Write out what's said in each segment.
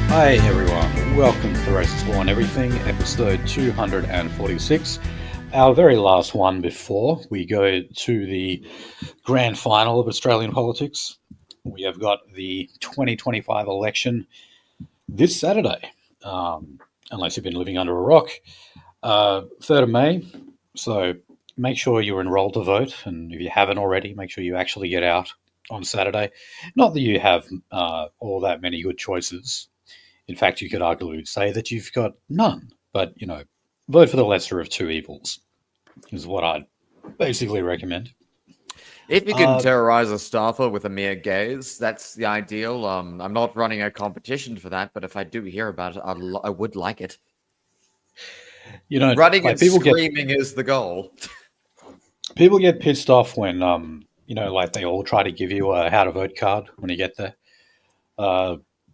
Hi everyone, welcome to the Races War and Everything, episode 246. Our very last one before we go to the grand final of Australian politics. We have got the 2025 election this Saturday, unless you've been living under a rock, 3rd of May. So make sure you're enrolled to vote, and if you haven't already, make sure you actually get out on Saturday. Not that you have all that many good choices. In fact, you could arguably say that you've got none. But, vote for the lesser of two evils is what I'd basically recommend. If you can terrorize a staffer with a mere gaze, that's the ideal. I'm not running a competition for that, but if I do hear about it, I would like it. Running and screaming is the goal. People get pissed off when, they all try to give you a how to vote card when you get there.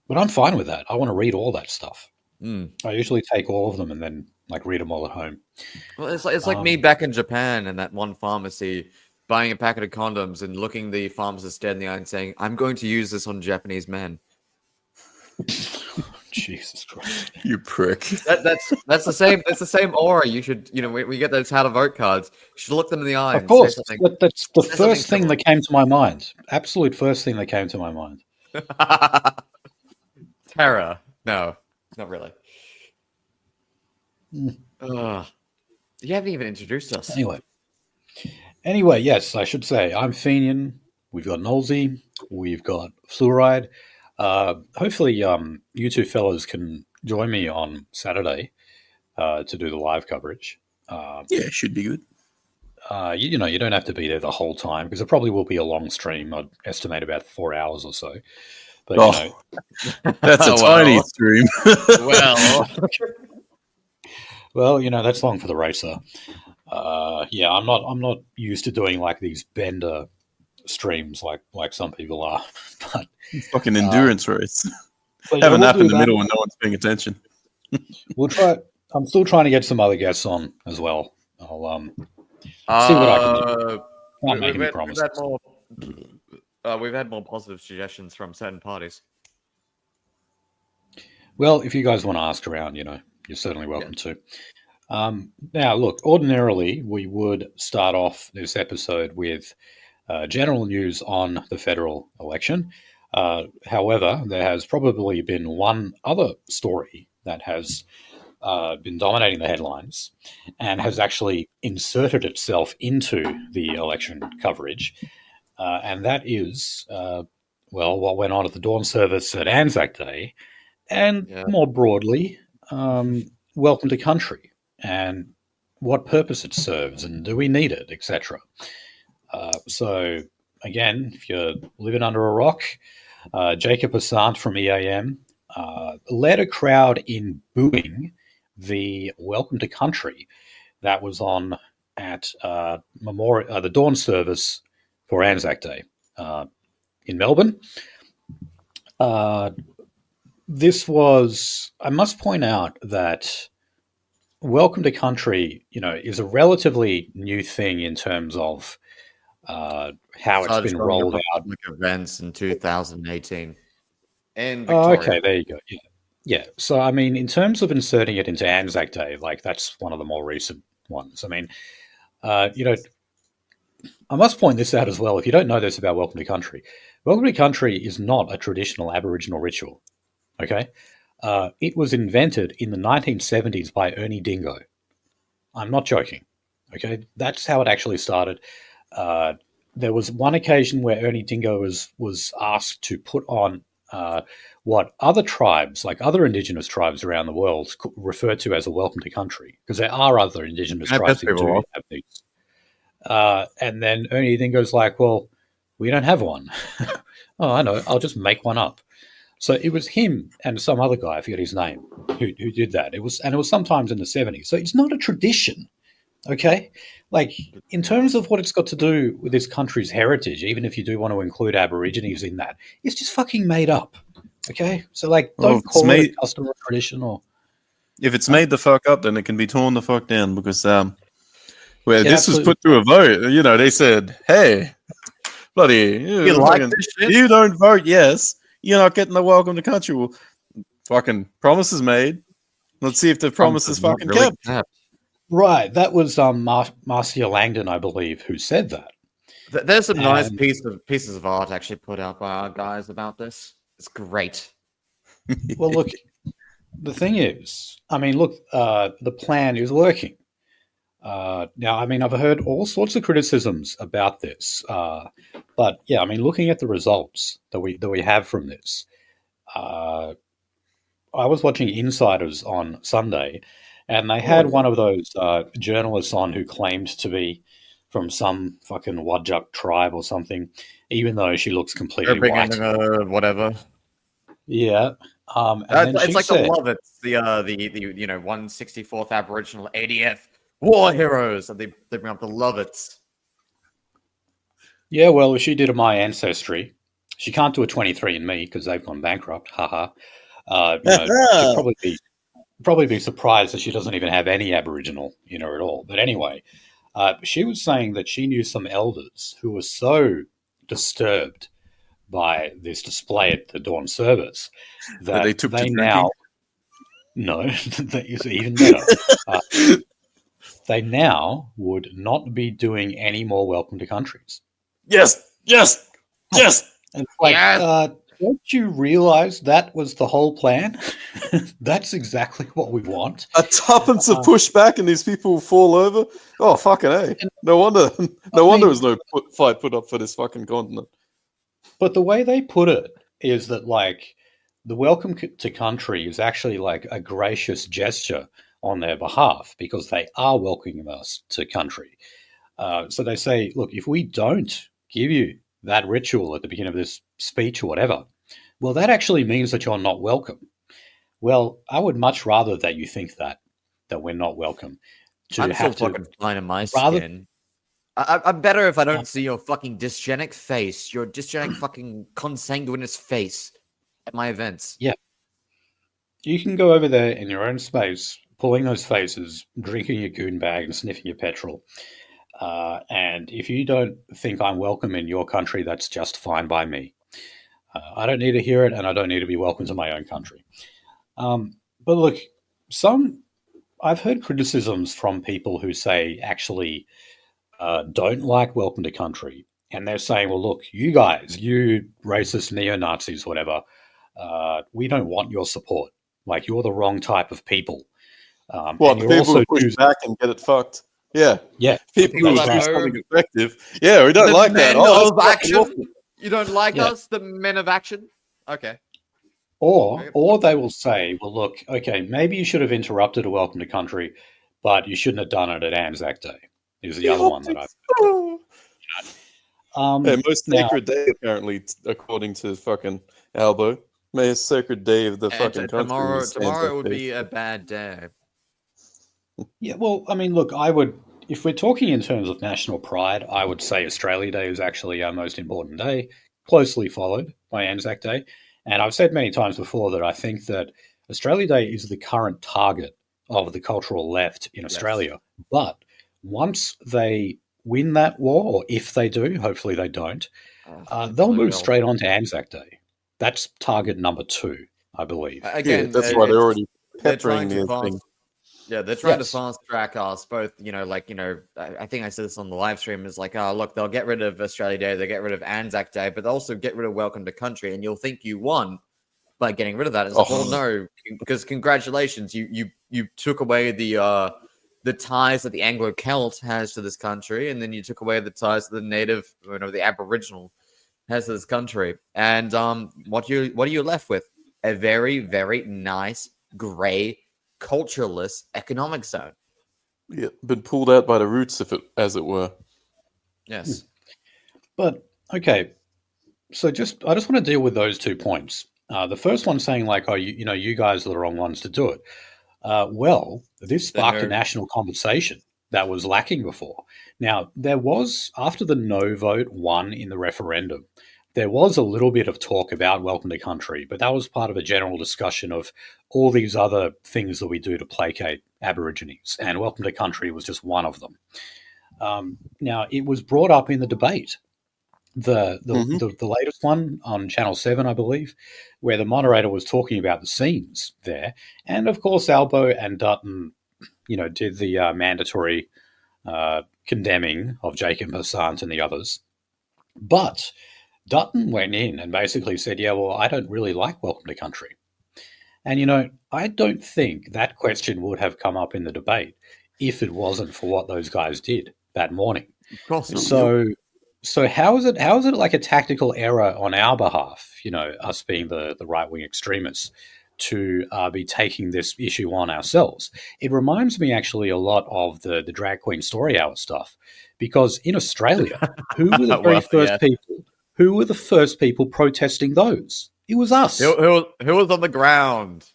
But I'm fine with that. I want to read all that stuff. I usually take all of them and then read them all at home. Well, it's like me back in Japan in that one pharmacy buying a packet of condoms and looking the pharmacist dead in the eye and saying, "I'm going to use this on Japanese men." Jesus Christ, you prick! That's the same. That's the same aura. You should, we get those how to vote cards. You should look them in the eye. Of course, that's the first thing that came to my mind. Absolute first thing that came to my mind. Terror? No, not really. You haven't even introduced us. Anyway, yes, I should say I'm Fenian. We've got Nolsey. We've got Fluoride. Hopefully, you two fellas can join me on Saturday to do the live coverage. Yeah, should be good. You don't have to be there the whole time because it probably will be a long stream. I'd estimate about 4 hours or so. But that's a tiny stream. Well, that's long for the racer. I'm not used to doing these bender streams like some people are. But fucking endurance race. Have a nap in the middle when no one's paying attention. We'll try. I'm still trying to get some other guests on as well. I'll see what I can do. Can't make any promises. We've had more positive suggestions from certain parties. Well, if you guys want to ask around, you're certainly welcome to. Now, look, ordinarily we would start off this episode with general news on the federal election. However, there has probably been one other story that has been dominating the headlines and has actually inserted itself into the election coverage. And that is, what went on at the dawn service at ANZAC Day, and more broadly, Welcome to Country, and what purpose it serves, and do we need it, etc. So, again, if you're living under a rock, Jacob Assant from EAM led a crowd in booing the Welcome to Country that was on at the dawn service for ANZAC Day in Melbourne. This was, I must point out that Welcome to Country, is a relatively new thing in terms of how it's been rolled out. Events in 2018. And okay, there you go. Yeah. So, I mean, in terms of inserting it into ANZAC Day, that's one of the more recent ones. I mean, I must point this out as well. If you don't know this about Welcome to Country is not a traditional Aboriginal ritual. Okay? It was invented in the 1970s by Ernie Dingo. I'm not joking. Okay? That's how it actually started. There was one occasion where Ernie Dingo was asked to put on what other tribes, like other Indigenous tribes around the world, refer to as a Welcome to Country, because there are other Indigenous tribes who do have these. And then Ernie Dingo's like, well, we don't have one. Oh, I know. I'll just make one up. So it was him and some other guy, I forget his name, who did that. It was sometimes in the 70s. So it's not a tradition, okay? In terms of what it's got to do with this country's heritage, even if you do want to include Aborigines in that, it's just fucking made up, okay? So, don't call it a custom or tradition or... If it's made the fuck up, then it can be torn the fuck down because... this was put to a vote. They said, hey, bloody, you like this shit? You don't vote yes, you're not getting the Welcome to Country. Well, Fucking promises made. Let's see if the promise is fucking really kept. Right, that was Marcia Langdon, I believe, who said that. There's some nice pieces of art actually put out by our guys about this. It's great. Well, look, the thing is, I mean, look, the plan is working. Now, I mean, I've heard all sorts of criticisms about this, but yeah, I mean, looking at the results that we have from this, I was watching Insiders on Sunday, and they had one of those journalists on who claimed to be from some fucking Wadjuk tribe or something, even though she looks completely white. Whatever. Yeah. And then it's she like said, the Lovets, the 164th Aboriginal ADF war heroes, and they bring up the Lovets. yeah, well, if she did a My Ancestry, she can't do a 23andMe because they've gone bankrupt. Haha. She'd probably be surprised that she doesn't even have any Aboriginal in her at all. But anyway, she was saying that she knew some elders who were so disturbed by this display at the dawn service that they took to now no, that is even better. They now would not be doing any more welcome to countries. Yes. And don't you realize that was the whole plan? That's exactly what we want. A tuppence of pushback and these people fall over. Oh, fucking A. No wonder there was no fight put up for this fucking continent. But the way they put it is that, like, the welcome to country is actually like a gracious gesture on their behalf because they are welcoming us to country. So they say, look, if we don't give you that ritual at the beginning of this speech or whatever, well, that actually means that you're not welcome. Well, I would much rather that you think that we're not welcome. I'm still fucking fine in my skin. I'm better if I don't see your fucking dysgenic face, your dysgenic fucking consanguineous face at my events. Yeah. You can go over there in your own space, pulling those faces, drinking your goon bag and sniffing your petrol. And if you don't think I'm welcome in your country, that's just fine by me. I don't need to hear it, and I don't need to be welcome to my own country. But look, I've heard criticisms from people who say actually don't like welcome to country. And they're saying, well, look, you guys, you racist neo-Nazis, whatever, we don't want your support. Like, you're the wrong type of people. The people who push back and get it fucked. Yeah. Yeah. People who do something effective. Yeah, we don't like that. You don't like us, the men of action? Okay. Or they will say, well, look, okay, maybe you should have interrupted a welcome to country, but you shouldn't have done it at ANZAC Day. Is the other one that I've heard. Most sacred day, apparently, according to fucking Albo. Most sacred day of the fucking country. Tomorrow would be a bad day. Yeah, well, I mean, look, if we're talking in terms of national pride, I would say Australia Day is actually our most important day, closely followed by ANZAC Day. And I've said many times before that I think that Australia Day is the current target of the cultural left in Australia. But once they win that war, or if they do, hopefully they don't, they'll move straight on to ANZAC Day. That's target number 2, I believe. Again, that's why they're already peppering the thing. Yeah, they're trying to fast track us both, I think I said this on the live stream, is like, look, they'll get rid of Australia Day, they'll get rid of ANZAC Day, but they'll also get rid of Welcome to Country, and you'll think you won by getting rid of that. It's like, well, no, because congratulations, you took away the ties that the Anglo-Celt has to this country, and then you took away the ties that the native, the Aboriginal has to this country. And what are you left with? A very, very nice, grey, cultureless economic zone. Yeah, been pulled out by the roots, as it were. Yes. But okay, so I just want to deal with those 2 points. The first one saying like, oh, you guys are the wrong ones to do it. Well, this sparked a national conversation that was lacking before. Now, there was, after the no vote won in the referendum, there was a little bit of talk about welcome to country, but that was part of a general discussion of all these other things that we do to placate Aborigines, and welcome to country was just one of them. Now, it was brought up in the debate, the latest one on Channel 7, I believe, where the moderator was talking about the scenes there. And, of course, Albo and Dutton, did the mandatory condemning of Jacob Hassant and the others. But Dutton went in and basically said, yeah, well, I don't really like Welcome to Country. And, I don't think that question would have come up in the debate if it wasn't for what those guys did that morning. Of course not. So how is it like a tactical error on our behalf, us being the right-wing extremists, to be taking this issue on ourselves? It reminds me actually a lot of the drag queen story hour stuff, because in Australia, who were the very first people? Who were the first people protesting those? It was us. Who was on the ground?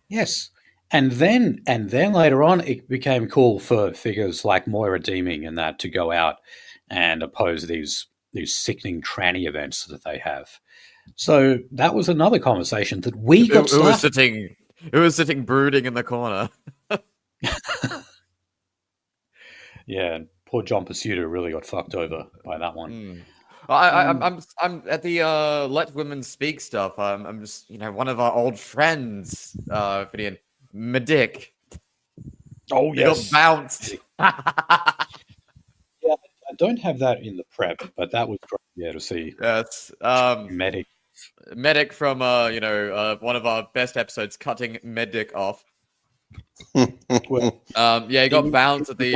Yes. And then later on, it became cool for figures like Moira Deeming and that to go out and oppose these sickening tranny events that they have. So that was another conversation that we got started. Who was sitting brooding in the corner? Yeah, poor John Pursuta really got fucked over by that one. I'm at the Let Women Speak stuff. I'm just one of our old friends, Medic. Oh yes, got bounced. Yeah, I don't have that in the prep, but that was great. To see. Yes, Medic from one of our best episodes, cutting Medic off. Well, he got bounced at the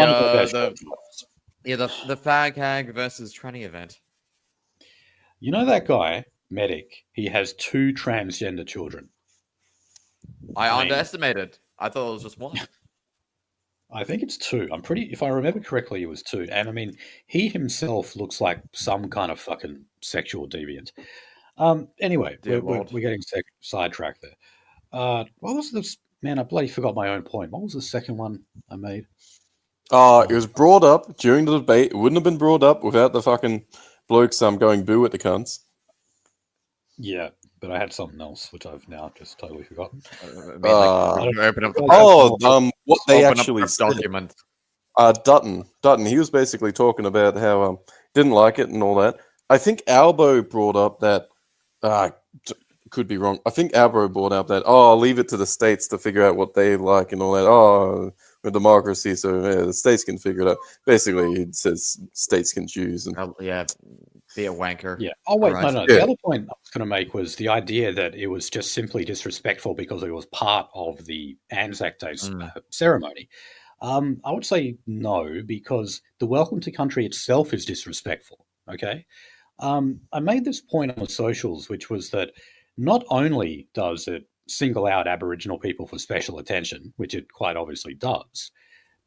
fag hag versus tranny event. You know that guy, Medic, he has 2 transgender children. I underestimated. I thought it was just one. I think it's 2. If I remember correctly, it was 2. And I mean, he himself looks like some kind of fucking sexual deviant. Anyway, we're getting sidetracked there. What was this? Man, I bloody forgot my own point. What was the second one I made? It was brought up during the debate. It wouldn't have been brought up without the fucking blokes going boo at the cunts. Yeah, but I had something else which I've now just totally forgotten. What they actually said. Dutton, he was basically talking about how didn't like it and all that. I think Albo brought up that. Could be wrong. I think Albo brought up that. I'll leave it to the states to figure out what they like and all that. We're democracy, so the states can figure it out. Basically, it says states can choose. And be a wanker. Yeah. Oh, wait, right. No. The other point I was going to make was the idea that it was just simply disrespectful because it was part of the ANZAC Day ceremony. I would say no, because the Welcome to Country itself is disrespectful, okay? I made this point on the socials, which was that not only does it single out Aboriginal people for special attention, which it quite obviously does,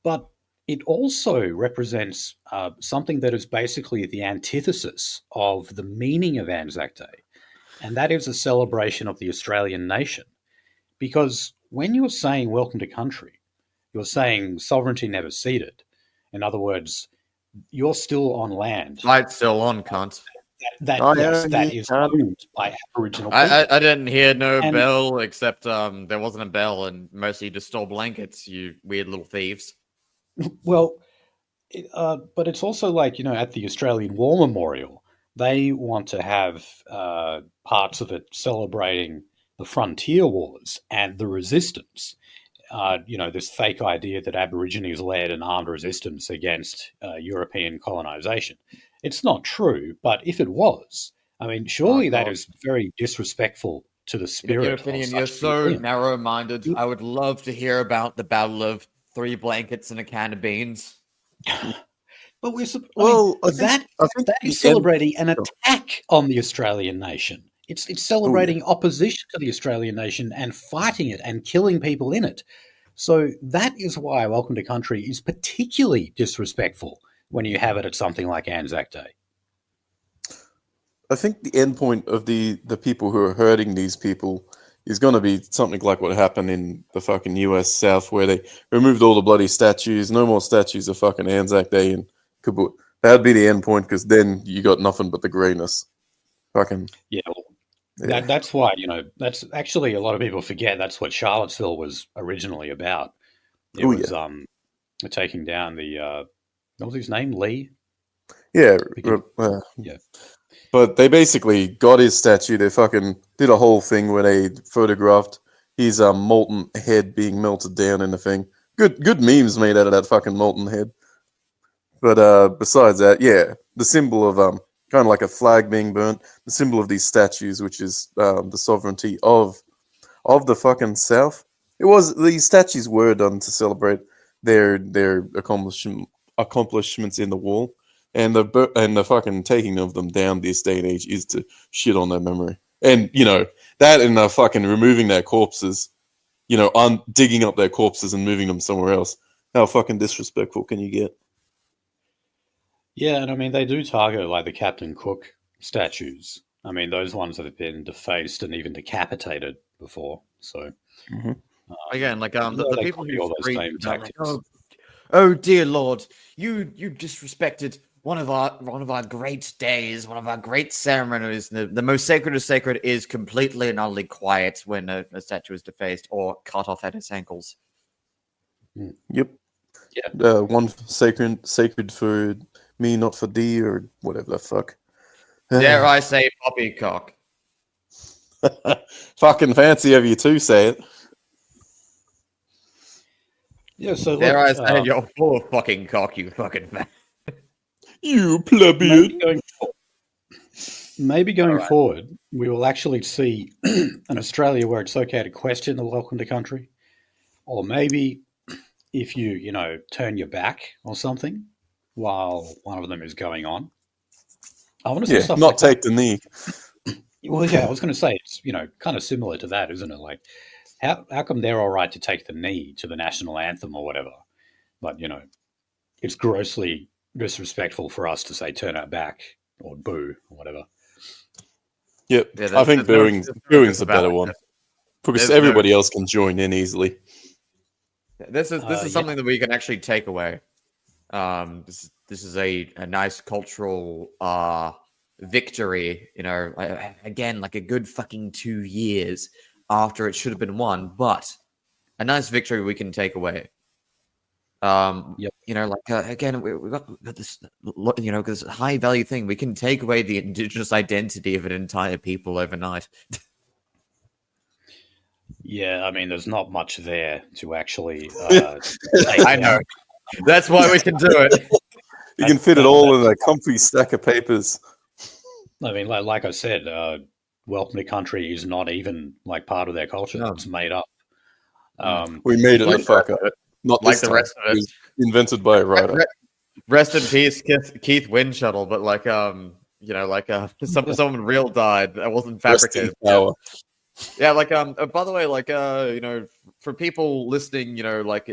but it also represents something that is basically the antithesis of the meaning of Anzac Day, and that is a celebration of the Australian nation. Because when you're saying welcome to country, you're saying sovereignty never ceded. In other words, you're still on land. Light's still on, cunt. That is owned by Aboriginal people. I didn't hear no bell, except there wasn't a bell, and mostly just stole blankets, you weird little thieves. Well, but it's also like, at the Australian War Memorial, they want to have parts of it celebrating the frontier wars and the resistance. This fake idea that Aborigines led an armed resistance against European colonization. It's not true, but if it was, I mean, surely that is very disrespectful to the spirit. In your opinion, you're so narrow-minded. I would love to hear about the Battle of 3 blankets and a can of beans. But that is celebrating an attack on the Australian nation. It's celebrating opposition to the Australian nation and fighting it and killing people in it. So that is why Welcome to Country is particularly disrespectful when you have it at something like Anzac Day. I think the end point of the people who are hurting these people is going to be something like what happened in the fucking US South, where they removed all the bloody statues. No more statues of fucking Anzac Day and Kabul. That'd be the end point, because then you got nothing but the greyness. Fucking yeah. That's why, that's actually, a lot of people forget that's what Charlottesville was originally about. It was taking down the what was his name, Lee? Yeah, Yeah. but they basically got his statue. They fucking did a whole thing where they photographed his molten head being melted down in the thing. Good memes made out of that fucking molten head. But besides that, yeah, the symbol of kind of like a flag being burnt, the symbol of these statues, which is the sovereignty of the fucking South. These statues were done to celebrate their accomplishments in the war, and the fucking taking of them down this day and age is to shit on their memory. And that and fucking removing their corpses, digging up their corpses and moving them somewhere else. How fucking disrespectful can you get? Yeah, and I mean they do target like the Captain Cook statues. I mean those ones have been defaced and even decapitated before. So Again, like the people who all those same like, tactics. oh dear Lord, you disrespected one of our great days, one of our great ceremonies. The most sacred of sacred is completely and utterly quiet when a statue is defaced or cut off at its ankles. Yep. Yeah. One sacred for me, not for thee, or whatever the fuck. Dare I say poppycock? Fucking fancy of you to say it. Yeah, so dare I say you're full of fucking cock, you fucking fat. You plebeian. Maybe going forward, we will actually see an Australia where it's okay to question the welcome to country, or maybe if you turn your back or something while one of them is going on. I want to see stuff not like take that. the knee. Well, yeah, I was going to say it's kind of similar to that, isn't it? Like, how come they're all right to take the knee to the national anthem or whatever, but it's grossly disrespectful for us to say turn our back or boo or whatever. Yep, Yeah, I think booing's the better one because everybody else can join in easily. This is something that we can actually take away. This is a nice cultural victory. Again, like a good fucking 2 years after it should have been won, but a nice victory we can take away. Again, we've got this, this high value thing. We can take away the indigenous identity of an entire people overnight. Yeah, I mean, there's not much there to actually. I know. That's why we can do it. You can fit it all in a comfy stack of papers. I mean, like I said, welcome to country is not even like part of their culture. No. It's made up. We made it the fuck up. Not like the rest of it. Invented by a writer. Rest in peace, Keith Windshuttle. But someone real died. That wasn't fabricated. Yeah, by the way, for people listening,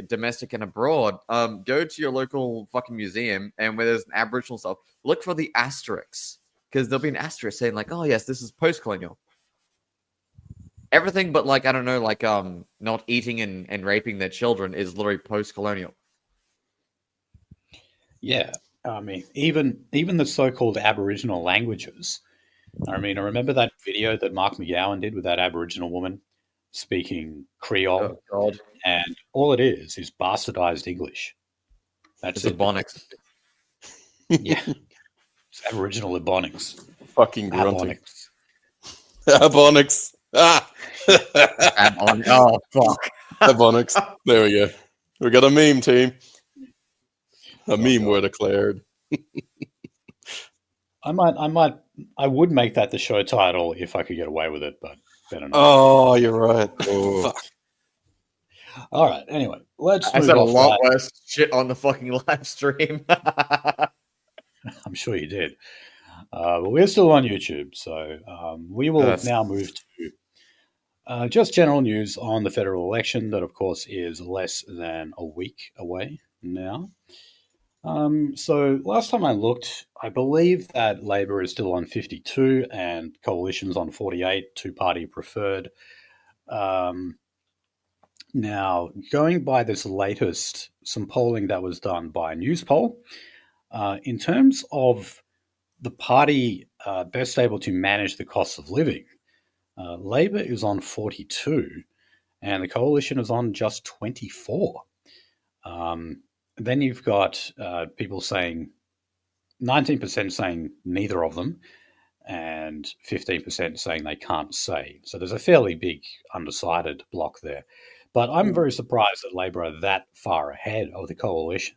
domestic and abroad, go to your local fucking museum and where there's an Aboriginal stuff, look for the asterisks because there'll be an asterisk saying oh yes, this is post-colonial. Everything but not eating and raping their children is literally post-colonial. Yeah, I mean, even the so-called Aboriginal languages. I mean, I remember that video that Mark McGowan did with that Aboriginal woman speaking Creole. Oh, God. And all it is bastardized English. That's it's Abonics. Yeah. It's Aboriginal Abonics. Fucking grunting. Abonics. Ah! Oh, fuck. Abonics. There we go. We got a meme, team. A meme word declared. I would make that the show title if I could get away with it, but better not. Oh, you're right. Oh. Fuck. All right. Anyway, let's. I said a lot worse shit on the fucking live stream. I'm sure you did. But we're still on YouTube, so we will now move to just general news on the federal election. That, of course, is less than a week away now. So last time I looked, I believe that Labor is still on 52 and Coalition's on 48, two-party preferred. Now, going by this latest, some polling that was done by Newspoll, in terms of the party best able to manage the cost of living, Labor is on 42 and the Coalition is on just 24. Then you've got people saying 19% saying neither of them, and 15% saying they can't say. So there's a fairly big undecided block there. But I'm very surprised that Labor are that far ahead of the coalition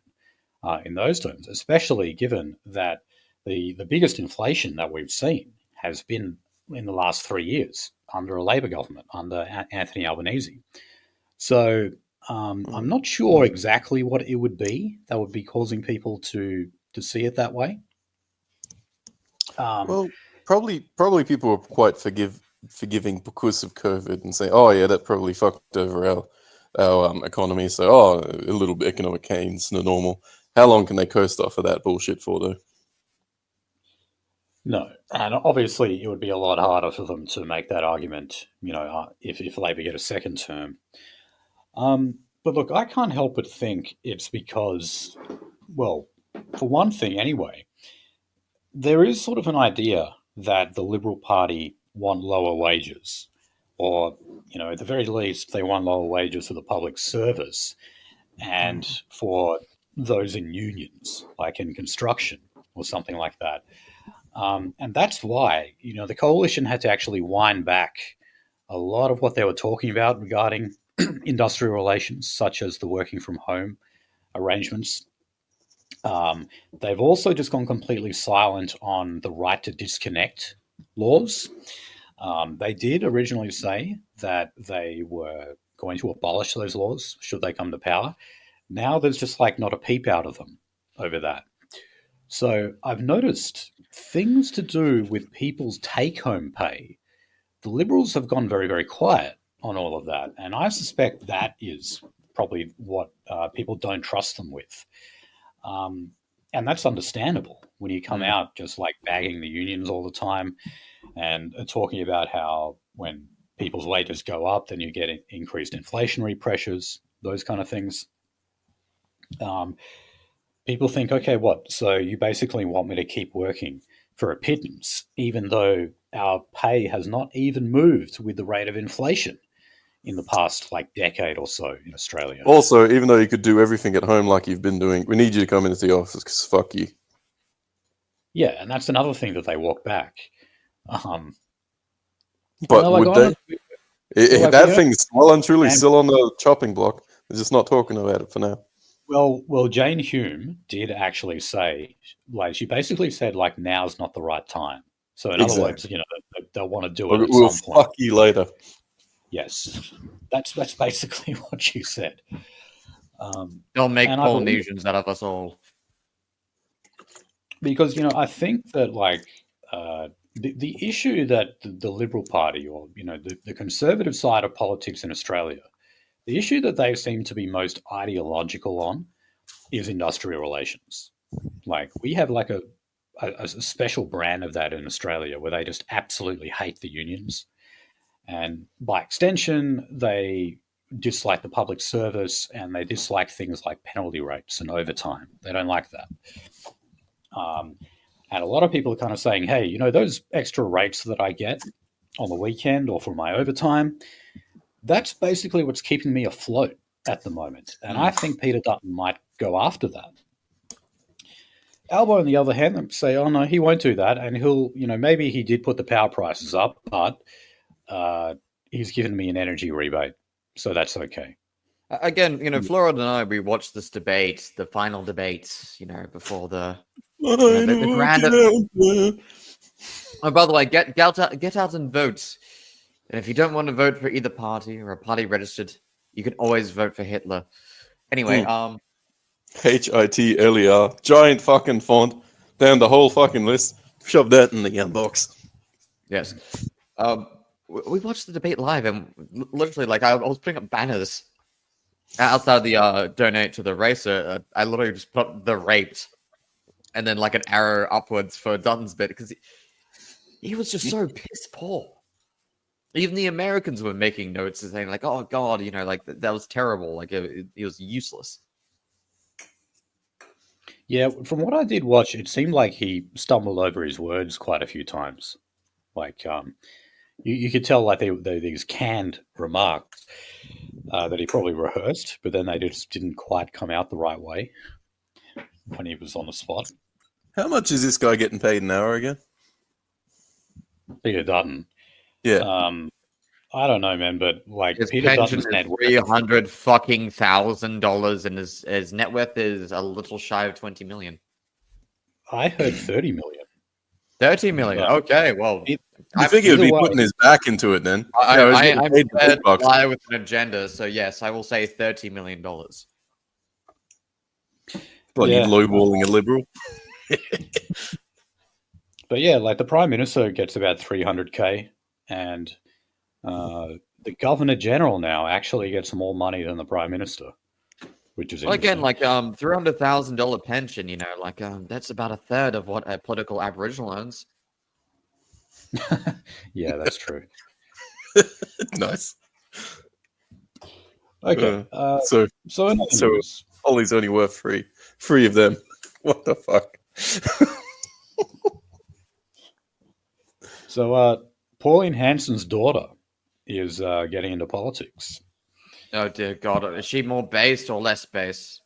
in those terms, especially given that the biggest inflation that we've seen has been in the last 3 years under a Labor government, under Anthony Albanese. So I'm not sure exactly what it would be that would be causing people to see it that way. Well, probably people are quite forgiving because of COVID and say, oh yeah, that probably fucked over our economy. So a little bit economic gains, no normal. How long can they coast off of that bullshit for, though? No, and obviously it would be a lot harder for them to make that argument, if Labor get a second term. But look, I can't help but think it's because, well, for one thing anyway, there is sort of an idea that the Liberal Party want lower wages, or, at the very least, they want lower wages for the public service and for those in unions, like in construction or something like that. And that's why, the coalition had to actually wind back a lot of what they were talking about regarding industrial relations, such as the working from home arrangements. They've also just gone completely silent on the right to disconnect laws. They did originally say that they were going to abolish those laws should they come to power. Now there's just not a peep out of them over that. So I've noticed things to do with people's take-home pay. The Liberals have gone very, very quiet on all of that. And I suspect that is probably what people don't trust them with. And that's understandable when you come out just bagging the unions all the time and talking about how when people's wages go up, then you get increased inflationary pressures, those kind of things. People think, okay, what? So you basically want me to keep working for a pittance, even though our pay has not even moved with the rate of inflation in the past decade or so in Australia. Also, even though you could do everything at home like you've been doing, we need you to come into the office because fuck you. Yeah, and that's another thing that they walk back. But would they? That thing's well and truly still on the chopping block. They're just not talking about it for now. Well, Jane Hume did actually say, she basically said, now's not the right time. So in other words, they'll want to do it at we'll some point. Fuck you later. Yes, that's basically what she said. They'll make Polynesians out of us all. Because, I think that, the issue that the Liberal Party or, the conservative side of politics in Australia, the issue that they seem to be most ideological on is industrial relations. We have a special brand of that in Australia where they just absolutely hate the unions. And by extension, they dislike the public service and they dislike things like penalty rates and overtime. They don't like that. And a lot of people are kind of saying, hey, those extra rates that I get on the weekend or for my overtime, that's basically what's keeping me afloat at the moment. And I think Peter Dutton might go after that. Albo, on the other hand, say, oh, no, he won't do that. And he'll, maybe he did put the power prices up, but he's given me an energy rebate. So that's okay. Again, Florida and I, we watched this debate, the final debate, before the grand... Oh, by the way, get out and vote. And if you don't want to vote for either party or a party registered, you can always vote for Hitler. Anyway, HITLER, giant fucking font down the whole fucking list. Shove that in the box. Yes. We watched the debate live, and literally, I was putting up banners outside the donate to the racer. I literally just put up the raped, and then an arrow upwards for Dutton's bit because he was just so piss poor. Even the Americans were making notes and saying, oh, God, that was terrible. It was useless. Yeah, from what I did watch, it seemed like he stumbled over his words quite a few times. You could tell they were these canned remarks that he probably rehearsed, but then they just didn't quite come out the right way when he was on the spot. How much is this guy getting paid an hour again? Peter Dutton. Yeah. I don't know, man, but like His Peter pension Dutton's is net worth. $300,000, and his net worth is a little shy of 20 million. I heard 30 million. 30 million. But Okay, well, I think he would either be way- putting his back into it then. I'm paid the prepared big to bucks. fly with an agenda, so yes, I will say $30 million. Bloody Yeah. lowballing a liberal. But yeah, like the Prime Minister gets about 300K, and the Governor General now actually gets more money than the Prime Minister, which is Well, again, interesting. like $300,000 pension, you know, like that's about a third of what a political Aboriginal earns. Yeah, that's true. Nice. Okay, So so in other so- news, Ollie's only worth three of them. What the fuck? so Pauline Hanson's daughter is getting into politics. Oh dear God, is she more based or less based?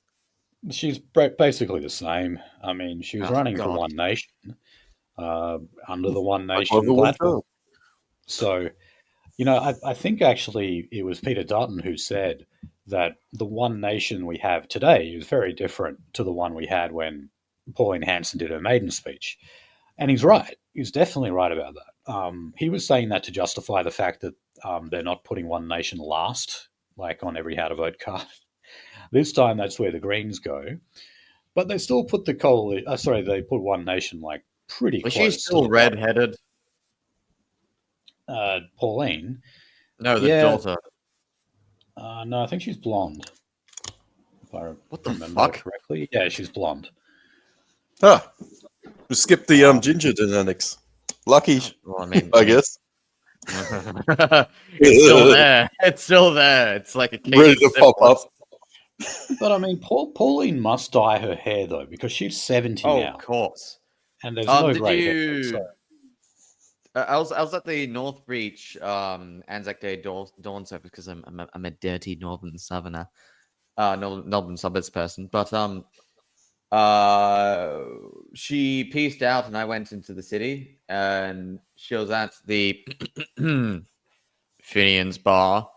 She's basically the same. I mean, she was Oh, running for God. One Nation under the One Like Nation everyone platform. does. So, you know, I think actually it was Peter Dutton who said that the One Nation we have today is very different to the one we had when Pauline Hanson did her maiden speech. And he's right. He's definitely right about that. He was saying that to justify the fact that they're not putting One Nation last, like on every how to vote card. This time, that's where the Greens go, but they still put the they put One Nation like pretty Was close. she still redheaded? Pauline? No, the Yeah. daughter. No, I think she's blonde. If I What the remember fuck? correctly, yeah, she's blonde. Ah, we skipped the gender genetics. Lucky, Well, I mean, I guess. it's still there. It's still there. It's like a case Ready of to pop syphilis. up. But I mean, Pauline must dye her hair though because she's 70 Oh, now, of course. and there's no Did grey hair. you? So, I was at the North Beach Anzac Day dawn service because I'm a dirty northern southerner, northern suburbs person. But she pieced out, and I went into the city, and she was at the Finian's bar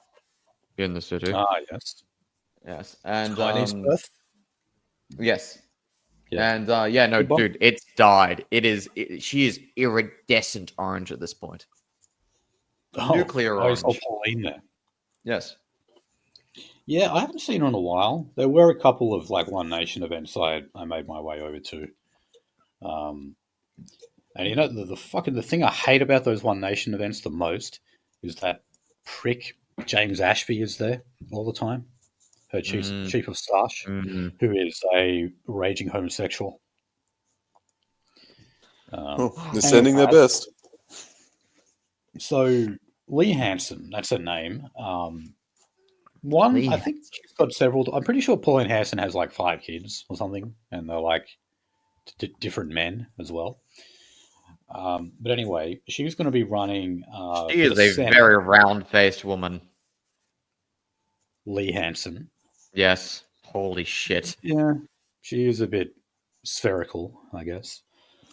in the city. yes, Yes, and Chinese birth. yes. Yeah. And yeah, no, Good one. dude, it's dyed. She is iridescent orange at this point. Nuclear I saw orange. Pauline there. Yes. Yeah, I haven't seen her in a while. There were a couple of like One Nation events I made my way over to. And you know the thing I hate about those One Nation events the most is that prick James Ashby is there all the time. Her chief of staff, who is a raging homosexual. They're sending their best. So Lee Hanson, that's her name. I think she's got several. I'm pretty sure Pauline Hanson has like 5 kids or something, and they're like different men as well. But anyway, she's going to be running. She is a very round-faced woman. Lee Hanson. Yes. Holy shit. Yeah, she is a bit spherical, I guess.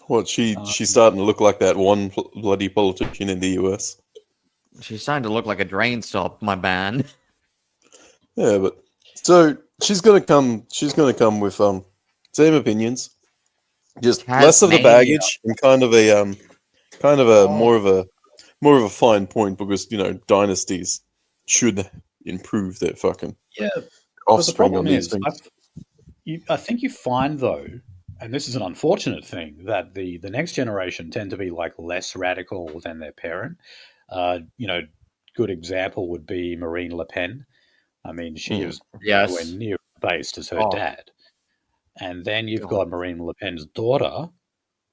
What, she's starting to look like that one bloody politician in the US. She's starting to look like a drain stop, my man. Yeah, but so she's gonna come with same opinions, just less of the baggage and kind of a more of a fine point, because dynasties should improve their fucking offspring on these things. I think you find though, and this is an unfortunate thing, that the next generation tend to be like less radical than their parent. Good example would be Marine Le Pen. I mean, she is nowhere near based as her dad. And then you've got Marine Le Pen's daughter,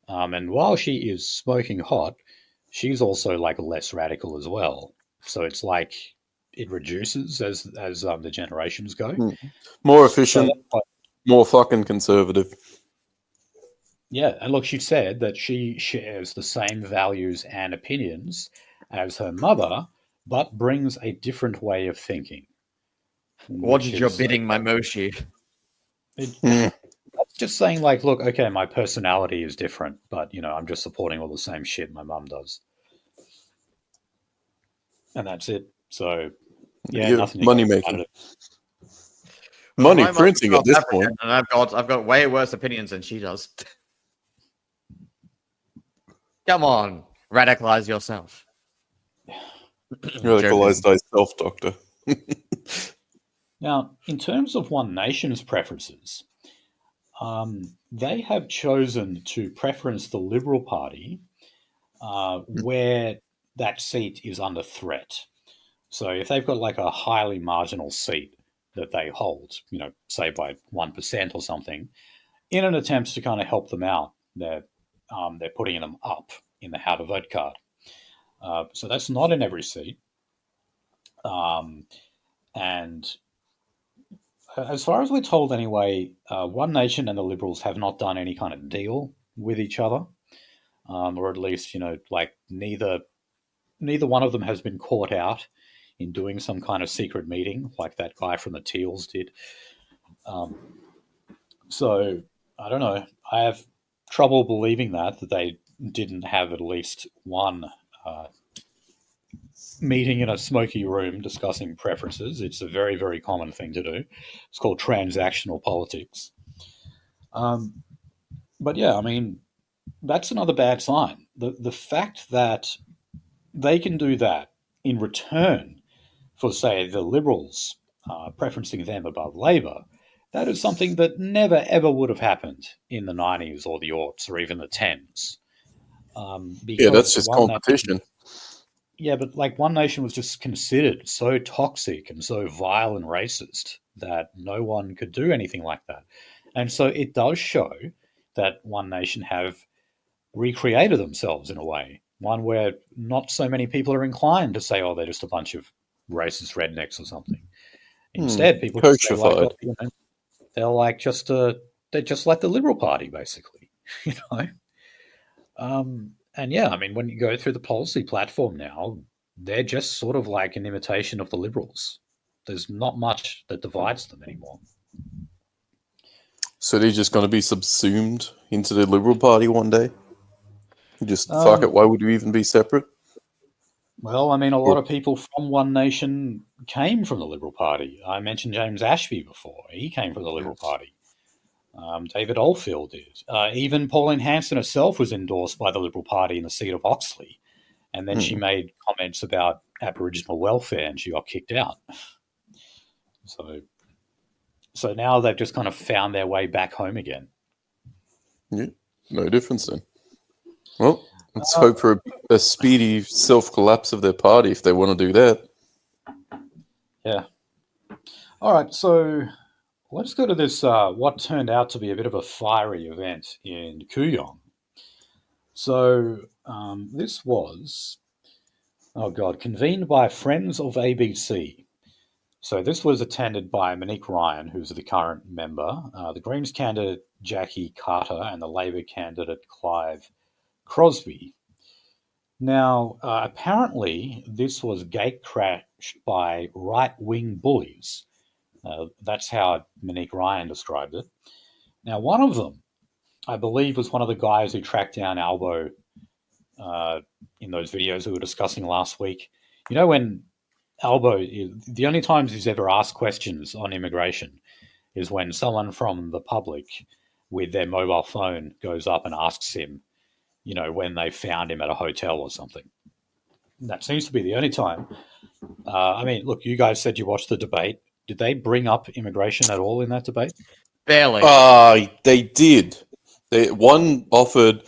and while she is smoking hot, she's also like less radical as well. So it's like it reduces as the generations go. More efficient, more fucking conservative. Yeah, and look, she said that she shares the same values and opinions as her mother, but brings a different way of thinking. What did your bidding, my Moshi? That's just saying, like, look, okay, my personality is different, but, I'm just supporting all the same shit my mum does. And that's it. So, yeah, nothing money against making. Canada. Money My mum's printing at South this African, point. and I've got way worse opinions than she does. Come on, radicalize yourself. Radicalize thyself, doctor. Now, in terms of One Nation's preferences, they have chosen to preference the Liberal Party where that seat is under threat. So if they've got like a highly marginal seat that they hold, say by 1% or something, in an attempt to kind of help them out, they're putting them up in the how to vote card. So that's not in every seat. And as far as we're told anyway, One Nation and the Liberals have not done any kind of deal with each other, or at least, like neither one of them has been caught out in doing some kind of secret meeting like that guy from the Teals did. So I don't know. I have trouble believing that they didn't have at least one meeting in a smoky room discussing preferences. It's a very, very common thing to do. It's called transactional politics. But yeah, I mean, that's another bad sign. The fact that they can do that in return for, say, the Liberals preferencing them above Labor, that is something that never, ever would have happened in the 90s or the aughts or even the 10s. Yeah, that's just competition. But like One Nation was just considered so toxic and so vile and racist that no one could do anything like that. And so it does show that One Nation have recreated themselves in a way, one where not so many people are inclined to say, oh, they're just a bunch of racist rednecks or something. Instead, people say, like, oh, they're like they're just like the Liberal Party, basically, And yeah, I mean, when you go through the policy platform now, they're just sort of like an imitation of the Liberals. There's not much that divides them anymore. So they're just going to be subsumed into the Liberal Party one day? Just fuck it, why would you even be separate? Well, I mean, a lot of people from One Nation came from the Liberal Party. I mentioned James Ashby before. He came from the Liberal Party. David Oldfield did. Even Pauline Hanson herself was endorsed by the Liberal Party in the seat of Oxley. And then she made comments about Aboriginal welfare and she got kicked out. So now they've just kind of found their way back home again. Yeah, no difference then. Well, let's hope for a speedy self-collapse of their party if they want to do that. Yeah. All right, so let's go to this, what turned out to be a bit of a fiery event in Kooyong. So this was, convened by Friends of ABC. So this was attended by Monique Ryan, who's the current member, the Greens candidate Jackie Carter, and the Labor candidate Clive Crosby. Now, apparently, this was gate-crashed by right-wing bullies. That's how Monique Ryan described it. Now, one of them, I believe, was one of the guys who tracked down Albo in those videos we were discussing last week. You know, when Albo, the only times he's ever asked questions on immigration is when someone from the public with their mobile phone goes up and asks him, when they found him at a hotel or something. That seems to be the only time. I mean, look, you guys said you watched the debate. Did they bring up immigration at all in that debate? Barely. They did. One offered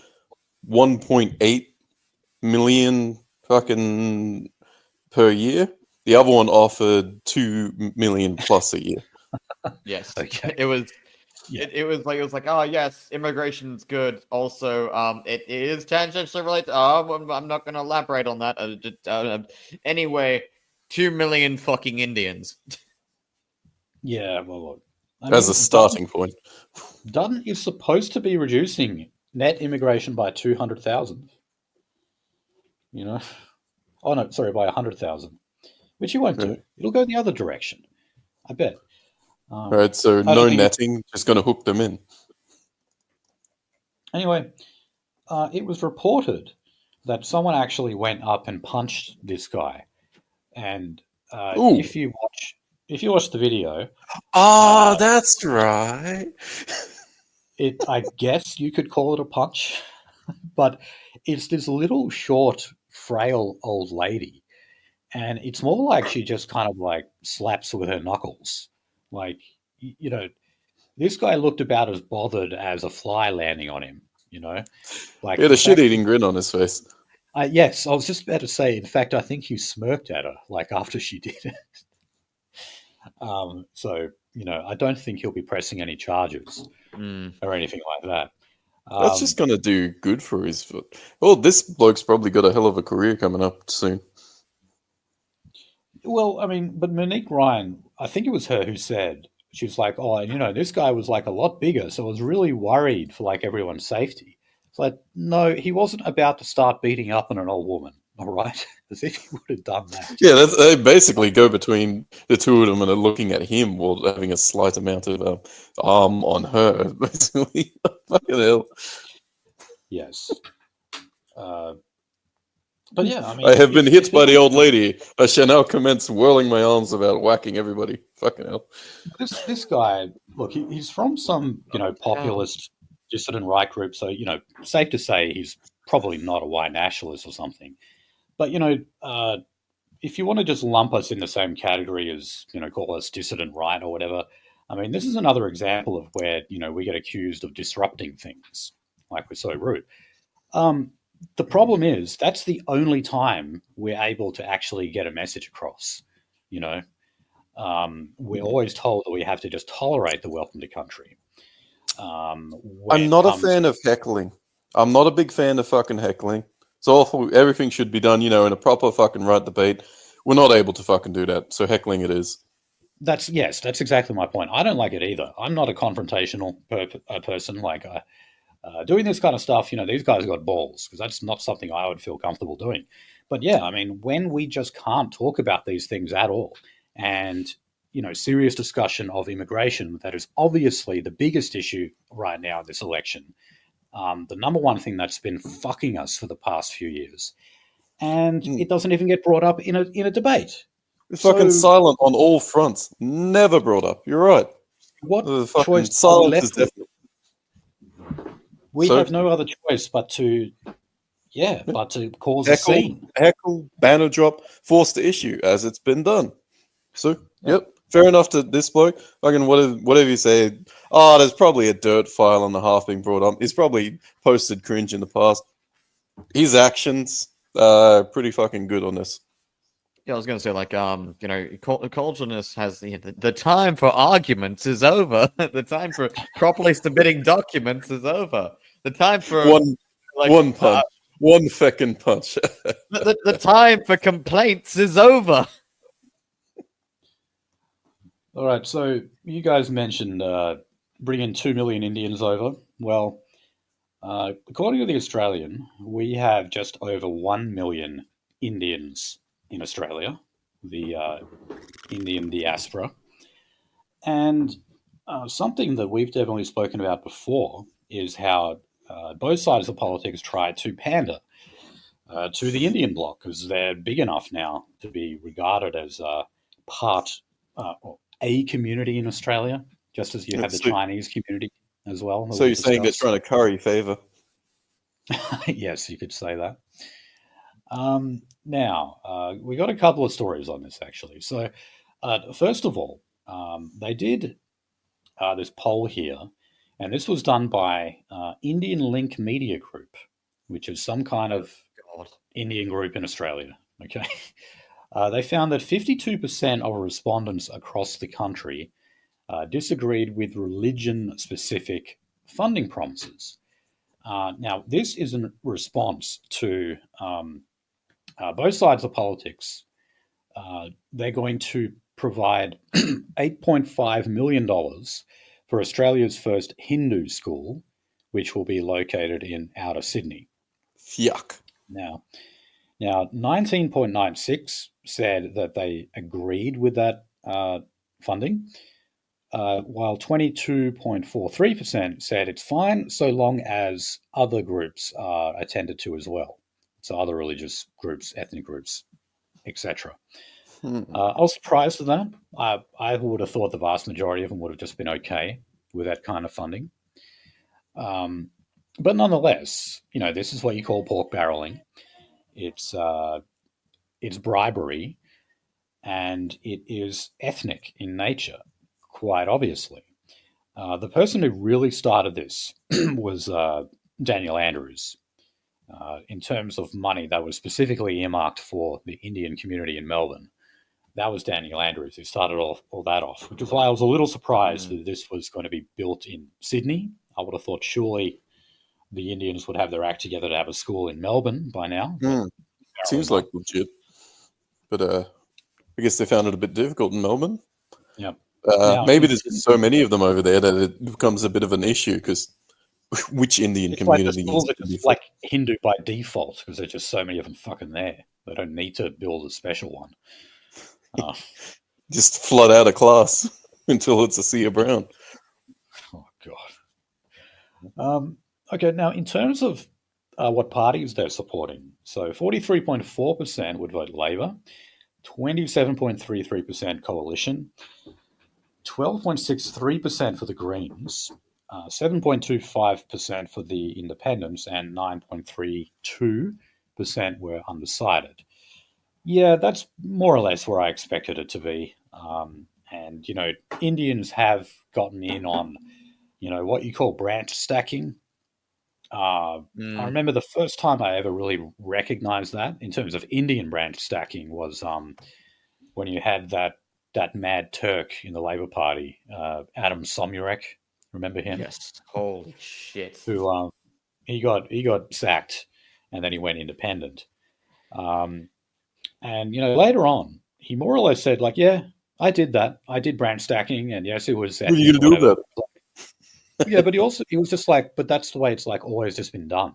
1.8 million fucking per year. The other one offered 2 million plus a year. Yes. Okay. It was like, oh yes, immigration's good. Also, it is tangentially related. I'm not going to elaborate on that. Anyway, 2 million fucking Indians. Yeah, well, look. As a starting point. Dutton is supposed to be reducing net immigration by 200,000. Oh, no, sorry, by 100,000. Which he won't do. It'll go the other direction. I bet. Right, so no netting, just going to hook them in. Anyway, it was reported that someone actually went up and punched this guy. And Ooh. if you watch the video, That's right. I guess you could call it a punch, but it's this little short, frail old lady, and it's more like she just kind of like slaps with her knuckles. Like, you know, this guy looked about as bothered as a fly landing on him. You know, He like had the a fact. shit-eating grin on his face. Yes, I was just about to say. In fact, I think he smirked at her like after she did it. So I don't think he'll be pressing any charges or anything like that. That's just going to do good for his foot. Well, this bloke's probably got a hell of a career coming up soon. Well, I mean, but Monique Ryan, I think it was her who said, she was like, oh, this guy was like a lot bigger, so I was really worried for like everyone's safety. It's like, no, he wasn't about to start beating up on an old woman, all right? As if he would have done that. Yeah, they basically go between the two of them and are looking at him while having a slight amount of arm on her, basically. Fucking hell. Yes. But yeah, I mean, I have been hit by the old lady. I shall now commence whirling my arms about whacking everybody. Fucking hell. This guy, look, he's from some populist dissident right group, so safe to say he's probably not a white nationalist or something. But if you want to just lump us in the same category as call us dissident right or whatever, I mean, this is another example of where we get accused of disrupting things, like we're so rude. The problem is that's the only time we're able to actually get a message across. We're always told that we have to just tolerate the welcome to country. I'm not a fan of heckling. I'm not a big fan of fucking heckling. It's awful. Everything should be done, in a proper fucking right debate. We're not able to fucking do that, so heckling it is. That's exactly my point. I don't like it either. I'm not a confrontational person. Like doing this kind of stuff, these guys got balls because that's not something I would feel comfortable doing. But yeah, I mean, when we just can't talk about these things at all, and serious discussion of immigration, that is obviously the biggest issue right now in this election. The number one thing that's been fucking us for the past few years, and it doesn't even get brought up in a debate. It's fucking silent on all fronts. Never brought up. You're right. What the fucking choice silence is definitely. We have no other choice but to cause a scene. Heckle, banner drop, force the issue as it's been done. So, yep, fair enough to this bloke. Fucking whatever you say. Oh, there's probably a dirt file and a half being brought up. He's probably posted cringe in the past. His actions pretty fucking good on this. Yeah, I was going to say, like, culturalness has the time for arguments is over. The time for properly submitting documents is over. The time for one punch, one fucking punch. the time for complaints is over. All right, so you guys mentioned bringing 2 million Indians over. Well, according to the Australian, we have just over 1 million Indians in Australia, the Indian diaspora. And something that we've definitely spoken about before is how both sides of politics try to pander to the Indian bloc because they're big enough now to be regarded as part or a community in Australia, just as you have the Chinese community as well. So you're saying they're trying to curry favour? Yes, you could say that. Now, we got a couple of stories on this, actually. So, first of all, they did this poll here, and this was done by Indian Link Media Group, which is some kind of Indian group in Australia. Okay. They found that 52% of respondents across the country disagreed with religion-specific funding promises. Now, this is in response to both sides of politics. They're going to provide $8.5 million for Australia's first Hindu school, which will be located in outer Sydney. Yuck. Now 19.96 said that they agreed with that funding. while 22.43% said it's fine so long as other groups are attended to as well. So other religious groups, ethnic groups, etc. I was surprised at that. I would have thought the vast majority of them would have just been okay with that kind of funding. But nonetheless, this is what you call pork barreling. It's bribery, and it is ethnic in nature, quite obviously. The person who really started this was Daniel Andrews. In terms of money that was specifically earmarked for the Indian community in Melbourne, that was Daniel Andrews who started all that off, which is why I was a little surprised that this was going to be built in Sydney. I would have thought surely the Indians would have their act together to have a school in Melbourne by now. Seems like legit. But I guess they found it a bit difficult in Melbourne. Yeah. Maybe there's so many of them over there that it becomes a bit of an issue because which Indian community like the schools are like Hindu by default because there's just so many of them fucking there. They don't need to build a special one. Just flood out a class until it's a sea of brown. Oh, God. Okay, now in terms of what parties they're supporting, so 43.4% would vote Labor, 27.33% Coalition, 12.63% for the Greens, 7.25% for the Independents, and 9.32% were undecided. Yeah, that's more or less where I expected it to be. And, Indians have gotten in on, what you call branch stacking. I remember the first time I ever really recognized that in terms of Indian branch stacking was when you had that mad Turk in the Labor Party, Adam Somyurek. Remember him? Yes. Holy shit. Who he got sacked, and then he went independent. And later on, he more or less said, like, yeah, I did that. I did branch stacking, and yes, it was. What are you going to do about it? Yeah, but he was just like, but that's the way it's like always just been done.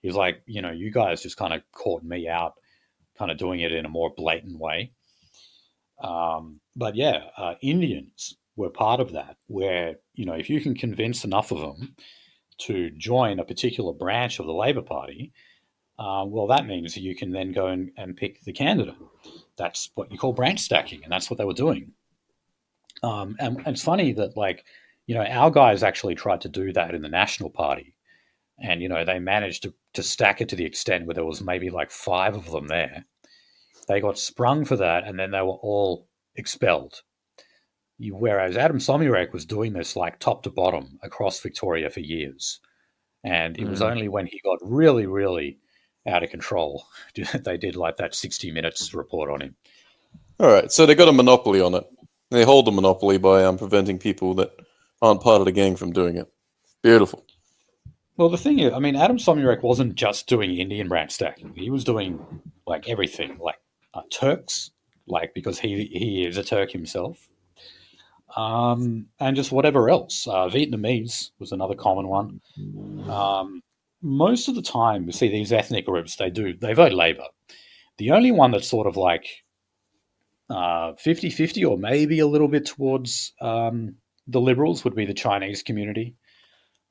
He was like, you guys just kind of caught me out, kind of doing it in a more blatant way. But yeah, Indians were part of that, where if you can convince enough of them to join a particular branch of the Labor Party, well, that means you can then go and pick the candidate. That's what you call branch stacking, and that's what they were doing. And it's funny that, like, our guys actually tried to do that in the National Party, and they managed to stack it to the extent where there was maybe like 5 of them there. They got sprung for that, and then they were all expelled. Whereas Adam Somyurek was doing this like top to bottom across Victoria for years, and it was only when he got really, really out of control they did like that 60 Minutes report on him. All right, so they got a monopoly on it. They hold a monopoly by preventing people that aren't part of the gang from doing it. Beautiful. Well, the thing is, I mean, Adam Somyurek wasn't just doing Indian branch stacking. He was doing like everything, like Turks, like because he is a Turk himself, and just whatever else. Vietnamese was another common one. Most of the time, we see these ethnic groups, they vote Labor. The only one that's sort of like 50-50 or maybe a little bit towards the Liberals would be the Chinese community.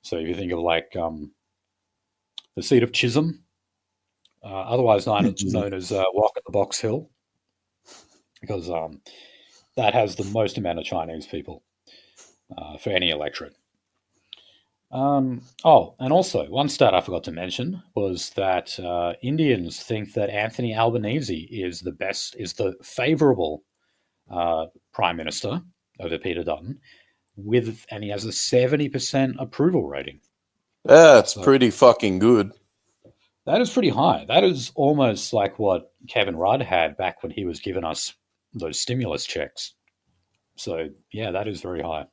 So if you think of like the seat of Chisholm, otherwise known as Walk at the Box Hill, because that has the most amount of Chinese people for any electorate. And also, one stat I forgot to mention was that Indians think that Anthony Albanese is the favourable Prime Minister over Peter Dutton, and he has a 70% approval rating. That's pretty fucking good. That is pretty high. That is almost like what Kevin Rudd had back when he was giving us those stimulus checks. So, yeah, that is very high.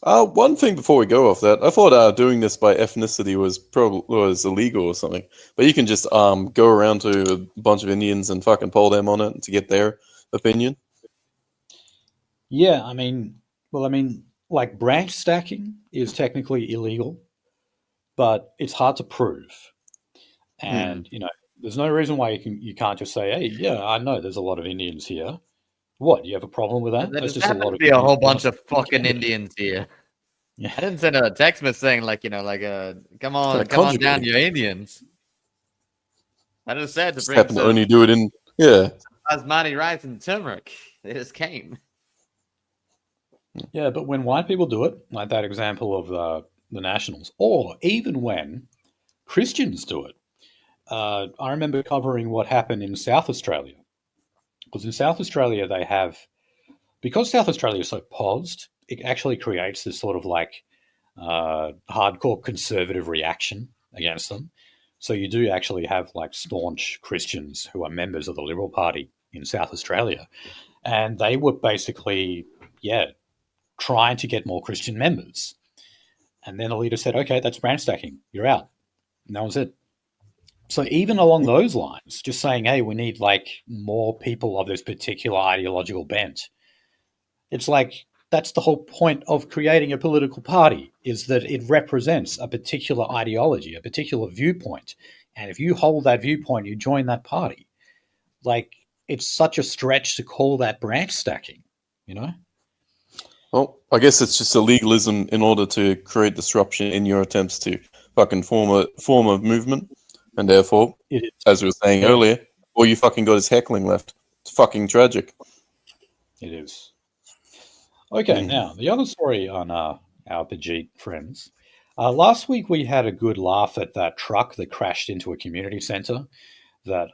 One thing before we go off that, I thought doing this by ethnicity was illegal or something. But you can just go around to a bunch of Indians and fucking poll them on it to get their opinion. Yeah, like branch stacking is technically illegal, but it's hard to prove. And there's no reason why you can't just say, hey, yeah, I know there's a lot of Indians here. What? You have a problem with that? There's That's just a lot happened of to be a whole bunch Indians. of fucking Indians here. Yeah. I didn't send a text message saying like, come on down, you Indians. I just said to Just bring happen to some only do it in basmati rice and turmeric. They just came. Yeah, but when white people do it, like that example of the Nationals, or even when Christians do it, I remember covering what happened in South Australia. Because in South Australia, they have, because South Australia is so posed, it actually creates this sort of like hardcore conservative reaction against them. So you do actually have like staunch Christians who are members of the Liberal Party in South Australia. And they were basically, trying to get more Christian members. And then the leader said, okay, that's branch stacking. You're out. And that was it. So even along those lines, just saying, hey, we need like more people of this particular ideological bent. It's like that's the whole point of creating a political party, is that it represents a particular ideology, a particular viewpoint. And if you hold that viewpoint, you join that party. Like, it's such a stretch to call that branch stacking, you know? Well, I guess it's just a legalism in order to create disruption in your attempts to fucking form a movement, and therefore, as we were saying earlier, all you fucking got is heckling left. It's fucking tragic. It is. Okay, now the other story on our Pajit friends. Last week we had a good laugh at that truck that crashed into a community centre that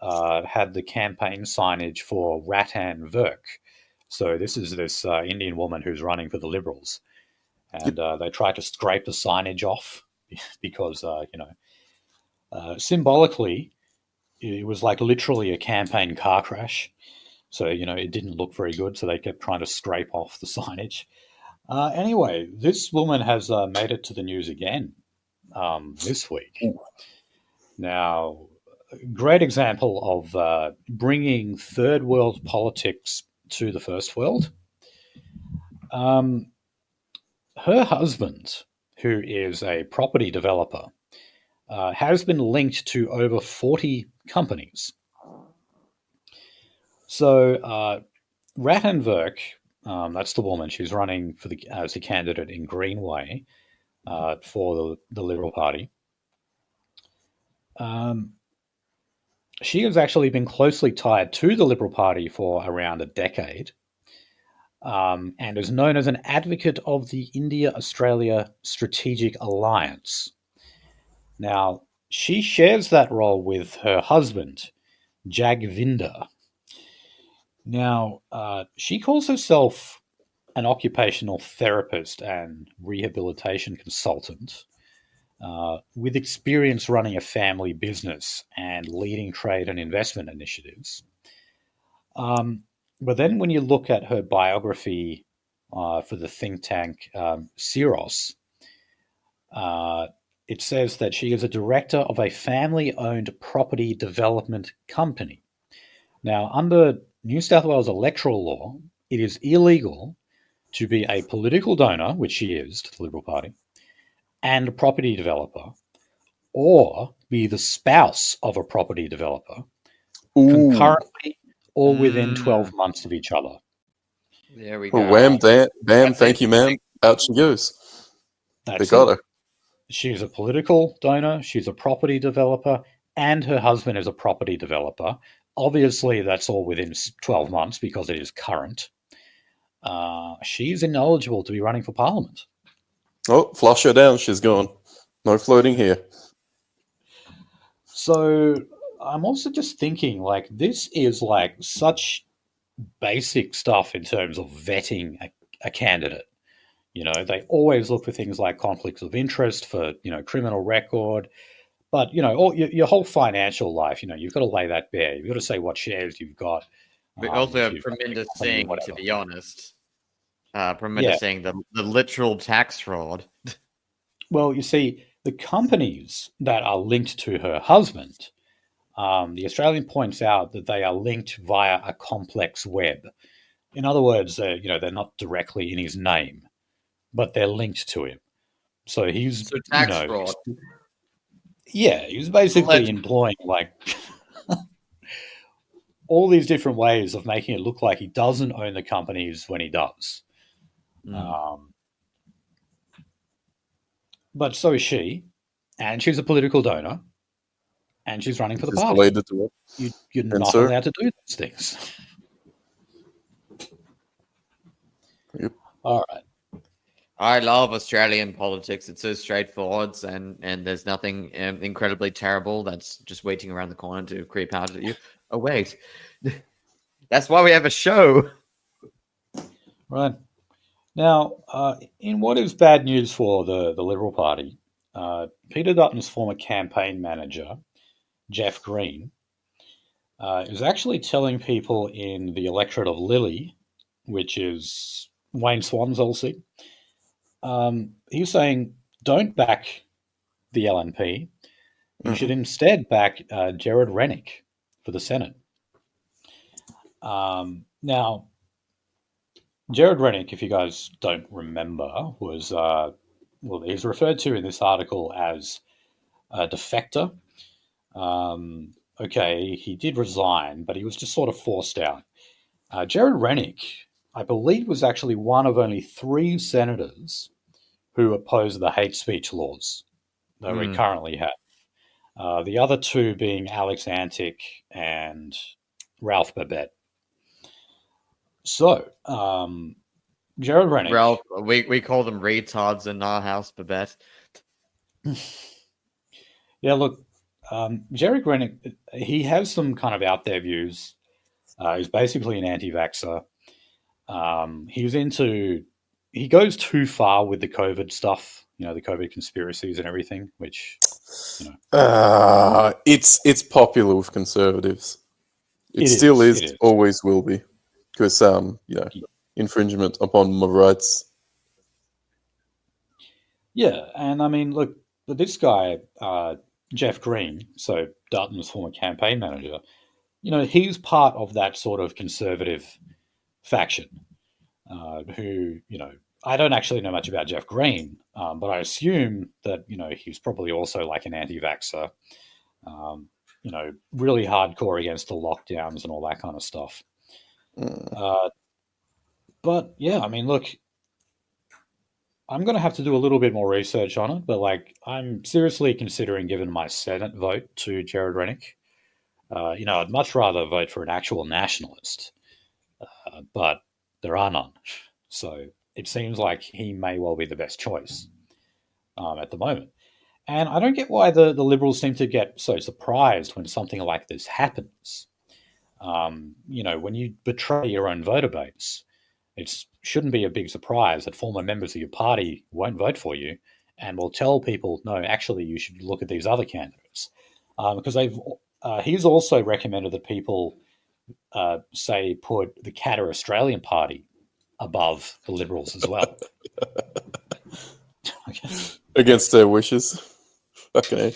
had the campaign signage for Ratan Virk. So this is this Indian woman who's running for the Liberals. And they tried to scrape the signage off because, symbolically, it was like literally a campaign car crash. So, it didn't look very good. So they kept trying to scrape off the signage. Anyway, this woman has made it to the news again this week. Now, great example of bringing third world politics to the first world. Her husband, who is a property developer, has been linked to over 40 companies. So Ratan Virk, that's the woman. She's running as a candidate in Greenway for the Liberal Party. She has actually been closely tied to the Liberal Party for around a decade, and is known as an advocate of the India-Australia Strategic Alliance. Now, she shares that role with her husband, Jagvinder. Now, she calls herself an occupational therapist and rehabilitation consultant with experience running a family business and leading trade and investment initiatives. But then when you look at her biography for the think tank Syros, it says that she is a director of a family-owned property development company. Now, under New South Wales electoral law, it is illegal to be a political donor, which she is to the Liberal Party, and a property developer, or be the spouse of a property developer concurrently or within 12 months of each other. There we go. Oh, wham, bam, thank you, ma'am. Out she goes. They got her. She's a political donor, she's a property developer, and her husband is a property developer. Obviously, that's all within 12 months because it is current. She's ineligible to be running for Parliament. Oh, flush her down. She's gone. No floating here. So I'm also just thinking, like, this is like such basic stuff in terms of vetting a candidate. They always look for things like conflicts of interest, for, criminal record. But, all your whole financial life, you've got to lay that bare. You've got to say what shares you've got. We also have Parminder Singh, to be honest. Parminder Singh, the literal tax fraud. Well, you see, the companies that are linked to her husband, the Australian points out that they are linked via a complex web. In other words, they're not directly in his name, but they're linked to him. So he's tax fraud. Yeah, he was basically employing like all these different ways of making it look like he doesn't own the companies when he does. But so is she, and she's a political donor, and she's running for the Is party. related to it. You're And not so? allowed to do those things. Yep. All right. I love Australian politics. It's so straightforward, and there's nothing incredibly terrible that's just waiting around the corner to creep out at you. Oh, wait. That's why we have a show. Right. Now, in what is bad news for the Liberal Party, Peter Dutton's former campaign manager, Jeff Green, is actually telling people in the electorate of Lily, which is Wayne Swan's old seat, he's saying, don't back the LNP. You should instead back Jared Rennick for the Senate. Now, Jared Rennick, if you guys don't remember, was, he's referred to in this article as a defector. Okay, he did resign, but he was just sort of forced out. Jared Rennick, I believe, was actually one of only 3 senators who opposed the hate speech laws that we currently have. The other 2 being Alex Antic and Ralph Babette. So, Jared Rennick. Ralph, we call them retards in our house, Babette. Yeah, look, Jared Rennick, he has some kind of out there views. He's basically an anti-vaxxer. He goes too far with the COVID stuff, the COVID conspiracies and everything, which, it's popular with conservatives. It still is, always will be, because infringement upon my rights. Yeah, and I mean, look, this guy, Jeff Green, so Dutton's former campaign manager, he's part of that sort of conservative faction who, I don't actually know much about Jeff Green, but I assume that, he's probably also like an anti-vaxxer, really hardcore against the lockdowns and all that kind of stuff. But yeah, I mean, look, I'm going to have to do a little bit more research on it, but I'm seriously considering giving my Senate vote to Jared Rennick. I'd much rather vote for an actual nationalist, but there are none. So it seems like he may well be the best choice at the moment. And I don't get why the Liberals seem to get so surprised when something like this happens. When you betray your own voter base, it shouldn't be a big surprise that former members of your party won't vote for you and will tell people, no, actually, you should look at these other candidates. Because he's also recommended that people, say, put the Katter Australian Party above the Liberals as well. Okay. Against their wishes. Okay.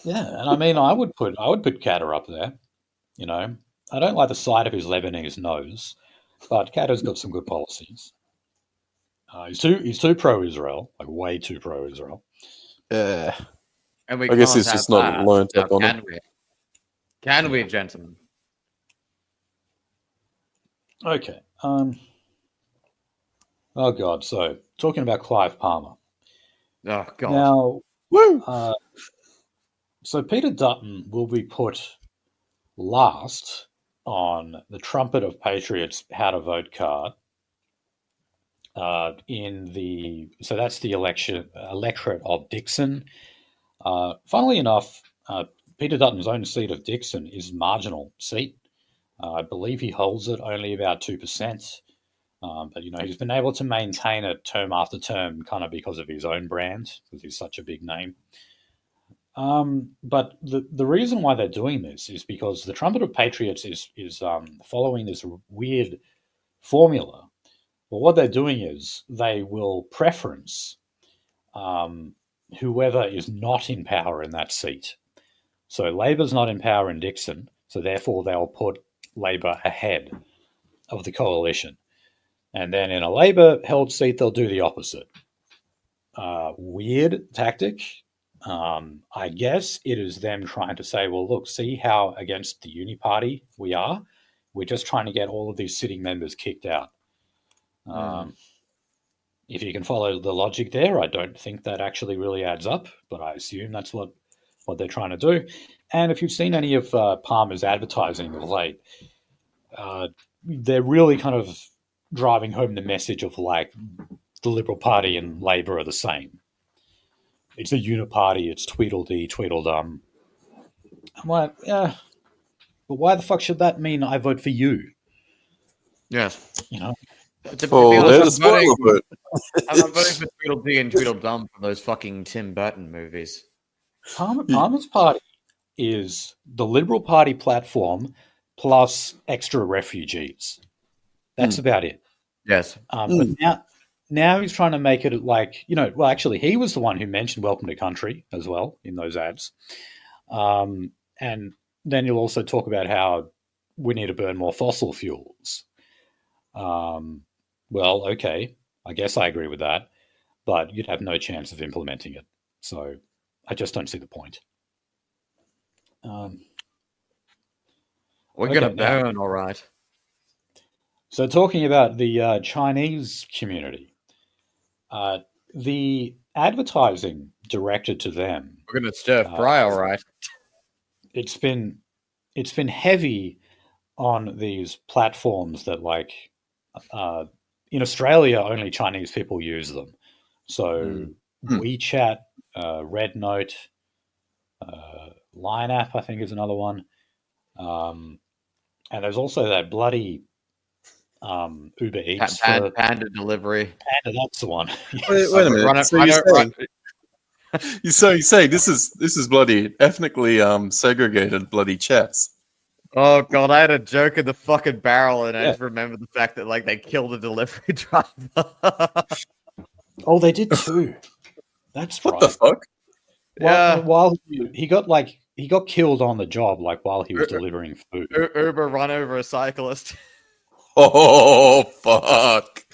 Yeah, and I mean, I would put Katter up there. I don't like the sight of his Lebanese nose, but Katter's got some good policies. He's too pro-Israel, like way too pro-Israel. Yeah. And I guess he's just not learned up on it. Can we, gentlemen? Okay. Oh God. So talking about Clive Palmer. Oh God. Now, woo. So Peter Dutton will be put last on the Trumpet of Patriots How to Vote card. So that's the electorate of Dixon. Funnily enough, Peter Dutton's own seat of Dixon is a marginal seat. I believe he holds it only about 2%. But, he's been able to maintain it term after term kind of because of his own brand, because he's such a big name. But the reason why they're doing this is because the Trumpet of Patriots is following this weird formula. Well, what they're doing is they will preference whoever is not in power in that seat. So Labor's not in power in Dixon, so therefore they'll put Labor ahead of the coalition. And then in a Labor-held seat, they'll do the opposite. Weird tactic, I guess it is them trying to say, well, look, see how against the uni party we are? We're just trying to get all of these sitting members kicked out. If you can follow the logic there, I don't think that actually really adds up, but I assume that's what they're trying to do. And if you've seen any of Palmer's advertising of late, they're really kind of driving home the message of like the Liberal Party and Labor are the same. It's a uniparty. It's Tweedledee, Tweedledum. I'm like, yeah, but why the fuck should that mean I vote for you? Yes. You know? To be honest, I'm voting for Tweedledee and Tweedledum from those fucking Tim Burton movies. Palmer's party is the Liberal Party platform plus extra refugees. That's about it. Yes. But now he's trying to make it like, well, actually, he was the one who mentioned Welcome to Country as well in those ads. And then you'll also talk about how we need to burn more fossil fuels. Well, okay, I guess I agree with that, but you'd have no chance of implementing it. So I just don't see the point. We're going to burn, all right. So talking about the Chinese community, the advertising directed to them. We're going to stir fry, all right. It's been heavy on these platforms that, like, in Australia, only Chinese people use them. So WeChat, Red Note, Line App, I think, is another one. And there's also that bloody Uber Eats. Panda delivery. Panda, that's the one. Wait a minute. So you say this is bloody ethnically segregated bloody chats. Oh god, I had a joke in the fucking barrel, and I just remember the fact that like they killed a delivery driver. Oh, they did too. That's what the fuck? While he got killed on the job, like while he was delivering food. Uber run over a cyclist. Oh fuck!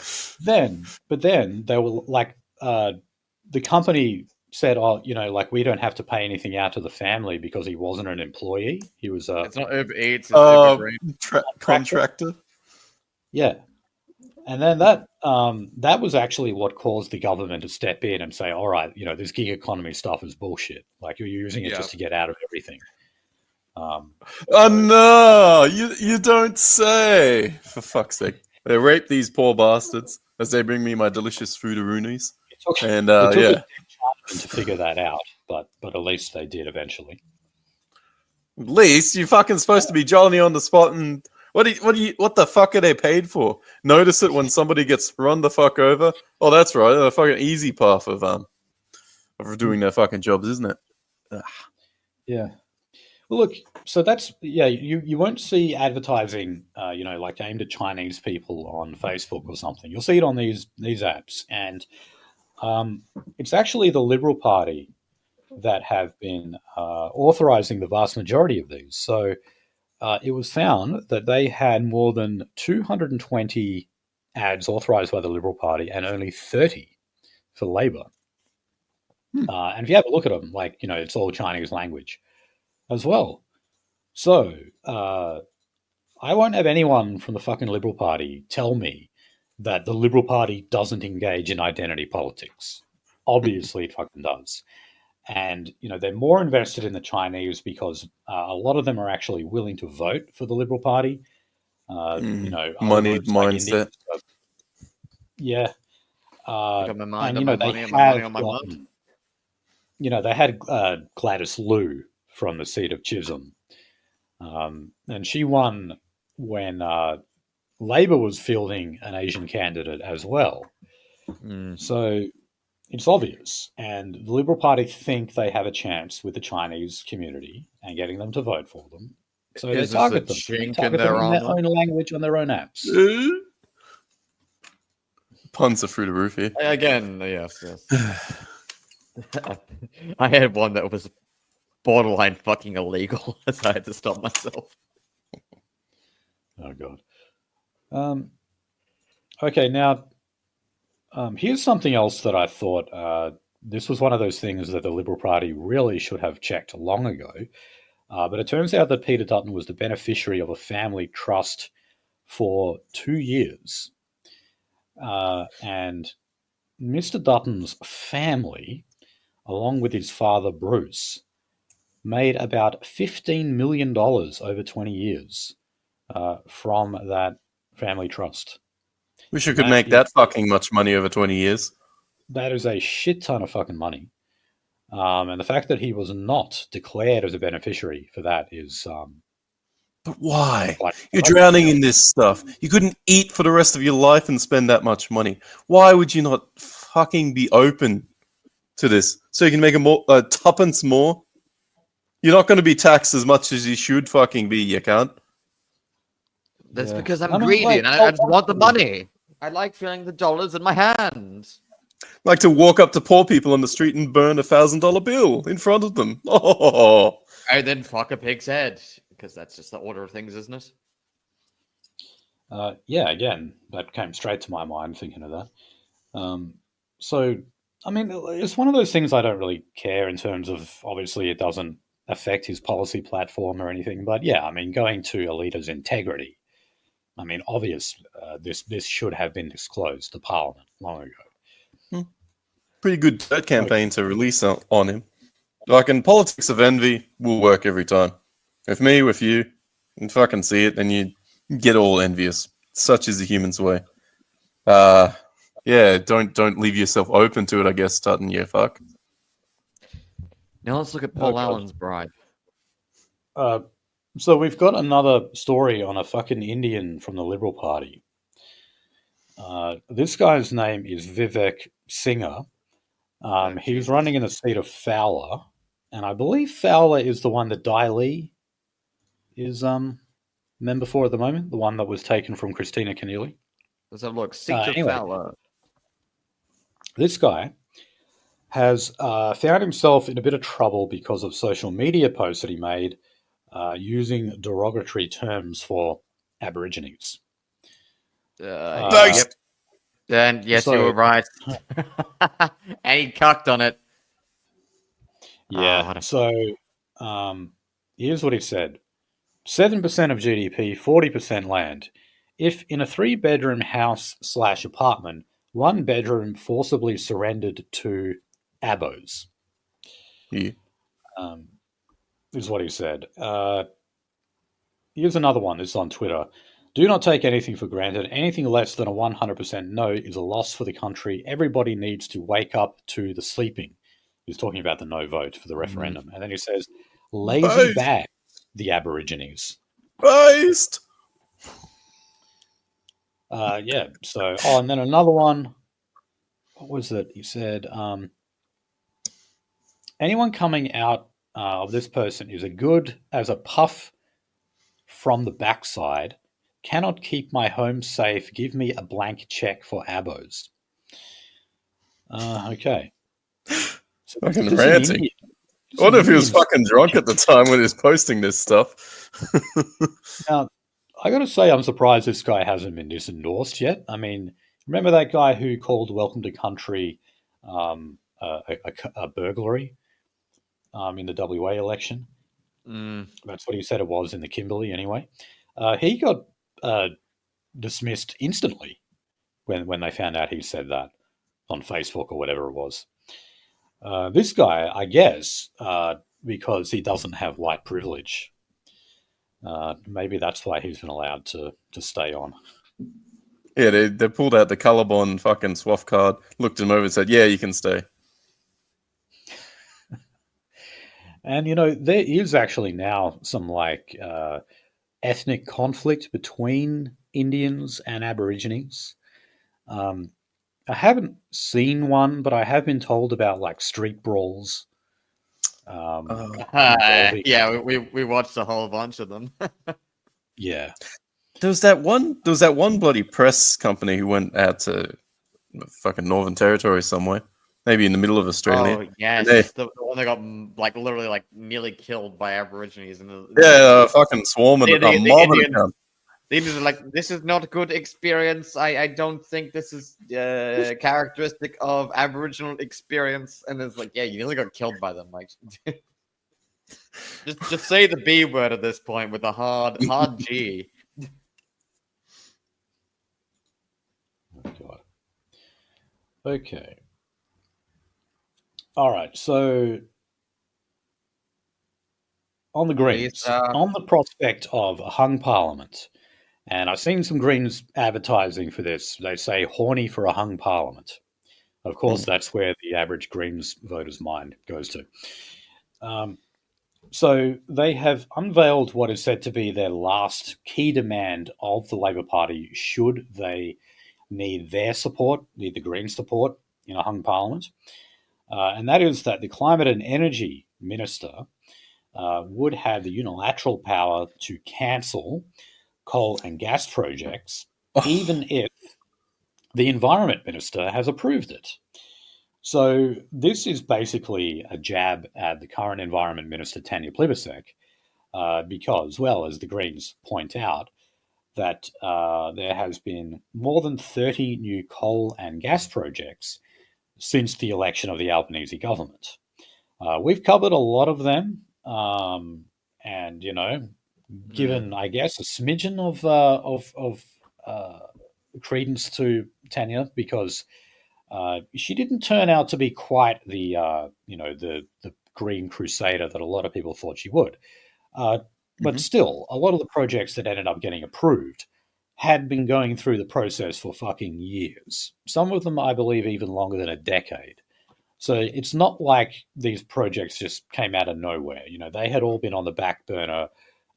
But then they were like, the company said, "Oh, like we don't have to pay anything out to the family because he wasn't an employee. He was it's not Uber Eats, it's Uber contractor." Yeah, and then that was actually what caused the government to step in and say, "All right, this gig economy stuff is bullshit. Like you're using it just to get out of everything." Oh no, you don't say! For fuck's sake, they rape these poor bastards as they bring me my delicious foodaroonies. And it took to figure that out, but at least they did eventually. At least you're fucking supposed to be jolly on the spot, and what the fuck are they paid for? Notice it when somebody gets run the fuck over. Oh, that's right, the fucking easy path of doing their fucking jobs, isn't it? Ugh. Yeah. Well, look, so that's you won't see advertising, like aimed at Chinese people on Facebook or something. You'll see it on these apps, and it's actually the Liberal Party that have been authorizing the vast majority of these. So it was found that they had more than 220 ads authorized by the Liberal Party and only 30 for Labor. And if you have a look at them, like, it's all Chinese language as well. So I won't have anyone from the fucking Liberal Party tell me that the Liberal Party doesn't engage in identity politics. Obviously, it fucking does. And, they're more invested in the Chinese because a lot of them are actually willing to vote for the Liberal Party. Money mindset. Yeah. Got my mind and, on my money and my money on my mind. They had Gladys Liu from the seat of Chisholm. And she won when Labor was fielding an Asian candidate as well. So it's obvious. And the Liberal Party think they have a chance with the Chinese community and getting them to vote for them. So they target them. They target them in their own language on their own apps. Puns are through the roof here. Again, yes. I had one that was borderline fucking illegal, so I had to stop myself. Oh, God. Okay, now, here's something else that I thought this was one of those things that the Liberal Party really should have checked long ago. But it turns out that Peter Dutton was the beneficiary of a family trust for 2 years. And Mr. Dutton's family, along with his father Bruce, made about $15 million over 20 years from that family trust. Wish you could make that fucking much money over 20 years. That is a shit ton of fucking money. And the fact that he was not declared as a beneficiary for that is... but why? You're drowning in this stuff. You couldn't eat for the rest of your life and spend that much money. Why would you not fucking be open to this? So you can make tuppence more? You're not going to be taxed as much as you should fucking be, you can't. That's because I'm greedy and I just want the money. I like feeling the dollars in my hands. Like to walk up to poor people on the street and burn $1,000 bill in front of them. Oh. I then fuck a pig's head, because that's just the order of things, isn't it? Yeah, again, that came straight to my mind thinking of that. So, I mean, it's one of those things I don't really care in terms of, obviously, it doesn't affect his policy platform or anything. But yeah, I mean, going to a leader's integrity, I mean, obviously, this should have been disclosed to Parliament long ago. Pretty good dirt campaign to release on him. Like in politics of envy will work every time. With me, with you, and fucking see it, and you get all envious. Such is the human's way. Yeah, don't leave yourself open to it, I guess, Dutton. Yeah, fuck. Now let's look at Paul Allen's bride. So we've got another story on a fucking Indian from the Liberal Party. This guy's name is Vivek Singer. He's running in the seat of Fowler, and I believe Fowler is the one that Dai Lee is member for at the moment, the one that was taken from Christina Keneally. Let's have a look. Anyway, Fowler. This guy has found himself in a bit of trouble because of social media posts that he made using derogatory terms for Aborigines. Yep. And yes, you were right. And he cucked on it. Yeah. So here's what he said. 7% of GDP, 40% land. If in a 3-bedroom house/apartment, 1 bedroom forcibly surrendered to Abos. Yeah. Is what he said. Here's another one. This is on Twitter. Do not take anything for granted. Anything less than a 100% no is a loss for the country. Everybody needs to wake up to the sleeping. He's talking about the no vote for the referendum. And then he says, lazy bags, the Aborigines. Based. Yeah. So, and then another one. What was it? He said, anyone coming out of this person is as good as a puff from the backside. Cannot keep my home safe. Give me a blank check for Abos. Okay. So fucking ranting. I wonder if he was fucking drunk at the time when he was posting this stuff. Now, I got to say, I'm surprised this guy hasn't been disendorsed yet. I mean, remember that guy who called Welcome to Country a burglary in the WA election? That's what he said it was in the Kimberley anyway. He got dismissed instantly when they found out he said that on Facebook or whatever it was. This guy, I guess, because he doesn't have white privilege, maybe that's why he's been allowed to stay on. Yeah, they pulled out the Colorbond fucking SWAF card, looked him over and said, yeah, you can stay. And, there is actually now some, ethnic conflict between Indians and Aborigines. I haven't seen one, but I have been told about, street brawls. Yeah, we watched a whole bunch of them. Yeah. There was that one bloody press company who went out to fucking Northern Territory somewhere, maybe in the middle of Australia. Oh yes, the one that got literally nearly killed by Aborigines. Fucking swarming a mob of them. Leaders are like, this is not a good experience. I don't think this is characteristic of Aboriginal experience. And it's like, yeah, you nearly got killed by them. Like, just say the B word at this point with a hard G. Oh, God. Okay. All right. So on the Greens, on the prospect of a hung parliament, and I've seen some Greens advertising for this. They say horny for a hung parliament. Of course, that's where the average Greens voter's mind goes to. So they have unveiled what is said to be their last key demand of the Labor Party should they need their support, need the Greens' support in a hung parliament. And that is that the Climate and Energy Minister would have the unilateral power to cancel coal and gas projects, even if the Environment Minister has approved it. So this is basically a jab at the current Environment Minister, Tanya Plibersek, because, well, as the Greens point out, that there has been more than 30 new coal and gas projects since the election of the Albanese government. We've covered a lot of them, and given, I guess, a smidgen of credence to Tanya, because she didn't turn out to be quite the green crusader that a lot of people thought she would. But still, a lot of the projects that ended up getting approved had been going through the process for fucking years. Some of them, I believe, even longer than a decade. So it's not like these projects just came out of nowhere. They had all been on the back burner,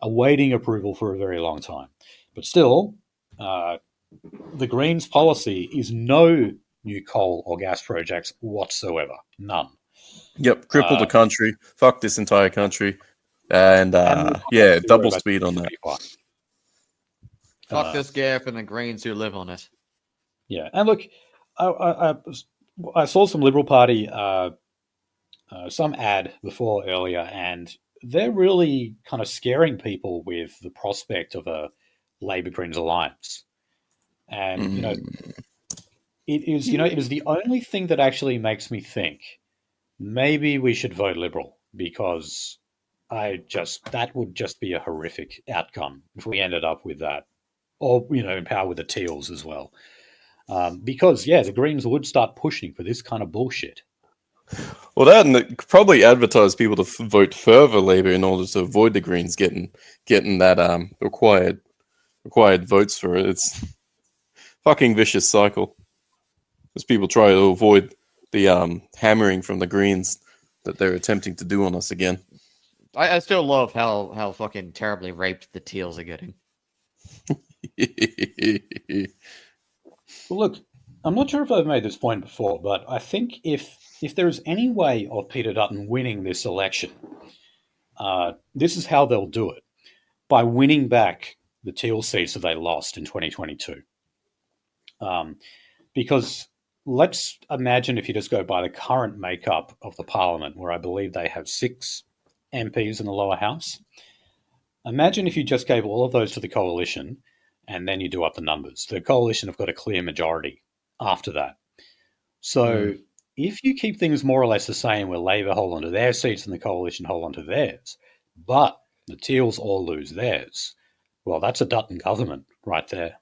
awaiting approval for a very long time. But still, the Greens' policy is no new coal or gas projects whatsoever. None. Yep, cripple the country. Fuck this entire country. And double speed on that. Fuck this gap and the Greens who live on it. Yeah, and look, I saw some Liberal Party, some ad before earlier, and they're really kind of scaring people with the prospect of a Labor Greens alliance. And, it is the only thing that actually makes me think maybe we should vote Liberal, because that would just be a horrific outcome if we ended up with that, or in power with the Teals as well, because the Greens would start pushing for this kind of bullshit. Well, that and it probably advertise people to vote further Labor in order to avoid the Greens getting that required votes for it. It's fucking vicious cycle, as people try to avoid the hammering from the Greens that they're attempting to do on us again. I still love how fucking terribly raped the Teals are getting. Well, look, I'm not sure if I've made this point before, but I think if there is any way of Peter Dutton winning this election, this is how they'll do it: by winning back the Teal seats that they lost in 2022. Because let's imagine, if you just go by the current makeup of the Parliament, where I believe they have 6 MPs in the lower house. Imagine if you just gave all of those to the coalition, and then you do up the numbers. The coalition have got a clear majority after that. So if you keep things more or less the same, where Labor hold on to their seats and the coalition hold on to theirs, but the Teals all lose theirs, well, that's a Dutton government right there.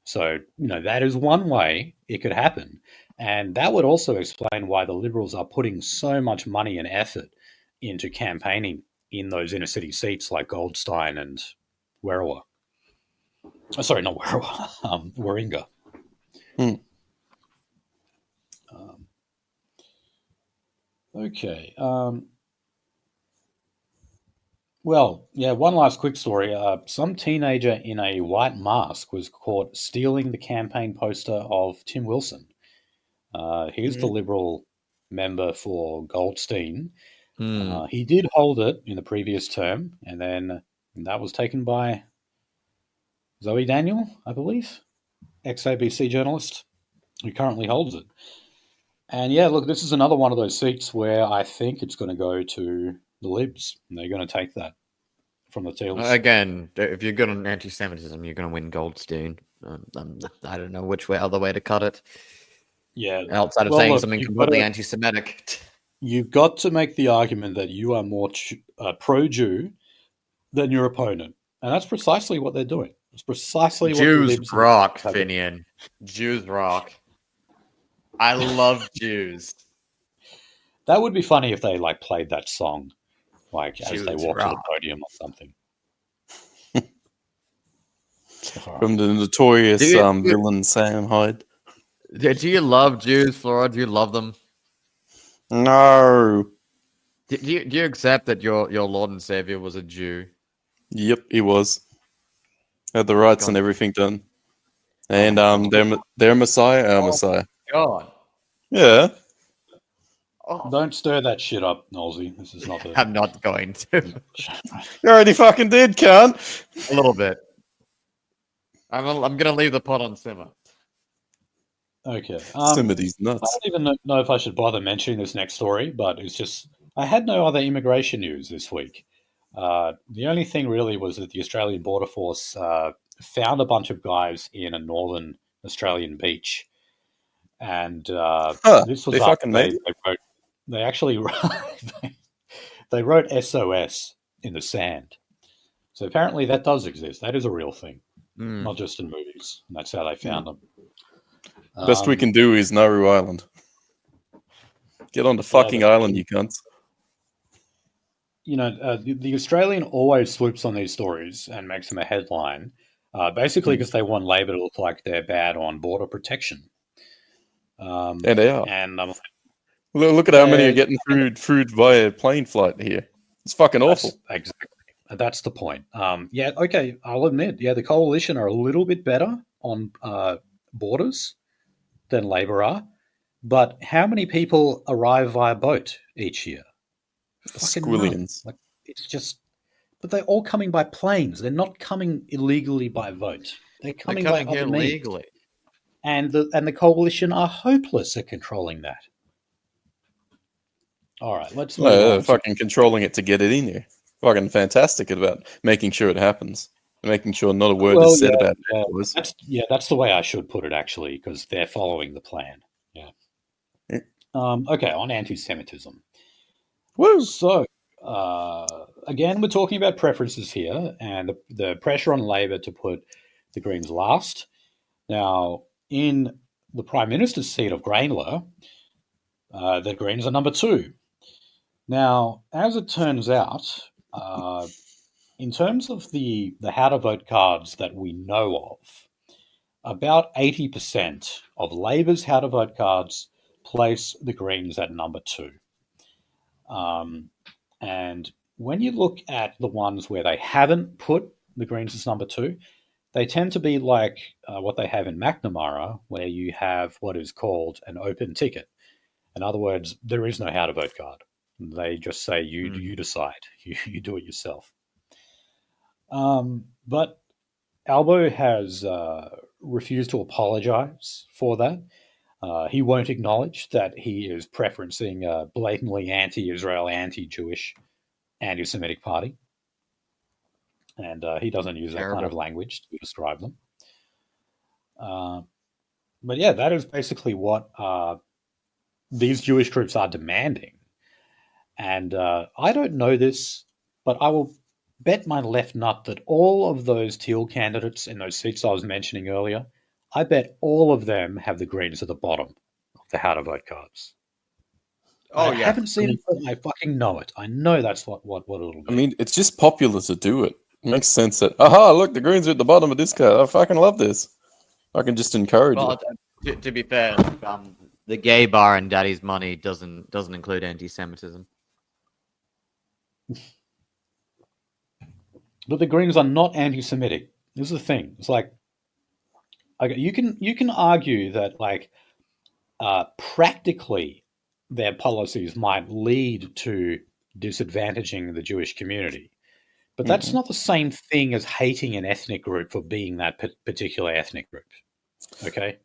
So, that is one way it could happen. And that would also explain why the Liberals are putting so much money and effort into campaigning in those inner city seats like Goldstein and Werriwa. Sorry, not Werriwa, Warringah. Okay. Well, one last quick story. Some teenager in a white mask was caught stealing the campaign poster of Tim Wilson. He's the Liberal member for Goldstein. He did hold it in the previous term, and then that was taken by Zoe Daniel, I believe, ex-ABC journalist, who currently holds it. And look, this is another one of those seats where I think it's going to go to the Libs, and they're going to take that from the Teals. Again, if you're good on anti-Semitism, you're going to win Goldstein. I don't know which other way to cut it. Yeah. Outside of saying something completely anti-Semitic. You've got to make the argument that you are more pro-Jew than your opponent. And that's precisely what they're doing. It's precisely what the Jews Libs rock, Finian. Jews rock. I love Jews. That would be funny if they like played that song, like Jews as they walk to the rock. podium or something. From the notorious villain Sam Hyde. Do you love Jews, Flora? Do you love them? No. Do you accept that your Lord and Savior was a Jew? Yep, he was. Had the rights and everything done. And their Messiah, our Messiah. God. Yeah. Oh. Don't stir that shit up, Nolsey. This is not the... I'm not going to. You already fucking did, cunt. A little bit. I'm going to leave the pot on simmer. Okay. Somebody's nuts. I don't even know if I should bother mentioning this next story, but it's just... I had no other immigration news this week. The only thing really was that the Australian Border Force found a bunch of guys in a northern Australian beach. And this was after they actually they wrote SOS in the sand. So apparently that does exist. That is a real thing, not just in movies. And that's how they found them. Best we can do is Nauru Island. Get on the fucking island, you cunts. You know, the Australian always swoops on these stories and makes them a headline, basically because they want Labor to look like they're bad on border protection. And they are. And look at how many are getting through via plane flight here. It's fucking awful. Exactly. That's the point. Yeah, okay, I'll admit, the Coalition are a little bit better on borders than Labor are, but how many people arrive via boat each year? Squillions. Like, it's just, but they're all coming by planes. They're not coming illegally by vote. They're coming by here legally. And the Coalition are hopeless at controlling that. All right, let's move on. They're fucking controlling it to get it in here. Fucking fantastic about making sure it happens. Making sure not a word is said about it. That's the way I should put it, actually, because they're following the plan. Yeah. Okay, on anti-Semitism. Woo! So, again, we're talking about preferences here, and the pressure on Labor to put the Greens last. Now, in the Prime Minister's seat of Grainler, the Greens are number 2. Now, as it turns out, in terms of the how to vote cards that we know of, about 80% of Labor's how to vote cards place the Greens at number 2. And when you look at the ones where they haven't put the Greens as number 2, they tend to be like what they have in McNamara, where you have what is called an open ticket. In other words, there is no how to vote card. They just say you decide, you do it yourself. But Albo has refused to apologize for that. He won't acknowledge that he is preferencing a blatantly anti-Israel, anti-Jewish, anti-Semitic party. And he doesn't use that kind of language to describe them. But yeah, that is basically what these Jewish groups are demanding. And I don't know this, but I will bet my left nut that all of those Teal candidates in those seats I was mentioning earlier, I bet all of them have the Greens at the bottom of the how to vote cards. I haven't seen it, but I fucking know it. I know that's what it'll be. I mean, it's just popular to do it. It makes sense that, look, the Greens are at the bottom of this card. I fucking love this. I can just encourage it. To be fair, the gay bar and Daddy's Money doesn't include anti-Semitism. But the Greens are not anti-Semitic. This is the thing. It's like, okay, you can argue that like practically their policies might lead to disadvantaging the Jewish community, but that's not the same thing as hating an ethnic group for being that particular ethnic group. Okay.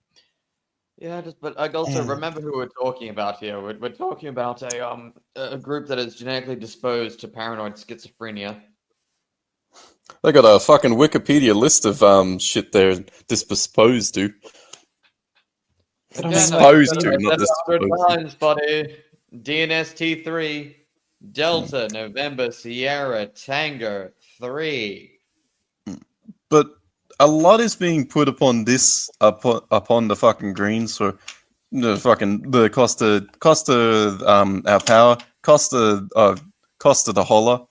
Yeah, but I also remember who we're talking about here. We're talking about a group that is genetically disposed to paranoid schizophrenia. They got a fucking Wikipedia list of shit they're disposed to. Disposed to, not disposed 100 times, buddy. DNST3, Delta, November, Sierra, Tango, 3. But a lot is being put upon upon the fucking Greens for the cost of our power, cost of the holler.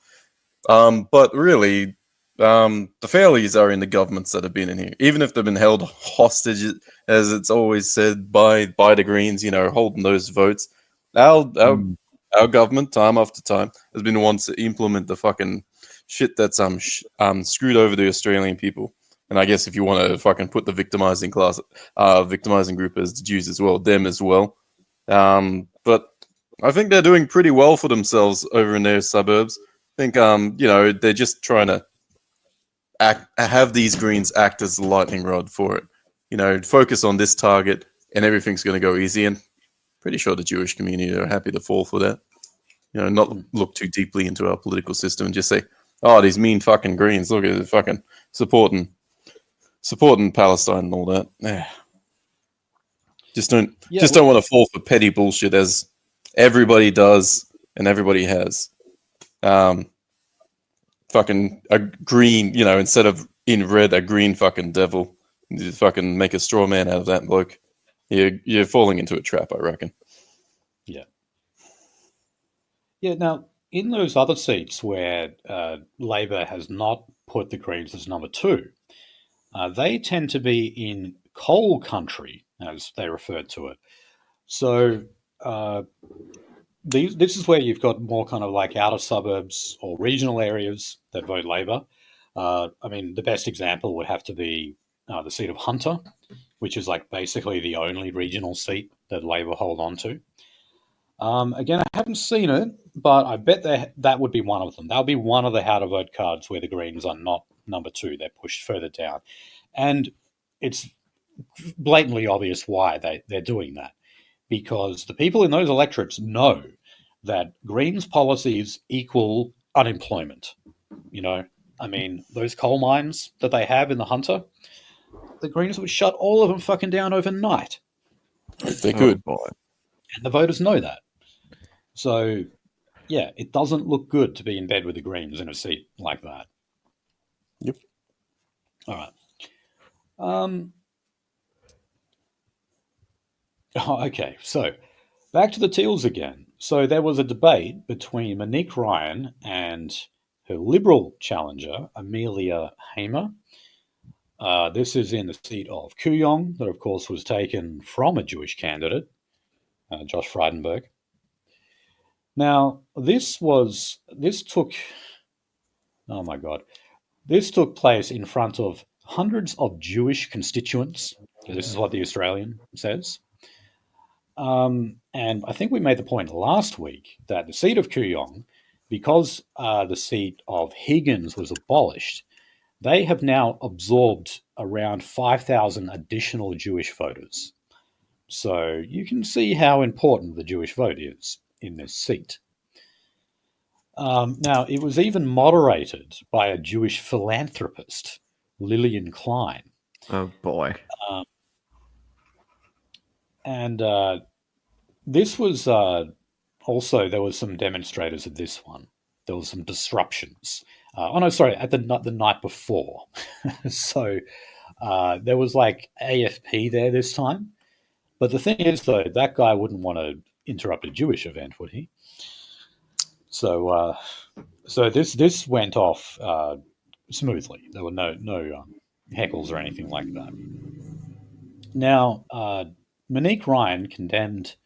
But really, the failures are in the governments that have been in here, even if they've been held hostage, as it's always said by the Greens, holding those votes. Our government, time after time, has been the ones to implement the fucking shit that's screwed over the Australian people. And I guess if you want to fucking put the victimizing group as the Jews as well, them as well. But I think they're doing pretty well for themselves over in their suburbs. I think they're just trying to have these Greens act as the lightning rod for it. Focus on this target, and everything's going to go easy. And pretty sure the Jewish community are happy to fall for that. Not look too deeply into our political system and just say, "Oh, these mean fucking Greens! Look at it, fucking supporting Palestine and all that." Just don't want to fall for petty bullshit as everybody does and everybody has. Fucking a green, instead of in red, a green fucking devil. You fucking make a straw man out of that bloke. You're falling into a trap, I reckon. Yeah. Yeah. Now, in those other seats where Labor has not put the Greens as number 2, they tend to be in coal country, as they refer to it. So this is where you've got more kind of like outer suburbs or regional areas that vote Labor. The best example would have to be the seat of Hunter, which is like basically the only regional seat that Labor hold on to. Again, I haven't seen it, but I bet that would be one of them. That would be one of the how to vote cards where the Greens are not number 2. They're pushed further down. And it's blatantly obvious why they're doing that. Because the people in those electorates know that Greens policies equal unemployment. Those coal mines that they have in the Hunter, the Greens would shut all of them fucking down overnight. If they could. And the voters know that. So, yeah, it doesn't look good to be in bed with the Greens in a seat like that. Yep. All right. Okay, so back to the Teals again. So there was a debate between Monique Ryan and her Liberal challenger, Amelia Hamer. This is in the seat of Kooyong, that of course was taken from a Jewish candidate, Josh Frydenberg. Now, this took place in front of hundreds of Jewish constituents. This is what the Australian says. And I think we made the point last week that the seat of Kooyong, because the seat of Higgins was abolished, they have now absorbed around 5,000 additional Jewish voters. So you can see how important the Jewish vote is in this seat. Now, it was even moderated by a Jewish philanthropist, Lillian Klein. Oh, boy. And this was also, there was some demonstrators at this one. There was some disruptions. At the night before. So there was like AFP there this time. But the thing is, though, that guy wouldn't want to interrupt a Jewish event, would he? So this went off smoothly. There were no heckles or anything like that. Now, Monique Ryan condemned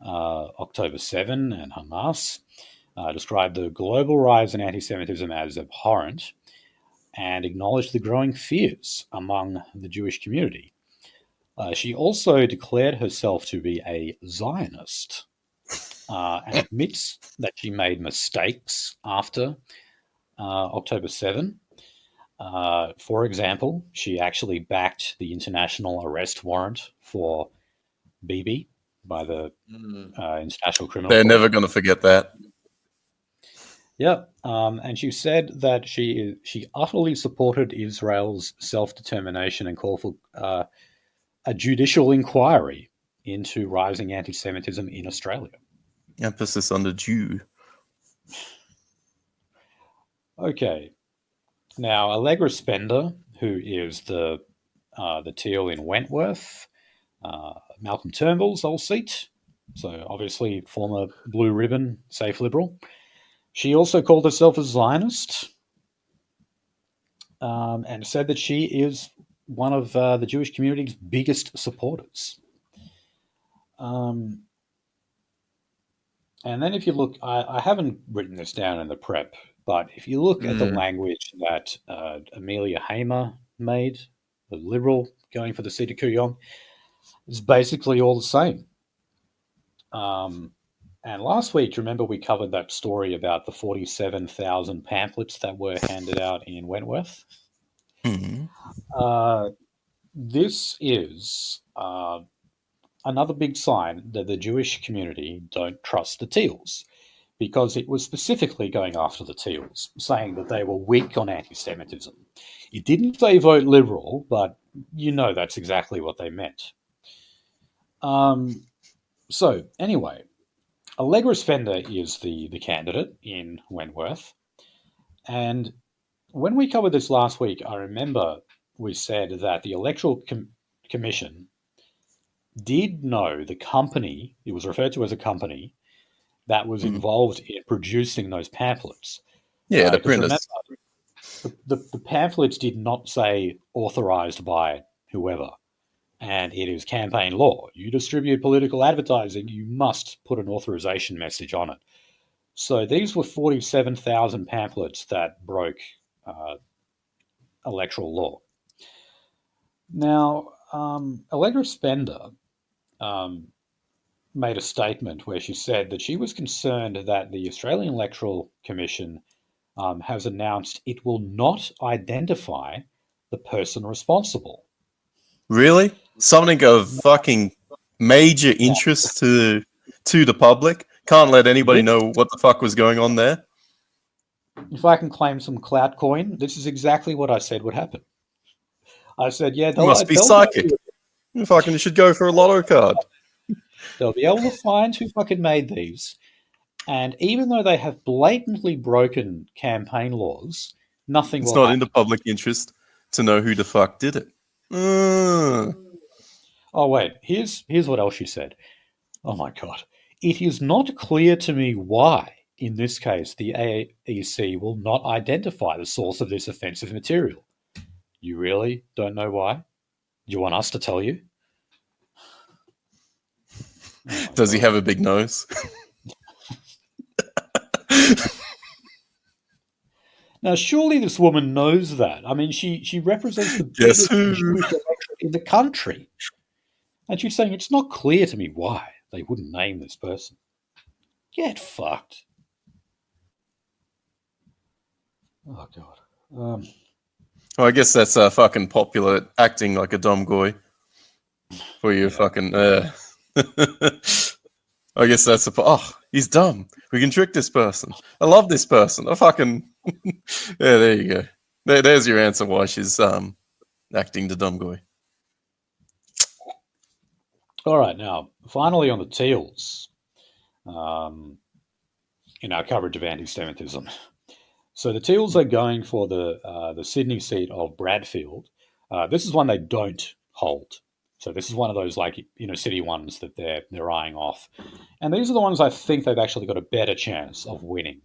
October 7 and Hamas, described the global rise in anti-Semitism as abhorrent, and acknowledged the growing fears among the Jewish community. She also declared herself to be a Zionist, and admits that she made mistakes after October 7. For example, she actually backed the international arrest warrant for Bibi by the International Criminal They're Court. never going to forget that. Yep. And she said that she utterly supported Israel's self-determination and called for a judicial inquiry into rising anti-Semitism in Australia. Emphasis on the Jew. Okay. Now, Allegra Spender, who is the Teal in Wentworth, Malcolm Turnbull's old seat, so obviously former blue ribbon, safe liberal. She also called herself a Zionist and said that she is one of the Jewish community's biggest supporters. And then if you look, I haven't written this down in the prep, but if you look at the language that Amelia Hamer made, the Liberal going for the seat of Kooyong, it's basically all the same. And last week, remember we covered that story about the 47,000 pamphlets that were handed out in Wentworth? Mm-hmm. This is another big sign that the Jewish community don't trust the Teals, because it was specifically going after the Teals, saying that they were weak on anti-Semitism. It didn't say vote Liberal, but you know that's exactly what they meant. So, anyway, Allegra Spender is the candidate in Wentworth. And when we covered this last week, I remember we said that the Electoral Commission did know the company, it was referred to as a company, that was involved in producing those pamphlets. Yeah, the printers. Remember, the pamphlets did not say authorized by whoever. And it is campaign law. You distribute political advertising, you must put an authorization message on it. So these were 47,000 pamphlets that broke electoral law. Now, Allegra Spender made a statement where she said that she was concerned that the Australian Electoral Commission has announced it will not identify the person responsible. Really? Something of fucking major interest to the public? Can't let anybody know what the fuck was going on there? If I can claim some clout coin, this is exactly what I said would happen. I said, yeah, You must be psychic. You fucking should go for a lotto card. They'll be able to find who fucking made these. And even though they have blatantly broken campaign laws, nothing will happen. It's not in the public interest to know who the fuck did it. Oh, wait. Here's what else she said. Oh, my God. It is not clear to me why, in this case, the AEC will not identify the source of this offensive material. You really don't know why? Do you want us to tell you? Oh, does he have a big nose? Now, surely this woman knows that. I mean, she represents the biggest Jewish electorate in the country. And she's saying it's not clear to me why they wouldn't name this person. Get fucked. Oh, God. Well, I guess that's fucking popular acting like a dumb guy. For you fucking... I guess that's he's dumb. We can trick this person. I love this person. I fucking... yeah, there you go. There's your answer why she's acting the dumb guy. All right, now, finally on the Teals, in our coverage of anti-Semitism. So the Teals are going for the Sydney seat of Bradfield. This is one they don't hold. So this is one of those city ones that they're eyeing off. And these are the ones I think they've actually got a better chance of winning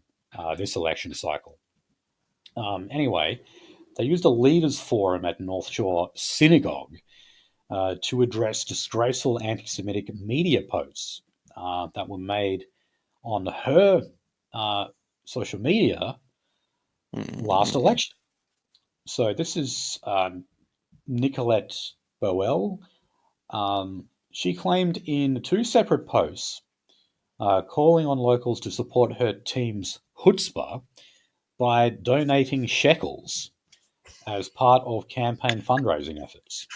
this election cycle. Anyway, they used a leaders forum at North Shore Synagogue to address disgraceful anti-Semitic media posts that were made on her social media last election. So this is Nicolette Boel. She claimed in 2 separate posts calling on locals to support her team's chutzpah by donating shekels as part of campaign fundraising efforts.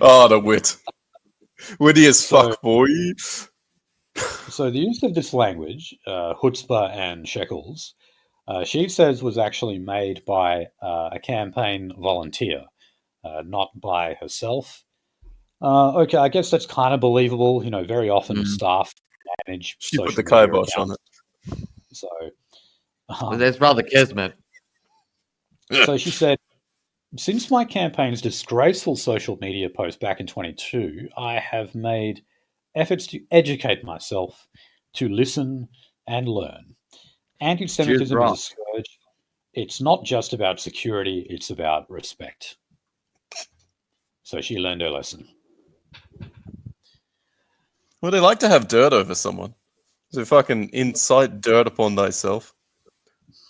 Oh, the wit. Witty as fuck, boy. So the use of this language, chutzpah and shekels, she says was actually made by a campaign volunteer, not by herself. Okay, I guess that's kind of believable. Very often staff manage She put social the media kibosh on accounts. it. So, It's rather kismet. so she said, since my campaign's disgraceful social media post back in 22, I have made efforts to educate myself, to listen and learn. Anti Semitism is a scourge. It's not just about security, it's about respect. So she learned her lesson. Well, they like to have dirt over someone. So fucking incite dirt upon thyself.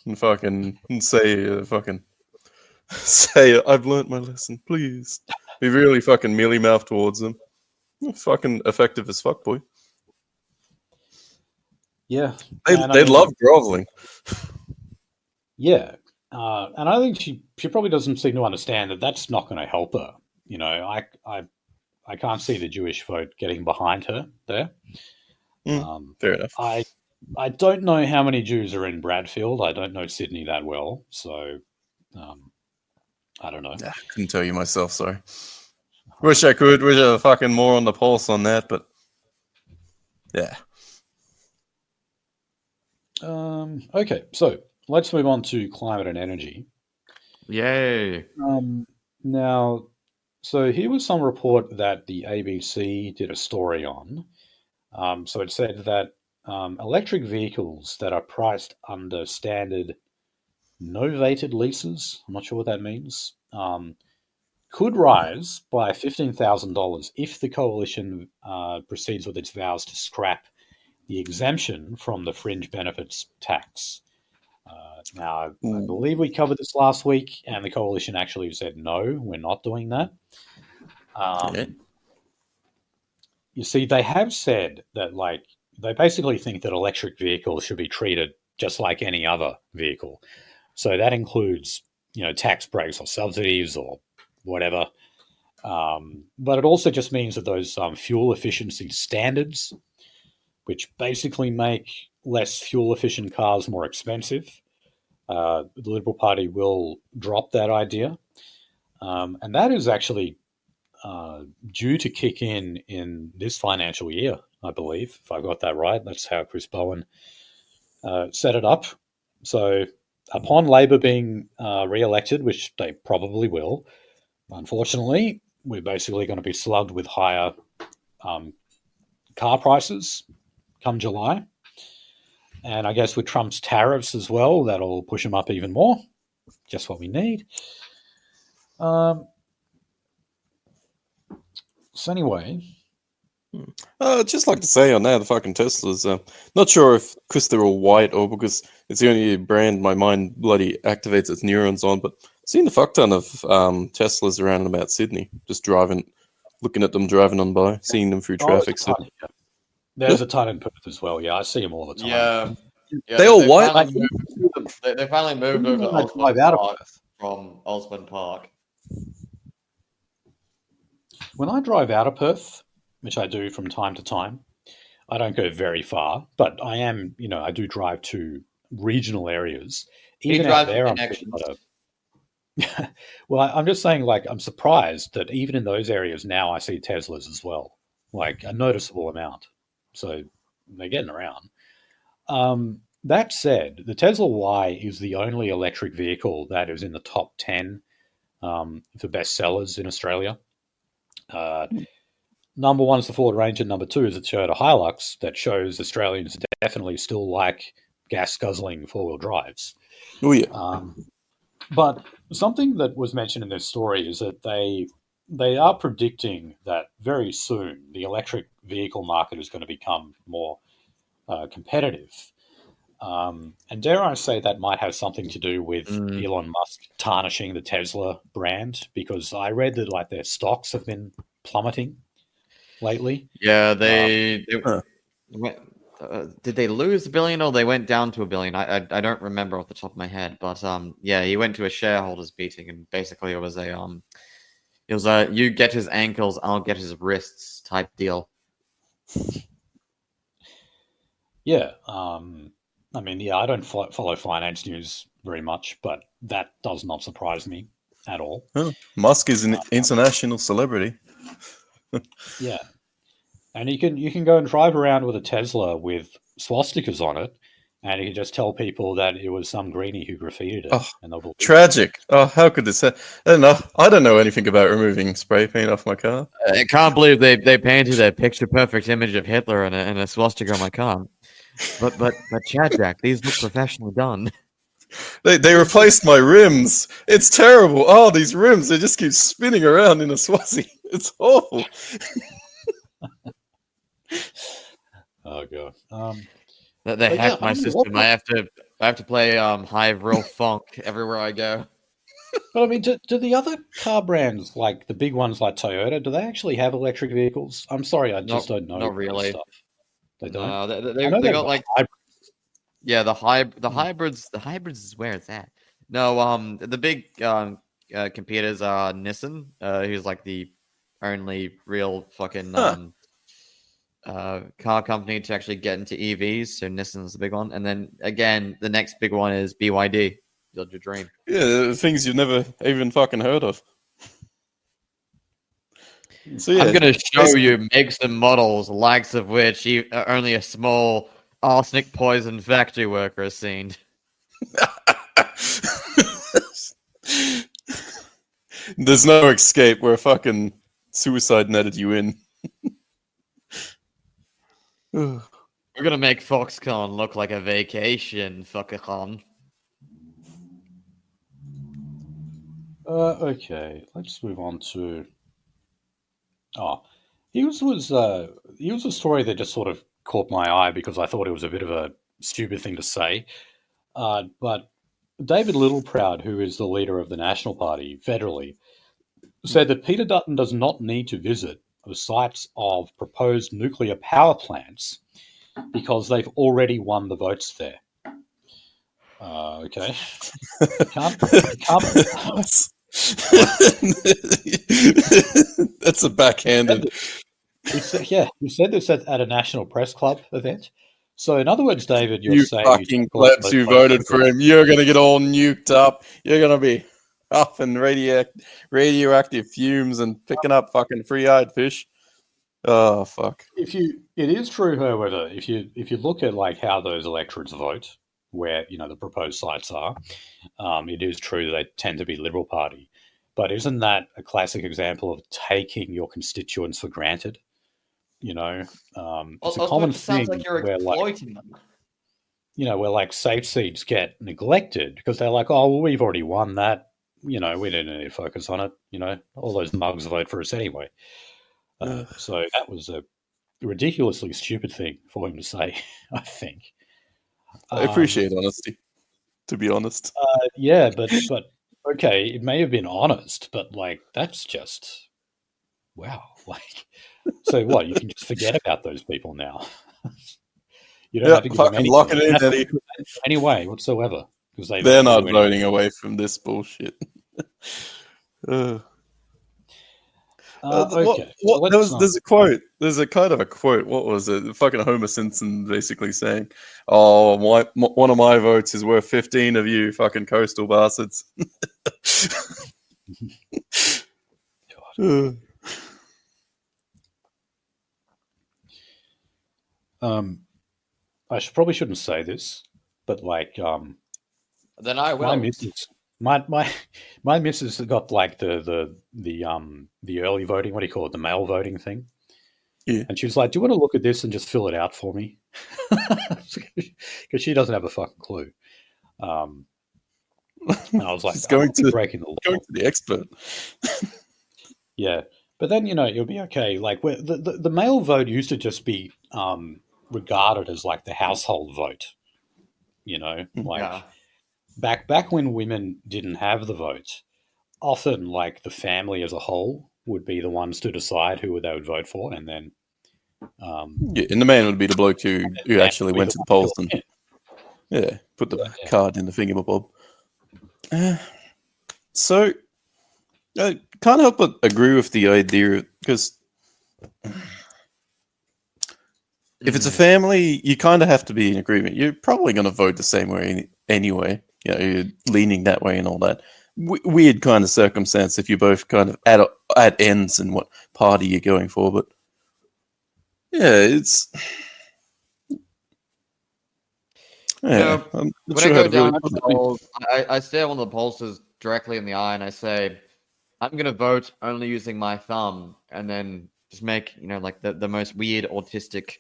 And fucking say, say, I've learnt my lesson, please. Be really fucking mealy mouth towards them. Fucking effective as fuck, boy. Yeah. They love groveling. Yeah. And I think she probably doesn't seem to understand that that's not going to help her. I can't see the Jewish vote getting behind her there. Fair enough. I don't know how many Jews are in Bradfield. I don't know Sydney that well, so I don't know. I couldn't tell you myself, sorry. Wish I could. Wish I was fucking more on the pulse on that, but yeah. Okay, so let's move on to climate and energy. Yay. Now, so here was some report that the ABC did a story on. So it said that electric vehicles that are priced under standard novated leases, I'm not sure what that means, could rise by $15,000 if the coalition proceeds with its vows to scrap the exemption from the fringe benefits tax. Now, I believe we covered this last week, and the coalition actually said, no, we're not doing that. You see, they have said that, they basically think that electric vehicles should be treated just like any other vehicle. So that includes, tax breaks or subsidies or whatever. But it also just means that those fuel efficiency standards, which basically make less fuel efficient cars more expensive, the Liberal Party will drop that idea. And that is actually due to kick in this financial year, I believe, if I got that right. That's how Chris Bowen set it up. So upon Labor being re-elected, which they probably will, unfortunately, we're basically going to be slugged with higher car prices come July. And I guess with Trump's tariffs as well, that'll push them up even more. Just what we need. So anyway, I'd just like to say on that, the fucking Teslas, not sure if because they're all white or because it's the only brand my mind bloody activates its neurons on, but I've seen a fuck ton of Teslas around and about Sydney, just driving, looking at them driving on by, seeing them through traffic. There's a ton in Perth as well. Yeah, I see them all the time. Yeah, they all white. They finally moved over to Osborne Park from Osborne Park. When I drive out of Perth, which I do from time to time, I don't go very far, but I am, I do drive to regional areas. Even out there, well, I'm just saying, I'm surprised that even in those areas now I see Teslas as well, a noticeable amount. So they're getting around. That said, the Tesla Y is the only electric vehicle that is in the top 10 for best sellers in Australia. Number one is the Ford Ranger. Number two is the Toyota Hilux that shows Australians definitely still like gas-guzzling four-wheel drives. Oh, yeah. But something that was mentioned in this story is that they are predicting that very soon the electric vehicle market is going to become more competitive. And dare I say that might have something to do with Elon Musk tarnishing the Tesla brand, because I read that their stocks have been plummeting lately. Yeah, did they lose $1 billion or they went down to $1 billion? I don't remember off the top of my head, but yeah, he went to a shareholders meeting and basically it was a you get his ankles, I'll get his wrists type deal. Yeah. I mean, yeah, I don't follow finance news very much, but that does not surprise me at all. Oh, Musk is an international celebrity. Yeah, and you can go and drive around with a Tesla with swastikas on it, and you can just tell people that it was some greenie who graffitied it, Oh, and they'll believe it. tragic. Oh, how could this happen? I don't know anything about removing spray paint off my car. I can't believe they painted a picture perfect image of Hitler and a swastika on my car. But Chad Jack, these look professionally done. They replaced my rims. It's terrible. Oh, these rims, they just keep spinning around in a Swazi. It's awful. Oh god. They But hacked yeah, my I mean, system. I have to play Hive Real Funk everywhere I go. but I mean, do the other car brands, like the big ones like Toyota, do they actually have electric vehicles? I'm sorry, I just don't know Not this really. stuff. They don't. No, I know they they've got got like hybrid. the hybrids. The hybrids is where it's at. No, the big competitors are Nissan, who's like the only real fucking Huh. car company to actually get into EVs. So Nissan's the big one, and then again, the next big one is BYD. Build your dream. Yeah, things you've never even fucking heard of. So yeah, I'm gonna show you makes and models, likes of which only a small arsenic poisoned factory worker has seen. There's no escape. We're fucking suicide netted you in. We're gonna make Foxconn look like a vacation, fuckacon. Okay, let's move on to. Oh, here's was a story that just sort of caught my eye because I thought it was a bit of a stupid thing to say. But David Littleproud, who is the leader of the National Party federally, said that Peter Dutton does not need to visit the sites of proposed nuclear power plants because they've already won the votes there. Okay. Can't. That's a backhanded. You said this at a national press club event. So, in other words, David, you're You saying fucking plebs who voted for him, you're gonna get all nuked up. You're gonna be huffing radioactive fumes and picking up fucking free-eyed fish. Oh fuck! it is true, however, if you look at like how those electorates vote, where the proposed sites are, it is true that they tend to be Liberal Party. But isn't that a classic example of taking your constituents for granted? It's a common It sounds thing like you're where exploiting them. where like safe seats get neglected because they're like, oh, well, we've already won that. We don't need to focus on it. All those mugs vote for us anyway. So that was a ridiculously stupid thing for him to say, I think. I appreciate honesty, to be honest. Yeah, but okay, it may have been honest, but like that's just wow. Like, so what? You can just forget about those people now. You don't have to give them anything. Lock it in, Eddie. Any way whatsoever because they're not voting away from this bullshit. Okay. There's a quote. There's a kind of a quote. What was it? Fucking Homer Simpson basically saying, "Oh, one of my votes is worth 15 of you, fucking coastal bastards." I probably shouldn't say this, but like, then I will. My missus got like the early voting. What do you call it? The mail voting thing. Yeah. And she was like, "Do you want to look at this and just fill it out for me?" Because she doesn't have a fucking clue. And I was like, She's going to breaking the law. Going to the expert. Yeah, but then it'll be okay. Like the mail vote used to just be regarded as like the household vote. Like back when women didn't have the vote, often like the family as a whole would be the ones to decide who they would vote for, and then and the man would be the bloke who actually went to the polls and put the card in the thingamabob. So I can't help but agree with the idea because if it's a family, you kind of have to be in agreement. You're probably going to vote the same way anyway. You know, you're leaning that way and all that. Weird kind of circumstance if you're both kind of at ends in what party you're going for, but yeah, it's. Yeah, I'm not when sure I how go to really down put to it. polls, I stare one of the pollsters directly in the eye and I say, I'm going to vote only using my thumb, and then just make, like the most weird autistic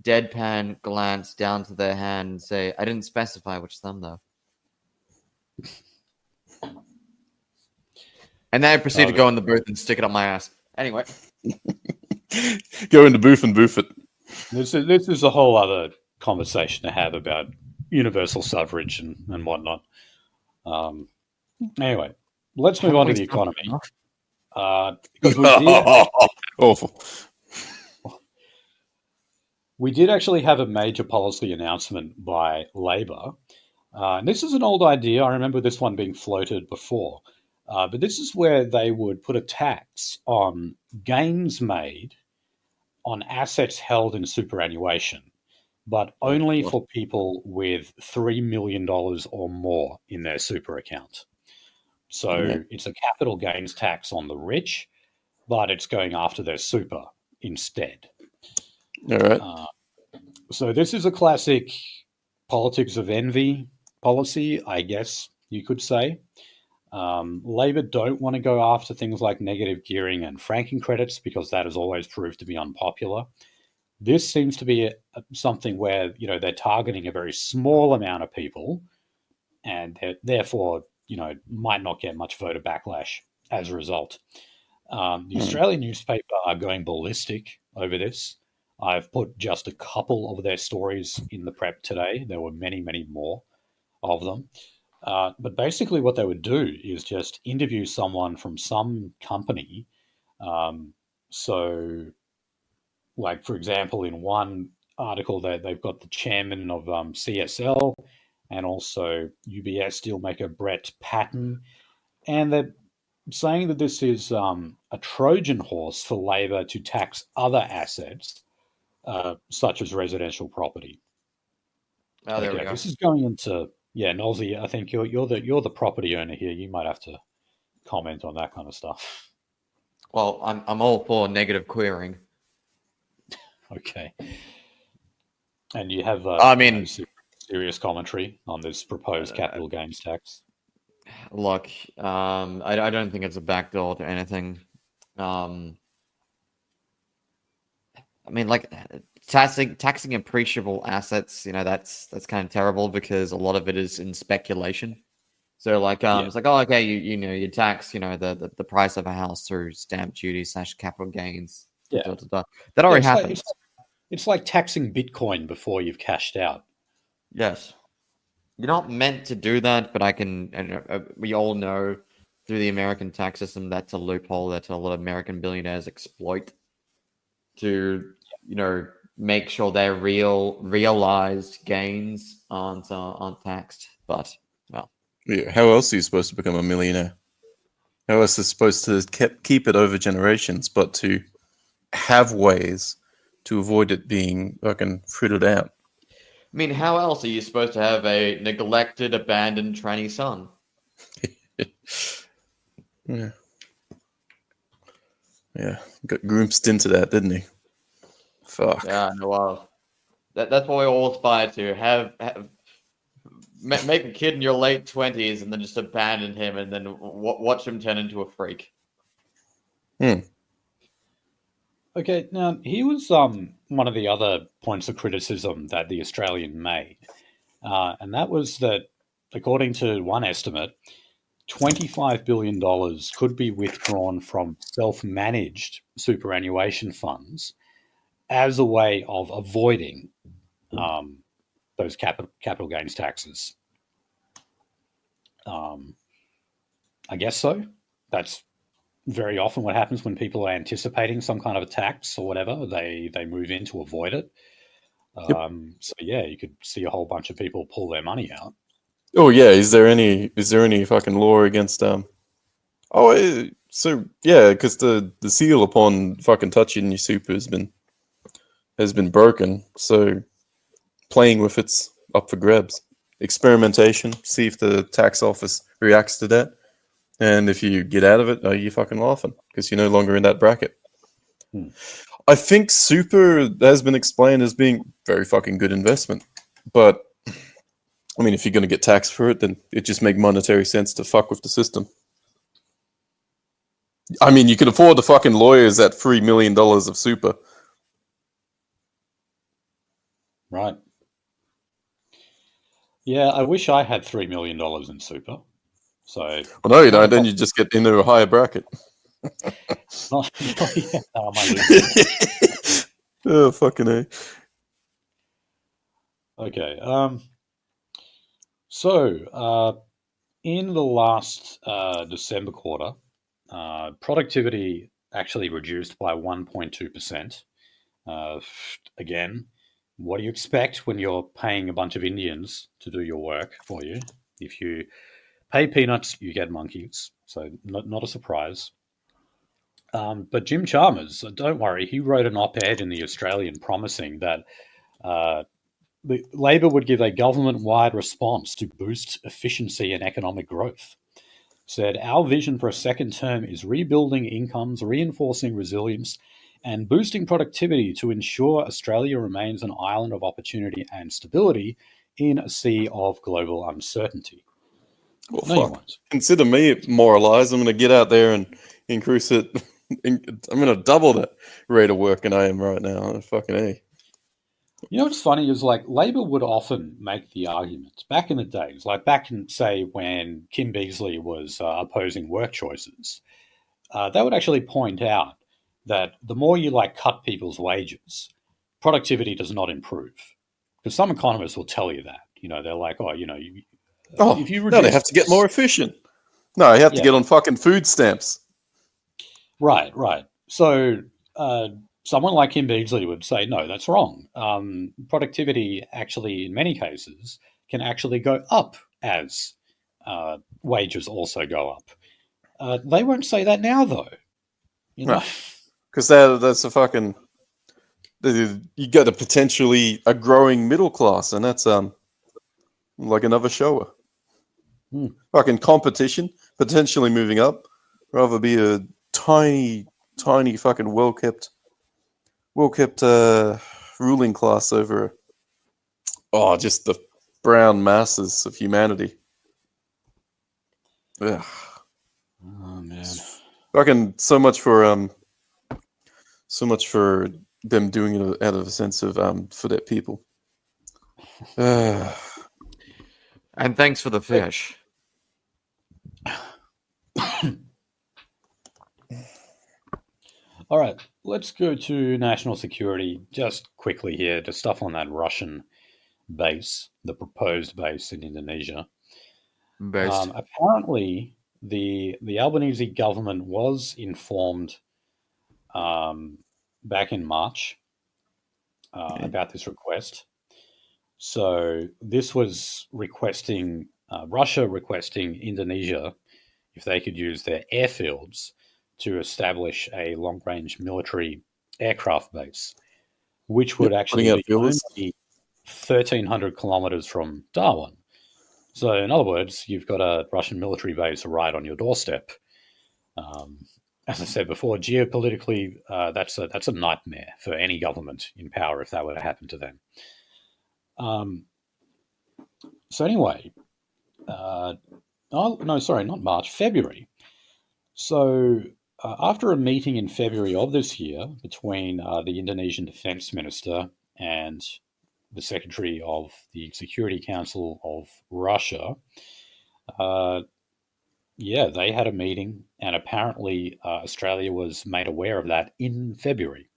deadpan glance down to their hand and say, I didn't specify which thumb, though. And then I proceed to go in the booth and stick it up my ass. Anyway. Go in the booth and booth it. This is a whole other conversation to have about universal suffrage and whatnot. Anyway, let's move on to the economy. Because we did actually have a major policy announcement by Labor. And this is an old idea. I remember this one being floated before. But this is where they would put a tax on gains made on assets held in superannuation, but only for people with $3 million or more in their super account. So it's a capital gains tax on the rich, but it's going after their super instead. All right. So this is a classic politics of envy policy, I guess you could say. Labor don't want to go after things like negative gearing and franking credits because that has always proved to be unpopular. This seems to be something where they're targeting a very small amount of people, and therefore might not get much voter backlash as a result. The Australian newspaper are going ballistic over this. I've put just a couple of their stories in the prep today. There were many, many more of them. But basically what they would do is just interview someone from some company. So, like, for example, in one article, they've got the chairman of CSL and also UBS dealmaker Brett Patton. And they're saying that this is a Trojan horse for Labor to tax other assets, such as residential property. Oh, there we go. This is going into... Yeah, Nolsey, I think you're the property owner here. You might have to comment on that kind of stuff. Well, I'm all for negative queering. Okay. And you have serious commentary on this proposed capital gains tax? Look, I don't think it's a backdoor to anything. Taxing appreciable assets, that's kind of terrible because a lot of it is in speculation. So it's like, oh, okay, you tax, the price of a house through stamp duty / capital gains. Yeah. That already happens. It's like taxing Bitcoin before you've cashed out. Yes. You're not meant to do that, but we all know through the American tax system, that's a loophole that a lot of American billionaires exploit to, make sure their realized gains aren't taxed. But, well. Yeah, how else are you supposed to become a millionaire? How else is supposed to keep it over generations, but to have ways to avoid it being fucking frittered out? I mean, how else are you supposed to have a neglected, abandoned tranny son? Yeah. Got glimpsed into that, didn't he? Fuck. Yeah, well, that's what we all aspire to. Make a kid in your late 20s and then just abandon him and then watch him turn into a freak. Okay, now here was one of the other points of criticism that the Australian made, and that was that, according to one estimate, $25 billion could be withdrawn from self-managed superannuation funds as a way of avoiding those capital gains taxes. I guess so. That's very often what happens when people are anticipating some kind of a tax or whatever. They move in to avoid it. So yeah, you could see a whole bunch of people pull their money out. Oh yeah, is there any fucking law against so yeah, because the seal upon fucking touching your super has been has been broken, so playing with it's up for grabs. Experimentation, see if the tax office reacts to that. And if you get out of it, you're fucking laughing because you're no longer in that bracket. I think super has been explained as being very fucking good investment. But, I mean, if you're going to get taxed for it, then it just makes monetary sense to fuck with the system. I mean, you could afford the fucking lawyers at $3 million of super. Right. Yeah, I wish I had $3 million in super. So, well, no, you don't. Then you just get into a higher bracket. Not yet. I might lose. Oh, fucking A. Okay. So, in the last December quarter, productivity actually reduced by 1.2%. Again, what do you expect when you're paying a bunch of Indians to do your work for you? If you pay peanuts, you get monkeys. So not a surprise. But Jim Chalmers, don't worry, he wrote an op-ed in the Australian promising that the Labor would give a government-wide response to boost efficiency and economic growth. Said, our vision for a second term is rebuilding incomes, reinforcing resilience, and boosting productivity to ensure Australia remains an island of opportunity and stability in a sea of global uncertainty. Well, No, you fuck. won't. Consider me moralized. I'm going to get out there and increase it. I'm going to double that rate of work than I am right now. Fucking A. You know what's funny is like Labor would often make the argument back in the days, like back in, say, when Kim Beazley was opposing work choices, they would actually point out that the more you like cut people's wages, productivity does not improve. Because some economists will tell you that. You know, they're like, oh, you know, if you reduce no, they have to get more efficient. No, you have to get on fucking food stamps. Right. So someone like Kim Beazley would say, no, that's wrong. Productivity actually, in many cases, can actually go up as wages also go up. They won't say that now, though. You know? Because that's a fucking... You got a potentially a growing middle class, and that's like another shower. Fucking competition, potentially moving up. Rather be a tiny fucking well-kept ruling class over just the brown masses of humanity. Ugh. Oh man. Fucking so much for them doing it out of a sense of for their people. And thanks for the fish. All right, let's go to national security just quickly here to stuff on that Russian base, the proposed base in Indonesia. Apparently, the Albanese government was informed back in March about this request. So this was requesting Russia requesting Indonesia if they could use their airfields to establish a long-range military aircraft base, which would actually be only 1,300 kilometers from Darwin. So, in other words, you've got a Russian military base right on your doorstep. As I said before, geopolitically, that's a nightmare for any government in power if that were to happen to them. So anyway, not March, February. So after a meeting in February of this year between the Indonesian Defense Minister and the Secretary of the Security Council of Russia, they had a meeting, and apparently Australia was made aware of that in February.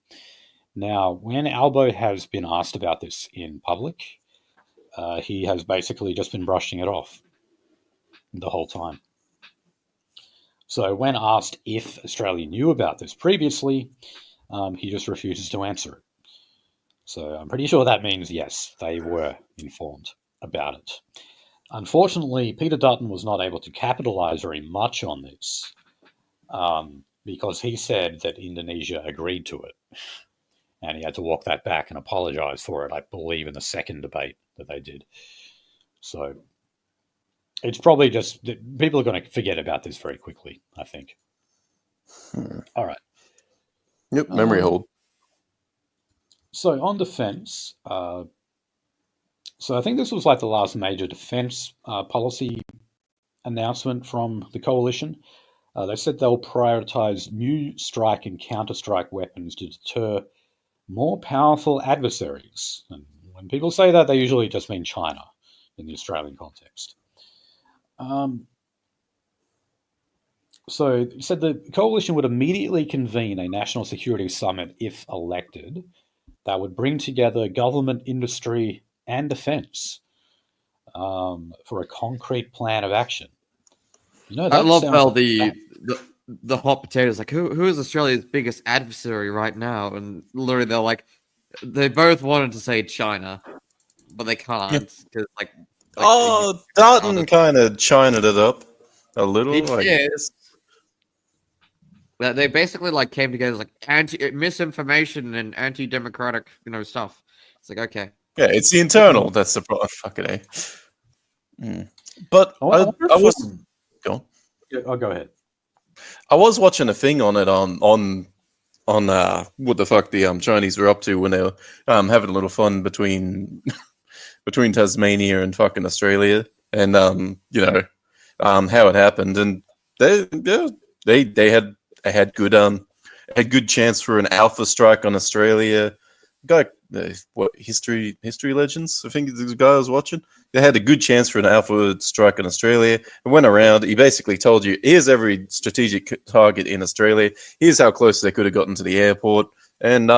Now, when Albo has been asked about this in public, he has basically just been brushing it off the whole time. So when asked if Australia knew about this previously, he just refuses to answer it. So I'm pretty sure that means yes, they were informed about it. Unfortunately, Peter Dutton was not able to capitalize very much on this because he said that Indonesia agreed to it. and he had to walk that back and apologise for it, I believe, in the second debate that they did. So it's probably just people are going to forget about this very quickly, I think. All right. Yep, memory hold. So on defence, so I think this was like the last major defence policy announcement from the coalition. They said they'll prioritise new strike and counter-strike weapons to deter more powerful adversaries. And when people say that, they usually just mean China in the Australian context. So it said the coalition would immediately convene a national security summit if elected that would bring together government, industry, and defence for a concrete plan of action. You know, I love how like the hot potatoes, like, who is Australia's biggest adversary right now? And literally they're like, they both wanted to say China, but they can't because Dutton kind of China'd it up a little. That they basically like came together as like misinformation and anti-democratic, stuff. It's like, okay, yeah, it's the internal that's the problem. Fucking A. But I was go on. Oh, go ahead. I was watching a thing on it on what the fuck the Chinese were up to when they were having a little fun between Tasmania and fucking Australia, and how it happened, and they had good chance for an alpha strike on Australia. Guy, what history legends? I think the guy I was watching. They had a good chance for an alpha strike in Australia. It went around. He basically told you, here's every strategic target in Australia. Here's how close they could have gotten to the airport. And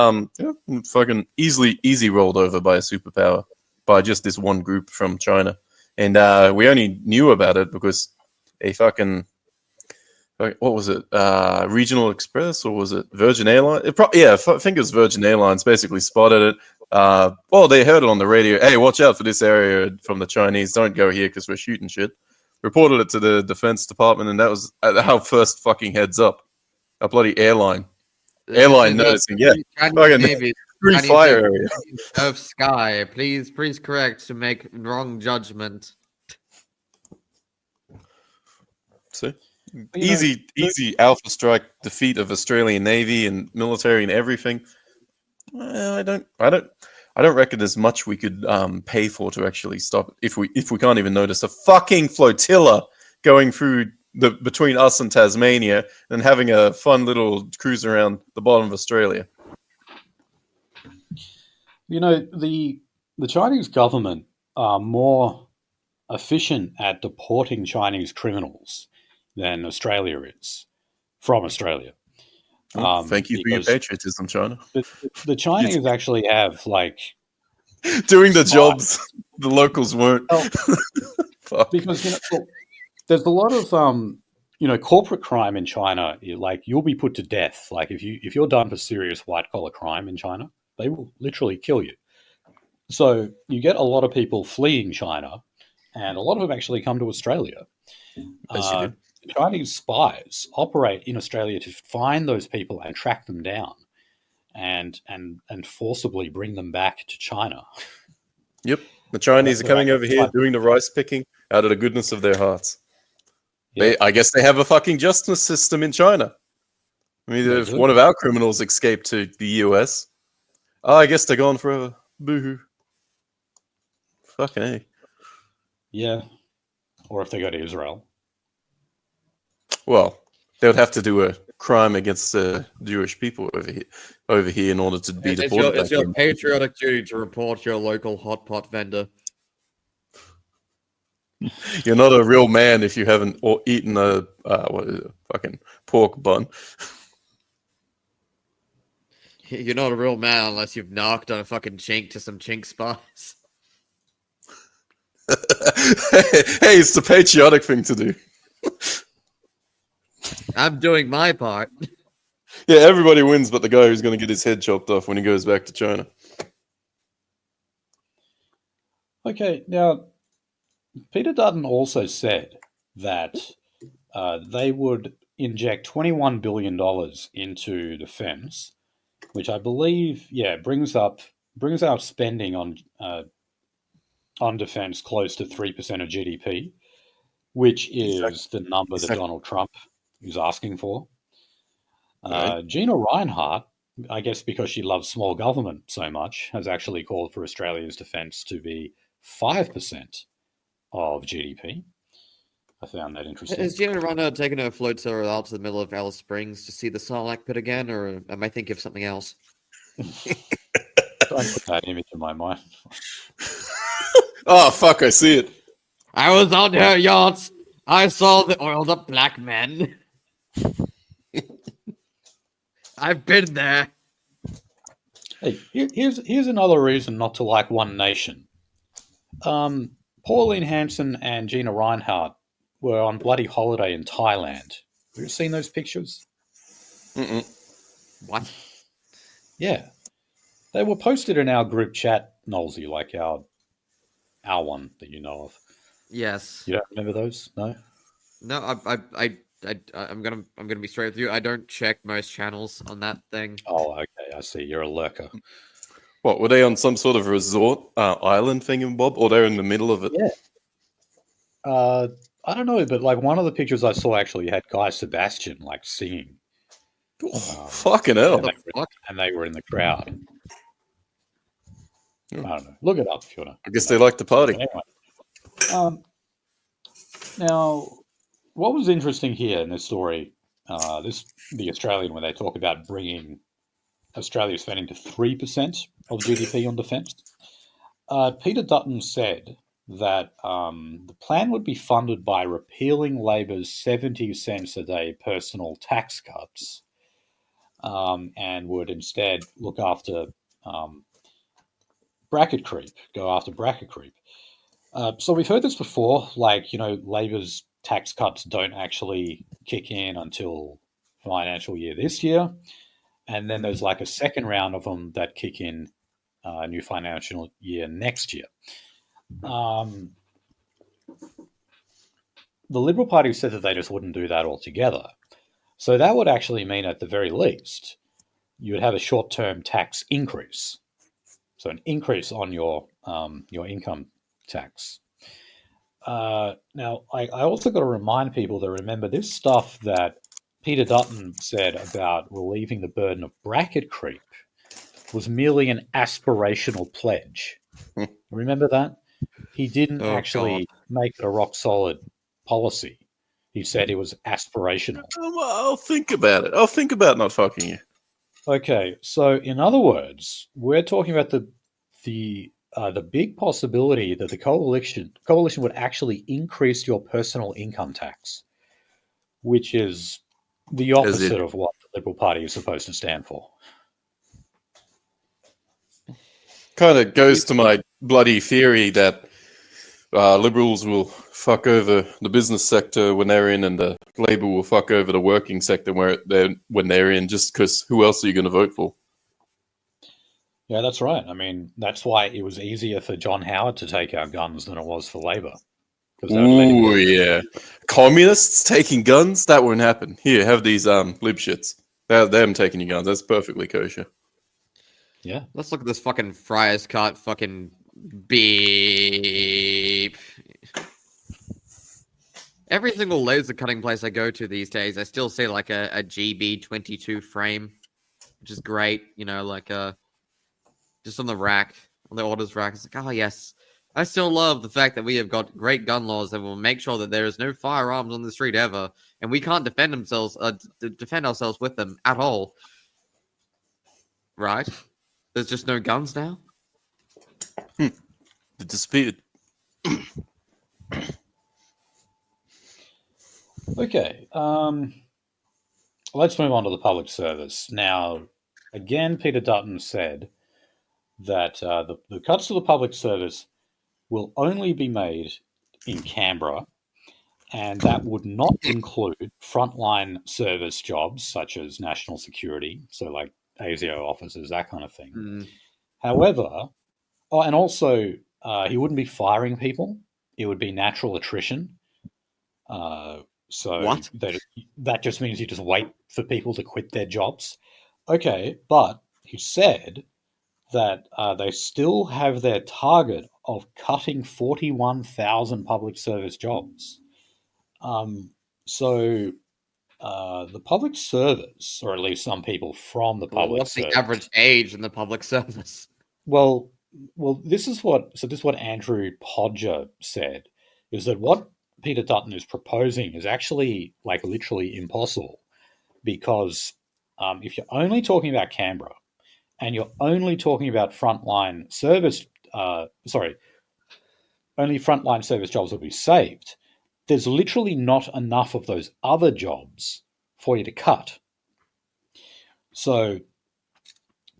fucking easy rolled over by a superpower, by just this one group from China. And we only knew about it because a fucking, what was it? Regional Express, or was it Virgin Airlines? I think it was Virgin Airlines basically spotted it. They heard it on the radio. Hey, watch out for this area from the Chinese. Don't go here because we're shooting shit. Reported it to the Defense Department, and that was our first fucking heads up. A bloody airline noticing, Navy, free fire area of sky. Please correct to make wrong judgment. See? Easy alpha strike defeat of Australian Navy and military and everything. Well, I don't reckon there's much we could pay for to actually stop it if we can't even notice a fucking flotilla going through between us and Tasmania and having a fun little cruise around the bottom of Australia. You know, the Chinese government are more efficient at deporting Chinese criminals than Australia is from Australia. Thank you for your patriotism, China. The Chinese actually have doing the jobs the locals weren't. Because there's a lot of corporate crime in China. You'll be put to death. Like if you're done for serious white collar crime in China, they will literally kill you. So you get a lot of people fleeing China, and a lot of them actually come to Australia. Chinese spies operate in Australia to find those people and track them down, and forcibly bring them back to China. Yep, the Chinese are coming over here doing the rice picking out of the goodness of their hearts. Yep. I guess they have a fucking justice system in China. I mean, if one of our criminals escaped to the US, I guess they're gone forever. Boo-hoo. Fucking A. Yeah. Or if they go to Israel. Well, they would have to do a crime against Jewish people over here in order to be deported. It's your patriotic duty to report your local hot pot vendor. You're not a real man if you haven't eaten a fucking pork bun. You're not a real man unless you've knocked on a fucking chink to some chink spies. Hey, it's the patriotic thing to do. I'm doing my part. Yeah, everybody wins but the guy who's going to get his head chopped off when he goes back to China. Okay, now, Peter Dutton also said that they would inject $21 billion into defence which I believe, brings our spending on defence close to 3% of GDP, which is the number that Donald Trump is asking for. Right. Gina Reinhardt, I guess because she loves small government so much, has actually called for Australia's defence to be 5% of GDP. I found that interesting. Is Gina Reinhardt taking her float tour out to the middle of Alice Springs to see the Sarlacc pit again, or am I thinking of something else? Don't put that image in my mind. Oh, fuck, I see it. I was on her yacht. I saw the oiled up black men. I've been there. Hey, here's another reason not to like One Nation. Pauline Hanson and Gina Reinhardt were on bloody holiday in Thailand. Have you seen those pictures? Mm-mm. What? Yeah. They were posted in our group chat, Nolsey, like our one that you know of. Yes. You don't remember those? No? No, I'm gonna be straight with you. I don't check most channels on that thing. Oh, okay. I see. You're a lurker. What, were they on some sort of resort island thingamabob, or they're in the middle of it? Yeah. I don't know, but like one of the pictures I saw actually had Guy Sebastian like singing. Oh, fucking hell. And they were in the crowd. Yeah. I don't know. Look it up if you want to. I guess they like to party. Anyway. Now, what was interesting here in this story, the Australian, when they talk about bringing Australia spending to 3% of GDP on defence, Peter Dutton said that the plan would be funded by repealing Labor's 70 cents a day personal tax cuts and would instead look after bracket creep, go after bracket creep. So we've heard this before, like, Labor's tax cuts don't actually kick in until financial year this year. And then there's like a second round of them that kick in new financial year next year. The Liberal Party said that they just wouldn't do that altogether. So that would actually mean, at the very least, you would have a short-term tax increase. So an increase on your income tax. Now, I also got to remind people to remember this stuff that Peter Dutton said about relieving the burden of bracket creep was merely an aspirational pledge. Remember that? He didn't actually make it a rock-solid policy. He said it was aspirational. I'll think about it. I'll think about not fucking you. Okay, so in other words, we're talking about the big possibility that the coalition would actually increase your personal income tax, which is the opposite of what the Liberal Party is supposed to stand for. Kind of goes to my bloody theory that Liberals will fuck over the business sector when they're in, and the Labor will fuck over the working sector when they're in, just because who else are you going to vote for? Yeah, that's right. I mean, that's why it was easier for John Howard to take our guns than it was for Labor. Ooh, yeah. Communists taking guns? That won't happen. Here, have these lib shits. Them taking your guns. That's perfectly kosher. Yeah. Let's look at this fucking Friars Cut fucking beep. Every single laser cutting place I go to these days, I still see like a GB22 frame, which is great. Just on the rack, on the orders rack. It's like, oh yes. I still love the fact that we have got great gun laws that will make sure that there is no firearms on the street ever, and we can't defend ourselves with them at all. Right? There's just no guns now? It disappeared. Okay. Let's move on to the public service. Now, again, Peter Dutton said that the cuts to the public service will only be made in Canberra, and that would not include frontline service jobs such as national security, so like ASIO officers, that kind of thing. Mm. However, and also he wouldn't be firing people; it would be natural attrition. So what? that just means you just wait for people to quit their jobs. Okay, but he said that they still have their target of cutting 41,000 public service jobs. So the public service, or at least some people from the public What's the service, average age in the public service? Well, this is what Andrew Podger said, is that what Peter Dutton is proposing is actually like literally impossible, because if you're only talking about Canberra and you're only talking about frontline service, only frontline service jobs will be saved. There's literally not enough of those other jobs for you to cut. So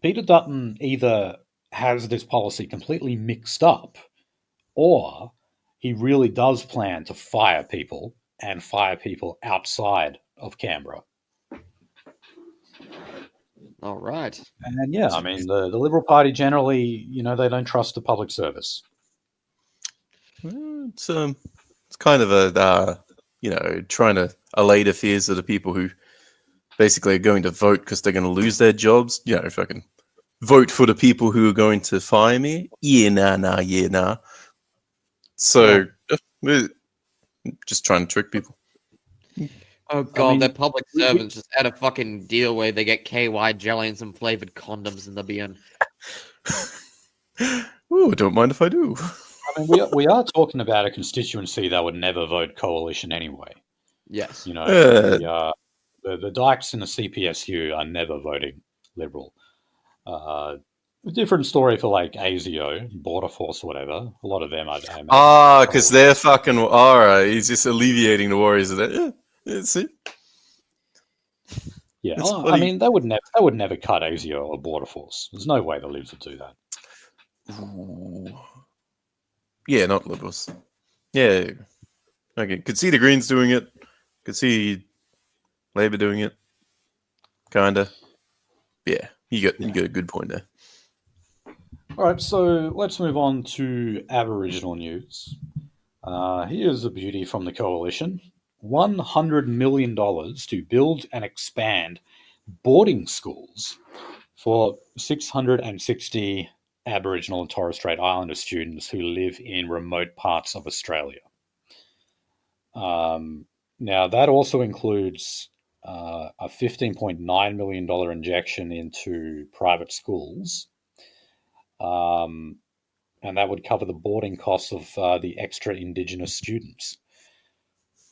Peter Dutton either has this policy completely mixed up, or he really does plan to fire people and fire people outside of Canberra. All right. And yeah, I mean, the Liberal Party generally, they don't trust the public service. It's kind of a trying to allay the fears of the people who basically are going to vote because they're going to lose their jobs. If I can vote for the people who are going to fire me, nah. So just trying to trick people. Oh god, their public servants just had a fucking deal where they get KY jelly and some flavored condoms in the bin. Oh, don't mind if I do. I mean, we are talking about a constituency that would never vote coalition anyway. Yes. The Dykes in the CPSU are never voting Liberal. A different story for like ASIO, Border Force, or whatever. A lot of them are. Because they're fucking. Alright, he's just alleviating the worries of that. Yeah, see. Yeah, I mean, they would never cut ASIO or Border Force. There's no way the Libs would do that. Ooh. Yeah, not Liberals. Yeah. Okay, could see the Greens doing it. Could see Labor doing it. Kinda. Yeah, you got a good point there. All right, so let's move on to Aboriginal news. Here's a beauty from the Coalition. $100 million to build and expand boarding schools for 660 Aboriginal and Torres Strait Islander students who live in remote parts of Australia. Now, that also includes a $15.9 million injection into private schools. And that would cover the boarding costs of the extra Indigenous students.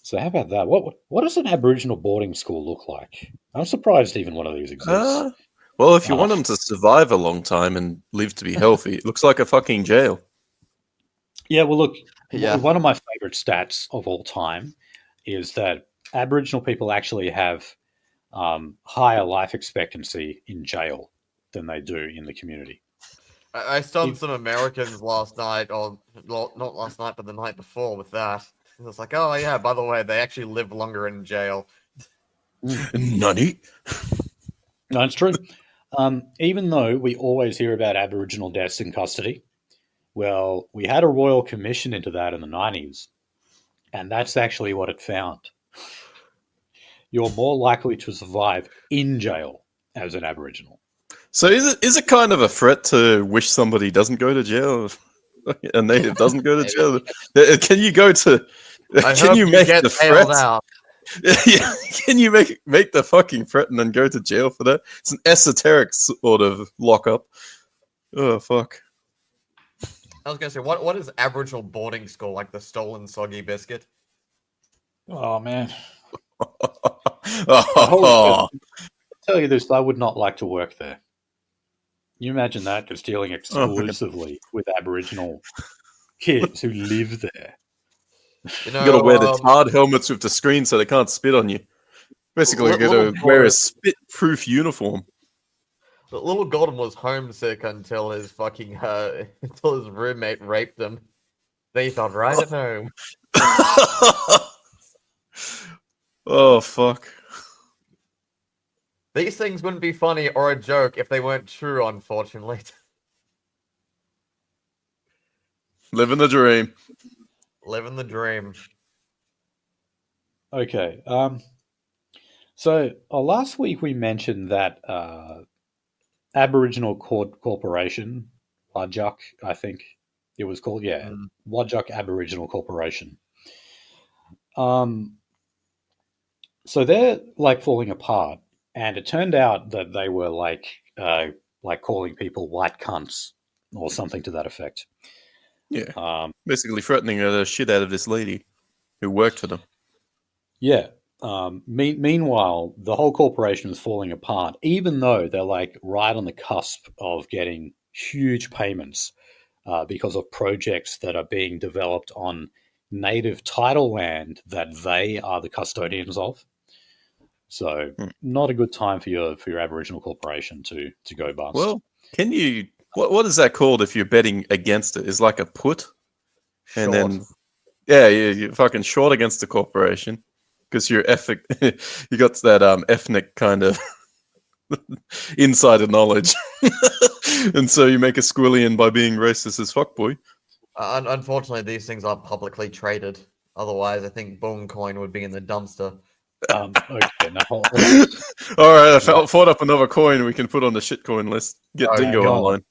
So how about that? What does an Aboriginal boarding school look like? I'm surprised even one of these exists. Well, if you want them to survive a long time and live to be healthy, it looks like a fucking jail. Yeah, well, look, one of my favourite stats of all time is that Aboriginal people actually have higher life expectancy in jail than they do in the community. I stunned some Americans last night, or not last night, but the night before with that. It was like, oh yeah, by the way, they actually live longer in jail. Nutty. No, it's true. Even though we always hear about Aboriginal deaths in custody, well, we had a royal commission into that in the 90s, and that's actually what it found. You're more likely to survive in jail as an Aboriginal. So is it kind of a threat to wish somebody doesn't go to jail? A native doesn't go to jail? Can you go to... Can you make the threat? Yeah, can you make the fucking threat and then go to jail for that? It's an esoteric sort of lockup. Oh, fuck. I was going to say, what is Aboriginal boarding school? Like the stolen soggy biscuit? Oh, man. I'll tell you this, I would not like to work there. Can you imagine that, just dealing exclusively with Aboriginal kids who live there? You got to wear the hard helmets with the screen so they can't spit on you. Basically, you got to wear a spit-proof uniform. But little Gordon was homesick until his fucking until his roommate raped him. Then he felt right at home. Oh fuck! These things wouldn't be funny or a joke if they weren't true, unfortunately. Living the dream. Living the dream. Okay. So last week we mentioned that Aboriginal Corporation, Whadjuk, I think it was called. Yeah, Whadjuk Aboriginal Corporation. So they're like falling apart, and it turned out that they were like calling people white cunts or something to that effect. Yeah, basically threatening the shit out of this lady who worked for them. Yeah. Meanwhile, the whole corporation is falling apart, even though they're like right on the cusp of getting huge payments because of projects that are being developed on native title land that they are the custodians of. So, not a good time for your Aboriginal corporation to go bust. Well, can you? What is that called if you're betting against it? Is like a put, and then you're fucking short against the corporation because you're you got that ethnic kind of insider knowledge, and so you make a squillion by being racist as fuckboy. Unfortunately, these things aren't publicly traded. Otherwise, I think Boom Coin would be in the dumpster. Okay, now hold All right, I thought up another coin we can put on the shitcoin list. Get Dingo online.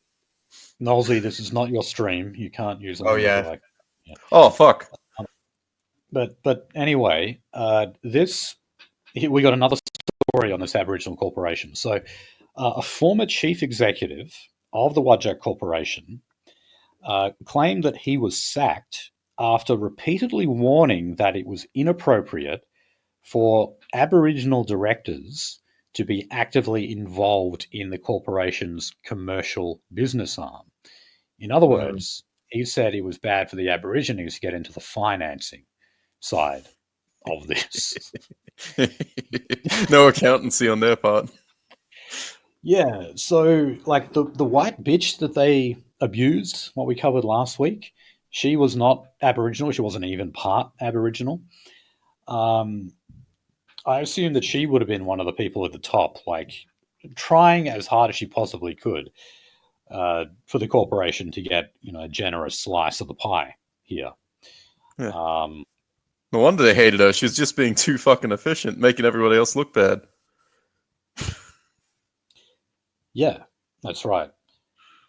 Nolsey, this is not your stream. You can't use it. Yeah. Oh, fuck. But anyway, we got another story on this Aboriginal corporation. So, a former chief executive of the Whadjuk Corporation claimed that he was sacked after repeatedly warning that it was inappropriate for Aboriginal directors to be actively involved in the corporation's commercial business arm. In other words, he said it was bad for the Aborigines to get into the financing side of this. No accountancy on their part. Yeah, so like the white bitch that they abused, what we covered last week, she was not Aboriginal. She wasn't even part Aboriginal. I assume that she would have been one of the people at the top, like trying as hard as she possibly could for the corporation to get a generous slice of the pie here. Yeah. No wonder they hated her. She's just being too fucking efficient, making everybody else look bad. Yeah, that's right.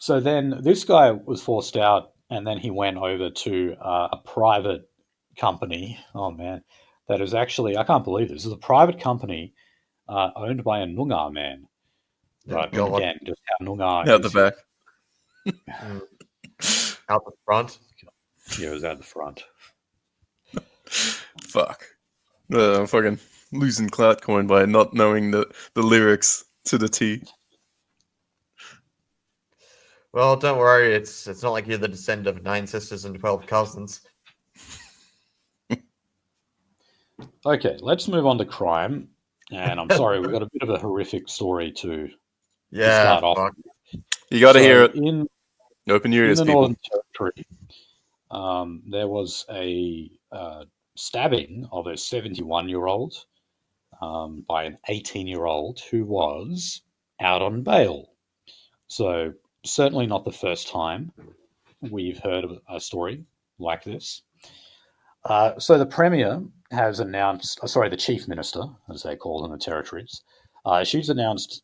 So then this guy was forced out, and then he went over to a private company. Oh, man. That is actually, I can't believe this. This is a private company owned by a Noongar man. But again, just how Noongar out the back. Out the front? Yeah, it was out the front. Fuck. I'm fucking losing clout coin by not knowing the lyrics to the T. Well, don't worry. It's not like you're the descendant of 9 sisters and 12 cousins. Okay, let's move on to crime. And I'm sorry, we've got a bit of a horrific story to start off. You got to hear it. in Open your ears, the people. Northern Territory, there was a stabbing of a 71-year-old by an 18-year-old who was out on bail. So certainly not the first time we've heard of a story like this. So the Premier has announced, the Chief Minister, as they call in the territories, she's announced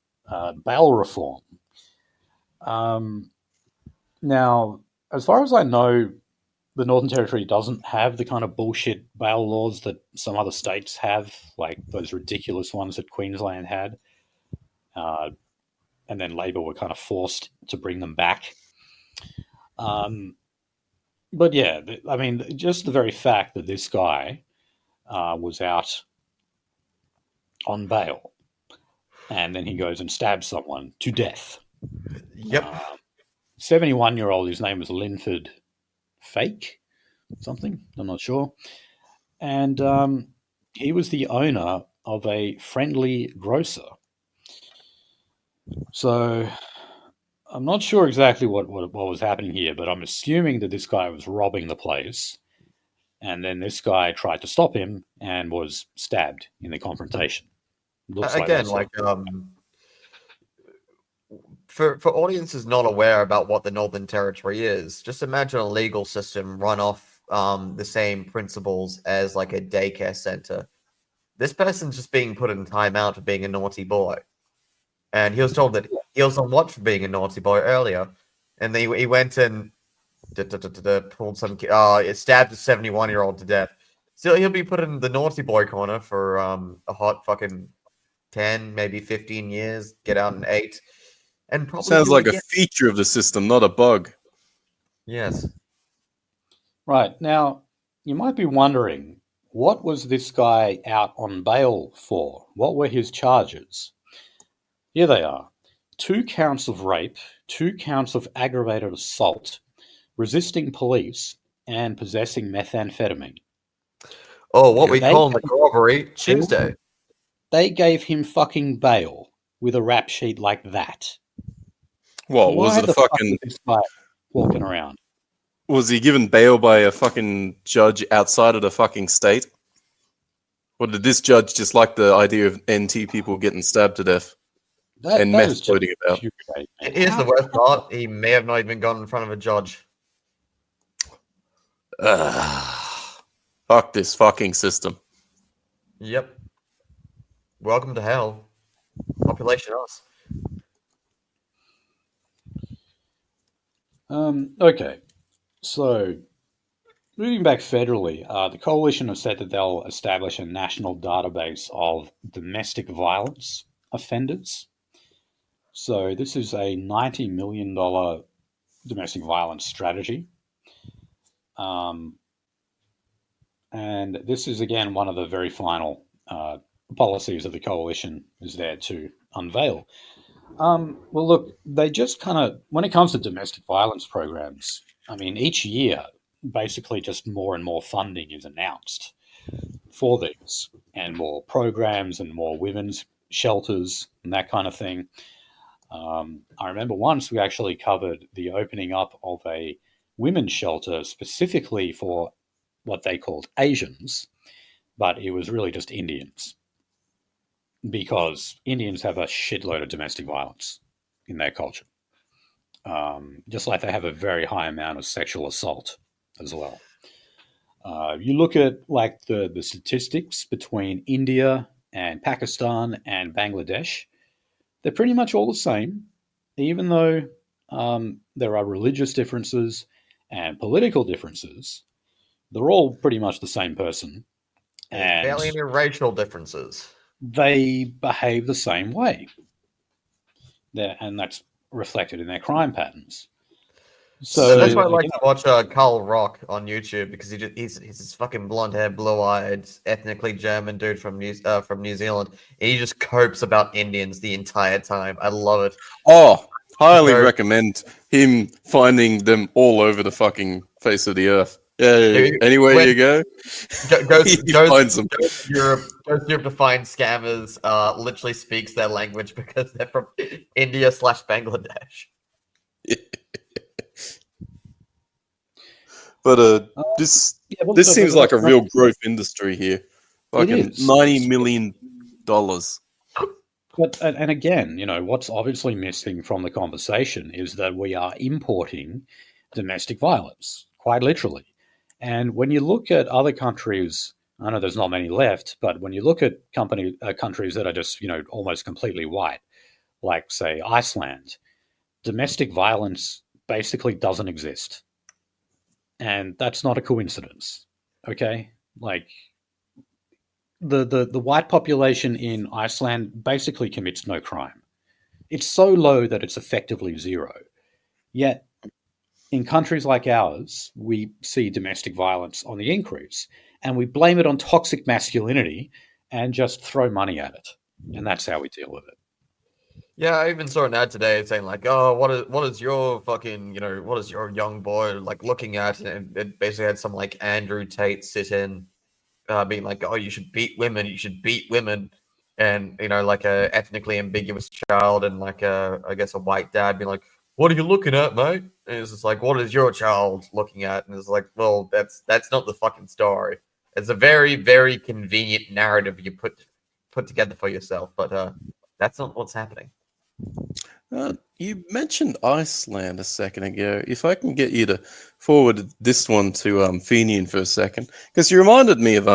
bail reform. Now, as far as I know, the Northern Territory doesn't have the kind of bullshit bail laws that some other states have, like those ridiculous ones that Queensland had. And then Labor were kind of forced to bring them back. But yeah, I mean, just the very fact that this guy was out on bail and then he goes and stabs someone to death. Yep. 71-year-old, his name was Linford Fake, something, I'm not sure. And he was the owner of a friendly grocer. So I'm not sure exactly what was happening here, but I'm assuming that this guy was robbing the place. And then this guy tried to stop him and was stabbed in the confrontation. Looks Again, for audiences not aware about what the Northern Territory is, just imagine a legal system run off the same principles as like a daycare center. This person's just being put in timeout for being a naughty boy. And he was told that he was on watch for being a naughty boy earlier, and he went and pulled some it stabbed a 71-year-old to death. Still, he'll be put in the naughty boy corner for a hot fucking 10, maybe 15 years. Get out in 8, and probably Sounds do it like a again. feature of the system, not a bug. Yes. Right. Now, you might be wondering, what was this guy out on bail for? What were his charges? Here they are. 2 counts of rape, 2 counts of aggravated assault, resisting police, and possessing methamphetamine. Oh, what we They call McRobbery Tuesday. They gave him fucking bail with a rap sheet like that. What was Why it? the fuck was this guy walking around? Was he given bail by a fucking judge outside of the fucking state? Or did this judge just like the idea of NT people getting stabbed to death and meth floating about? Here's the worst part: he may have not even gone in front of a judge. Fuck this fucking system. Yep. Welcome to hell. Population us. Okay. So, moving back federally, the coalition has said that they'll establish a national database of domestic violence offenders. So, this is a $90 million domestic violence strategy. And this is, again, one of the very final policies that the coalition is there to unveil. Well, look, they just kind of, when it comes to domestic violence programs, I mean, each year, basically just more and more funding is announced for these, and more programs and more women's shelters and that kind of thing. I remember once we actually covered the opening up of a women's shelter specifically for what they called Asians, but it was really just Indians, because Indians have a shitload of domestic violence in their culture. Just like they have a very high amount of sexual assault as well. You look at like the statistics between India and Pakistan and Bangladesh, they're pretty much all the same, even though there are religious differences and political differences. They're all pretty much the same person. And barely any racial differences. They behave the same way. And that's reflected in their crime patterns. So that's why I like to watch Carl Rock on YouTube, because he's this fucking blonde haired, blue eyed, ethnically German dude from New Zealand, and he just copes about Indians the entire time. I love it. Oh, highly recommend him finding them all over the fucking face of the earth. Yeah, anywhere you go, goes to Europe to find scammers. Literally speaks their language because they're from India/Bangladesh. But this seems like a real growth industry here. Fucking $90 million. But and again, you know, what's obviously missing from the conversation is that we are importing domestic violence, quite literally. And when you look at other countries, I know there's not many left, but when you look at countries that are just, you know, almost completely white, like, say, Iceland, domestic violence basically doesn't exist. And that's not a coincidence, okay? Like, the white population in Iceland basically commits no crime. It's so low that it's effectively zero. Yet, in countries like ours, we see domestic violence on the increase, and we blame it on toxic masculinity and just throw money at it. And that's how we deal with it. Yeah, I even saw an ad today saying like, "Oh, what is your fucking, you know, what is your young boy like looking at?" And it basically had some like Andrew Tate sit in, being like, "Oh, you should beat women. You should beat women." And, you know, like a ethnically ambiguous child and like I guess a white dad being like, "What are you looking at, mate?" And it's just like, "What is your child looking at?" And it's like, well, that's not the fucking story. It's a very, very convenient narrative you put together for yourself, but that's not what's happening. You mentioned Iceland a second ago. If I can get you to forward this one to Fenian for a second, because you reminded me of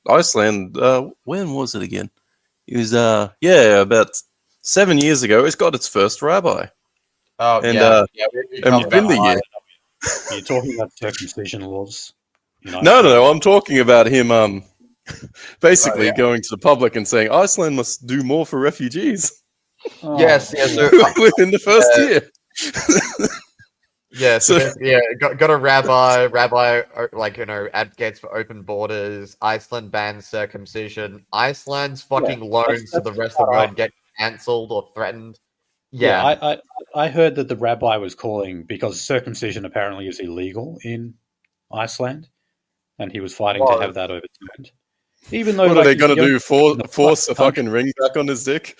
Iceland. When was it again? It was about 7 years ago, it's got its first rabbi. Oh, And, we and within the year. Are you talking about circumcision laws? No, I'm talking about him basically going to the public and saying Iceland must do more for refugees. Yes. Within the first year. Yeah, so got a rabbi, advocates for open borders. Iceland bans circumcision. Iceland's fucking loans to the rest of the world get cancelled or threatened. Yeah. I heard that the rabbi was calling because circumcision apparently is illegal in Iceland, and he was fighting to have that overturned. Even though, what are they going to do? Force a fucking ring back on his dick?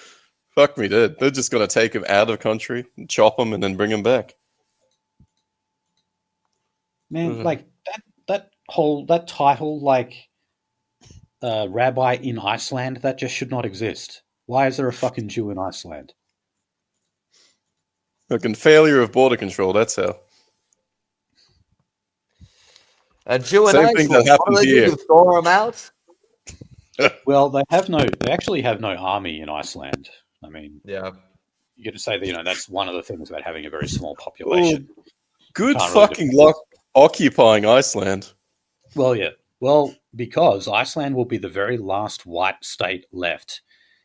Fuck me, dude. They're just going to take him out of country, and chop him, and then bring him back. Man, like that title, like rabbi in Iceland, that just should not exist. Why is there a fucking Jew in Iceland? Fucking failure of border control. That's how. A Jew in Same Iceland. thing that happened here. Throw them out. Well, they actually have no army in Iceland. I mean, yeah, you get to say that that's one of the things about having a very small population. Well, good fucking luck occupying Iceland. Well, yeah. Well, because Iceland will be the very last white state left,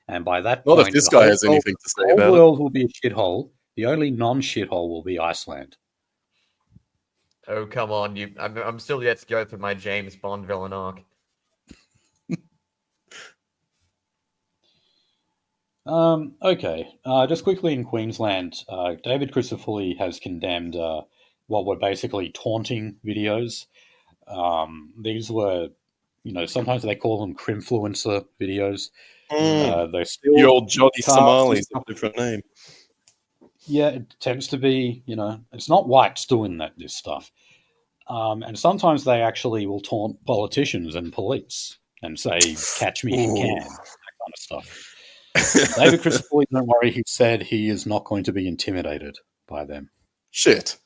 and by that point, not if this guy has anything to say about it. The whole world will be a shithole. The only non-shithole will be Iceland. Oh, come on. I'm still yet to go through my James Bond villain arc. Okay. Just quickly in Queensland, David Crisafulli has condemned what were basically taunting videos. These were, sometimes they call them crimfluencer videos. They're still the old Johnny Somali's a different name. Yeah, it tends to be, it's not whites doing this stuff. And sometimes they actually will taunt politicians and police and say, catch me if you can, that kind of stuff. David Crisafulli, don't worry, he said he is not going to be intimidated by them. Shit.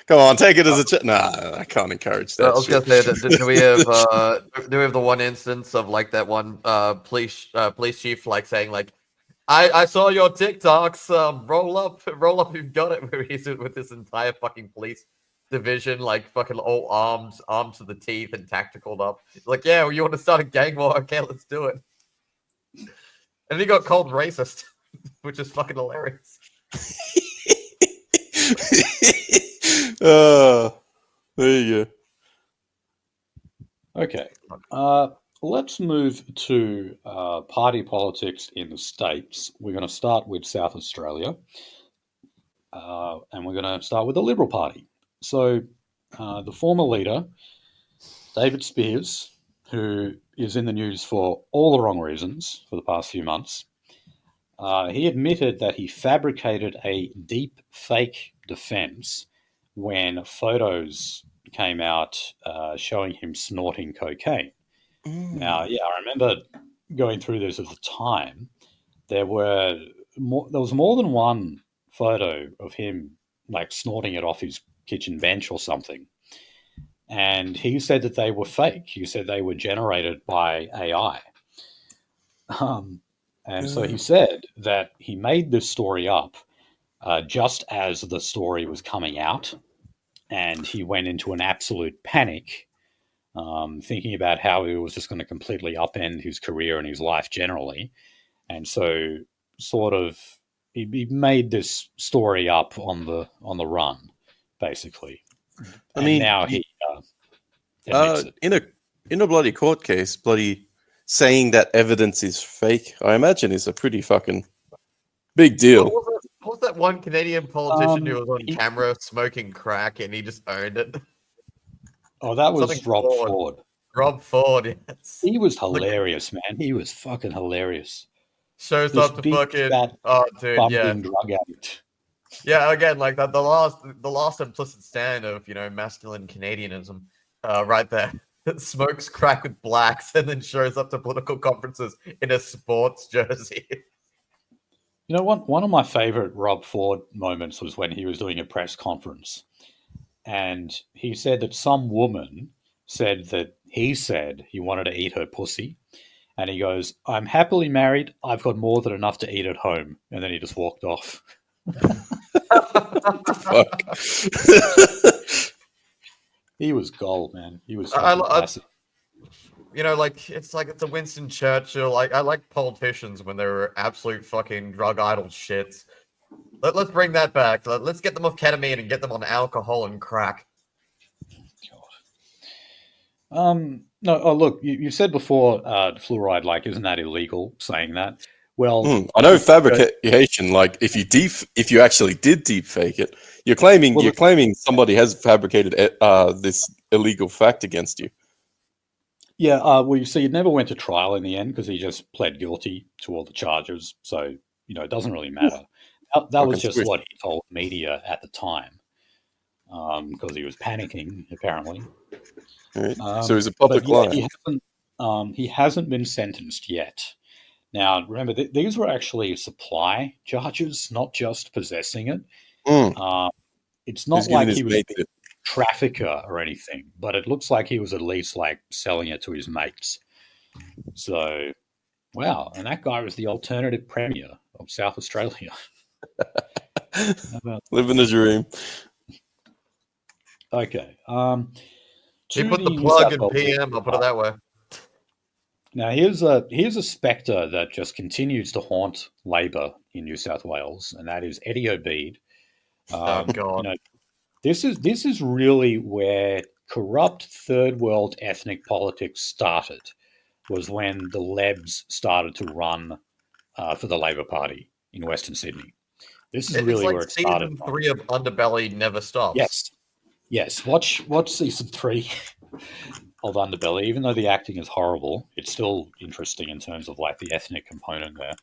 Come on, take it as a Nah, I can't encourage that. I was going to say, do we have the one instance of like that one police chief like saying like, I saw your TikToks. Roll up, you've got it. Where he's with this entire fucking police division, like fucking all armed to the teeth and tacticaled up. Like, yeah, well, you want to start a gang war? Okay, let's do it. And he got called racist, which is fucking hilarious. There you go. Okay. Let's move to party politics in the States. We're going to start with South Australia, and we're going to start with the Liberal Party. So the former leader, David Spears, who is in the news for all the wrong reasons for the past few months, he admitted that he fabricated a deep fake defense when photos came out showing him snorting cocaine. Now, yeah, I remember going through this at the time. There was more than one photo of him like snorting it off his kitchen bench or something. And he said that they were fake. He said they were generated by AI. And so he said that he made this story up just as the story was coming out. And he went into an absolute panic, thinking about how he was just going to completely upend his career and his life generally. And so sort of he made this story up on the run, basically. I mean, now he admits it. in a bloody court case, bloody saying that evidence is fake, I imagine is a pretty fucking big deal. What was that one Canadian politician who was on camera smoking crack and he just owned it? Oh, that was Rob Ford. Rob Ford, yes. He was hilarious, man. He was fucking hilarious. Shows up to fucking drug addict. Yeah, again, like that the last implicit stand of masculine Canadianism, right there. Smokes crack with blacks and then shows up to political conferences in a sports jersey. One of my favorite Rob Ford moments was when he was doing a press conference, and he said that some woman said that he said he wanted to eat her pussy, And he goes, "I'm happily married. I've got more than enough to eat at home." And then he just walked off. Fuck. He was gold, man. He was I, fucking I, classic. it's a Winston Churchill. Like I like politicians when they're absolute fucking drug idle shits. Let's bring that back. Let's get them off ketamine and get them on alcohol and crack. No, oh, look, you said before fluoride, like, isn't that illegal, saying that? Well, I know fabrication, like if you actually did deep fake it, you're claiming somebody has fabricated this illegal fact against you. Yeah, well, you see, it never went to trial in the end because he just pled guilty to all the charges. So, it doesn't really matter. That was just what he told media at the time because he was panicking, apparently. Right. So he's a public liar. He hasn't been sentenced yet. Now, remember, these were actually supply charges, not just possessing it. It's not like he was a trafficker or anything, but it looks like he was at least like selling it to his mates. So, wow. And that guy was the alternative premier of South Australia. Living a dream. Okay. He put the plug in PM, I'll put it that way. Now, here's a spectre that just continues to haunt Labor in New South Wales, and that is Eddie Obeid. Oh, God. This is really where corrupt third world ethnic politics started, was when the Libs started to run for the Labor Party in Western Sydney. This is really where it started. Season 3 of Underbelly never stops. Yes. Watch season 3 of Underbelly. Even though the acting is horrible, it's still interesting in terms of like the ethnic component there.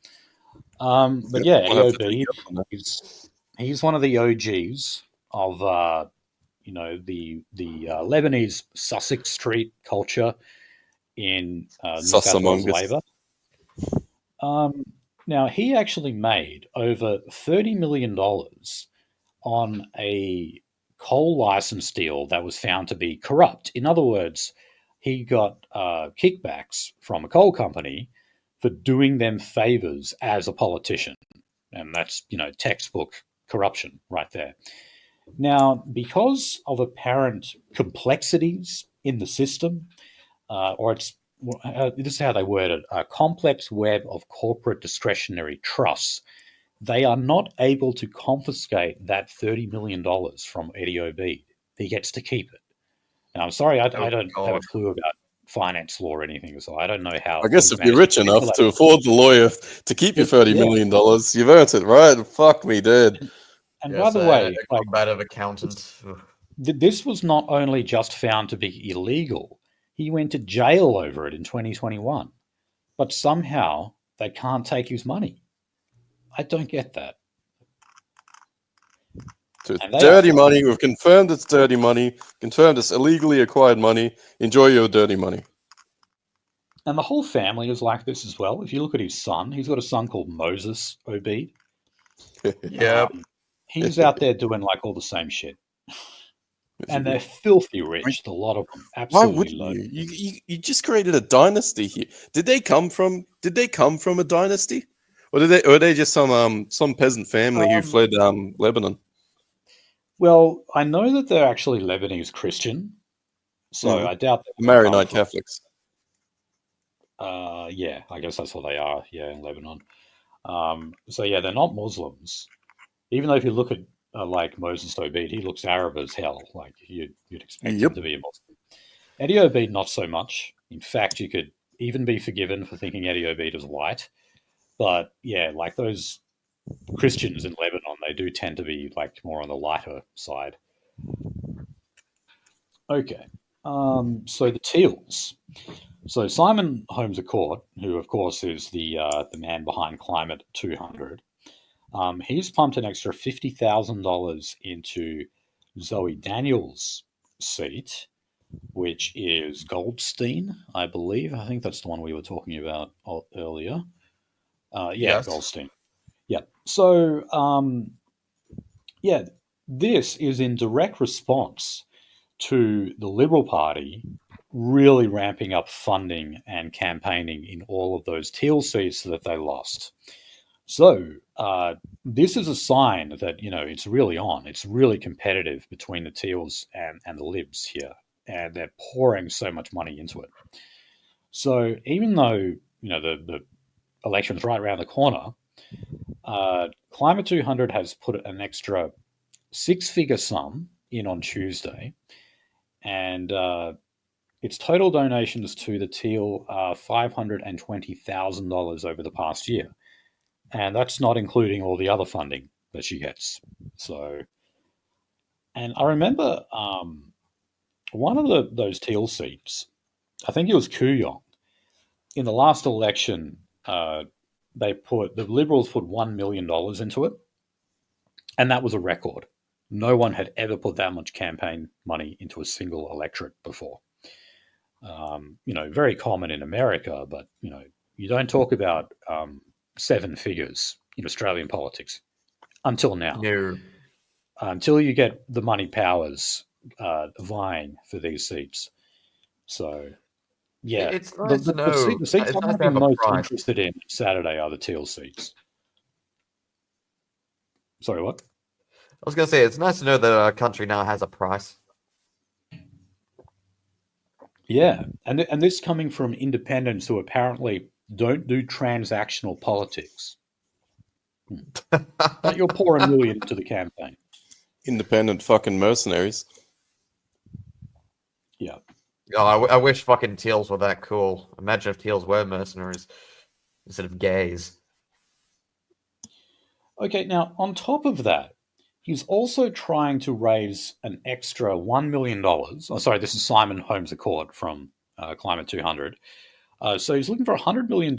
But yeah, Eddie Obeid, he's one of the OGs of the Lebanese Sussex Street culture in New South Wales Labor. Now, he actually made over $30 million on a coal license deal that was found to be corrupt. In other words, he got kickbacks from a coal company for doing them favors as a politician. And that's, textbook corruption right there. Now, because of apparent complexities in the system, this is how they word it, a complex web of corporate discretionary trusts, they are not able to confiscate that $30 million from Eddie Obeid. He gets to keep it. And I'm sorry, I don't have a clue about finance law or anything, so I don't know how. I guess if you're rich enough to afford the lawyer to keep your $30 million, you've earned it, right? Fuck me, dude. And by the way, combative accountant. This was not only just found to be illegal, he went to jail over it in 2021. But somehow they can't take his money. I don't get that. So it's dirty money. We've confirmed it's dirty money. Confirmed it's illegally acquired money. Enjoy your dirty money. And the whole family is like this as well. If you look at his son, he's got a son called Moses Obeid. Yeah. He's out there doing like all the same shit. And they're filthy rich, a lot of them. Absolutely. Why wouldn't you? You just created a dynasty here. Did they come from a dynasty? Or are they just some peasant family who fled Lebanon? Well, I know that they're actually Lebanese Christian, so I doubt they're Maronite Catholics. Yeah, I guess that's what they are. Yeah, in Lebanon. So yeah, they're not Muslims. Even though if you look at like Moses Obeid, he looks Arab as hell. Like you'd expect him to be a Muslim. Eddie Obeid, not so much. In fact, you could even be forgiven for thinking Eddie Obeid is white. But yeah, like those Christians in Lebanon, they do tend to be like more on the lighter side. Okay. So the Teals. So Simon Holmes a Court, who of course is the man behind Climate 200, he's pumped an extra $50,000 into Zoe Daniels' seat, which is Goldstein, I believe. I think that's the one we were talking about earlier. Yes. Goldstein. Yeah. So, this is in direct response to the Liberal Party really ramping up funding and campaigning in all of those Teal seats that they lost. So this is a sign that, it's really on. It's really competitive between the Teals and the Libs here, and they're pouring so much money into it. So even though, the election's right around the corner, Climate 200 has put an extra six-figure sum in on Tuesday, and its total donations to the Teal are $520,000 over the past year. And that's not including all the other funding that she gets. So, and I remember one of those Teal seats, I think it was Kooyong. In the last election, the Liberals put $1 million into it, and that was a record. No one had ever put that much campaign money into a single electorate before. Very common in America, but you don't talk about seven figures in Australian politics until now. No. Until you get the money powers vying for these seats. So, yeah, it's nice to know. The seats I'm going to be most interested in Saturday are the Teal seats. Sorry, what? I was going to say, it's nice to know that our country now has a price. Yeah, and this coming from independents who apparently don't do transactional politics. But you'll pour $1 million into the campaign. Independent fucking mercenaries. Yeah. Oh, I wish fucking Teals were that cool. Imagine if Teals were mercenaries instead of gays. Okay, now, on top of that, he's also trying to raise an extra $1 million. Oh, sorry, this is Simon Holmes Accord from Climate 200. So he's looking for $100 million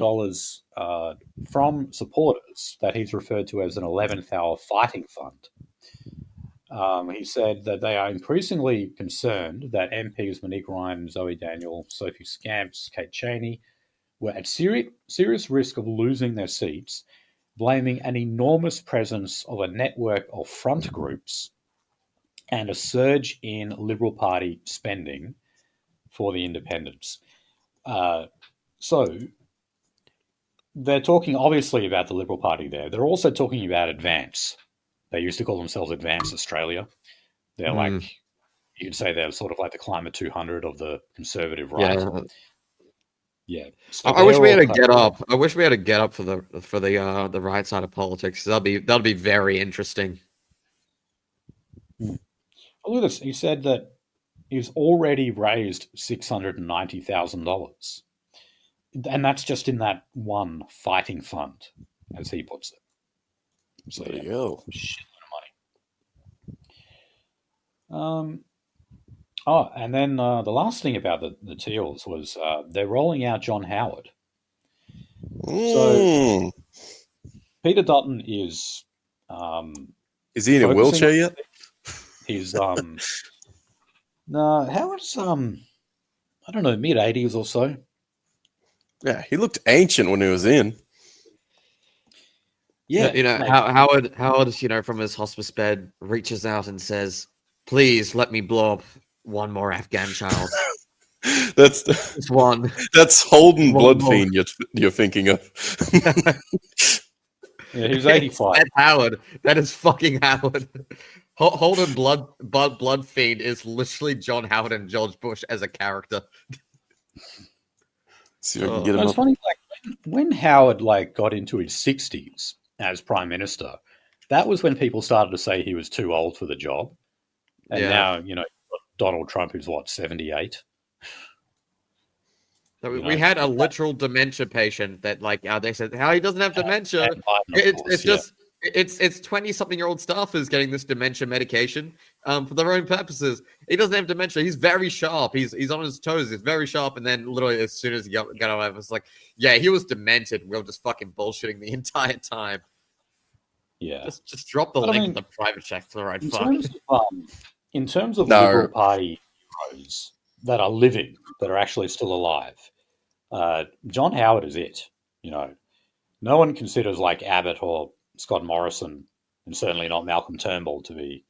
from supporters that he's referred to as an 11th hour fighting fund. He said that they are increasingly concerned that MPs Monique Ryan, Zoe Daniel, Sophie Scamps, Kate Cheney were at serious risk of losing their seats, blaming an enormous presence of a network of front groups and a surge in Liberal Party spending for the independents. So they're talking obviously about the Liberal Party there. They're also talking about Advance. They used to call themselves Advance Australia. They're like, you could say they're sort of like the Climate 200 of the conservative right. Yeah. So I wish we had a get up. I wish we had a get up for the right side of politics. That'll be very interesting. Oh, look at this. He said that he's already raised $690,000. And that's just in that one fighting fund, as he puts it. So there you go. Shitload of money. And then the last thing about the Teals was they're rolling out John Howard. So Peter Dutton is he in a wheelchair yet? He's no, Howard's I don't know, mid-80s or so. Yeah, he looked ancient when he was in. Yeah, Howard, from his hospice bed, reaches out and says, "Please let me blow up one more Afghan child." That's one. That's Holden Bloodfiend you're thinking of. Yeah, he was 85. That's Howard. That is fucking Howard. Holden Bloodfiend is literally John Howard and George Bush as a character. It's funny, like when Howard got into his 60s as Prime Minister, that was when people started to say he was too old for the job. And now, Donald Trump, who's 78. We had a literal dementia patient that, they said, how he doesn't have dementia. It's 20-something-year-old staffers getting this dementia medication for their own purposes. He doesn't have dementia. He's very sharp. He's on his toes. He's very sharp. And then literally as soon as he got out, it was like, yeah, he was demented. We were just fucking bullshitting the entire time. Yeah. Just drop the link in the private check for the right fuck. In terms of Liberal Party heroes that are living, that are actually still alive, John Howard is it. No one considers Abbott or Scott Morrison, and certainly not Malcolm Turnbull, to be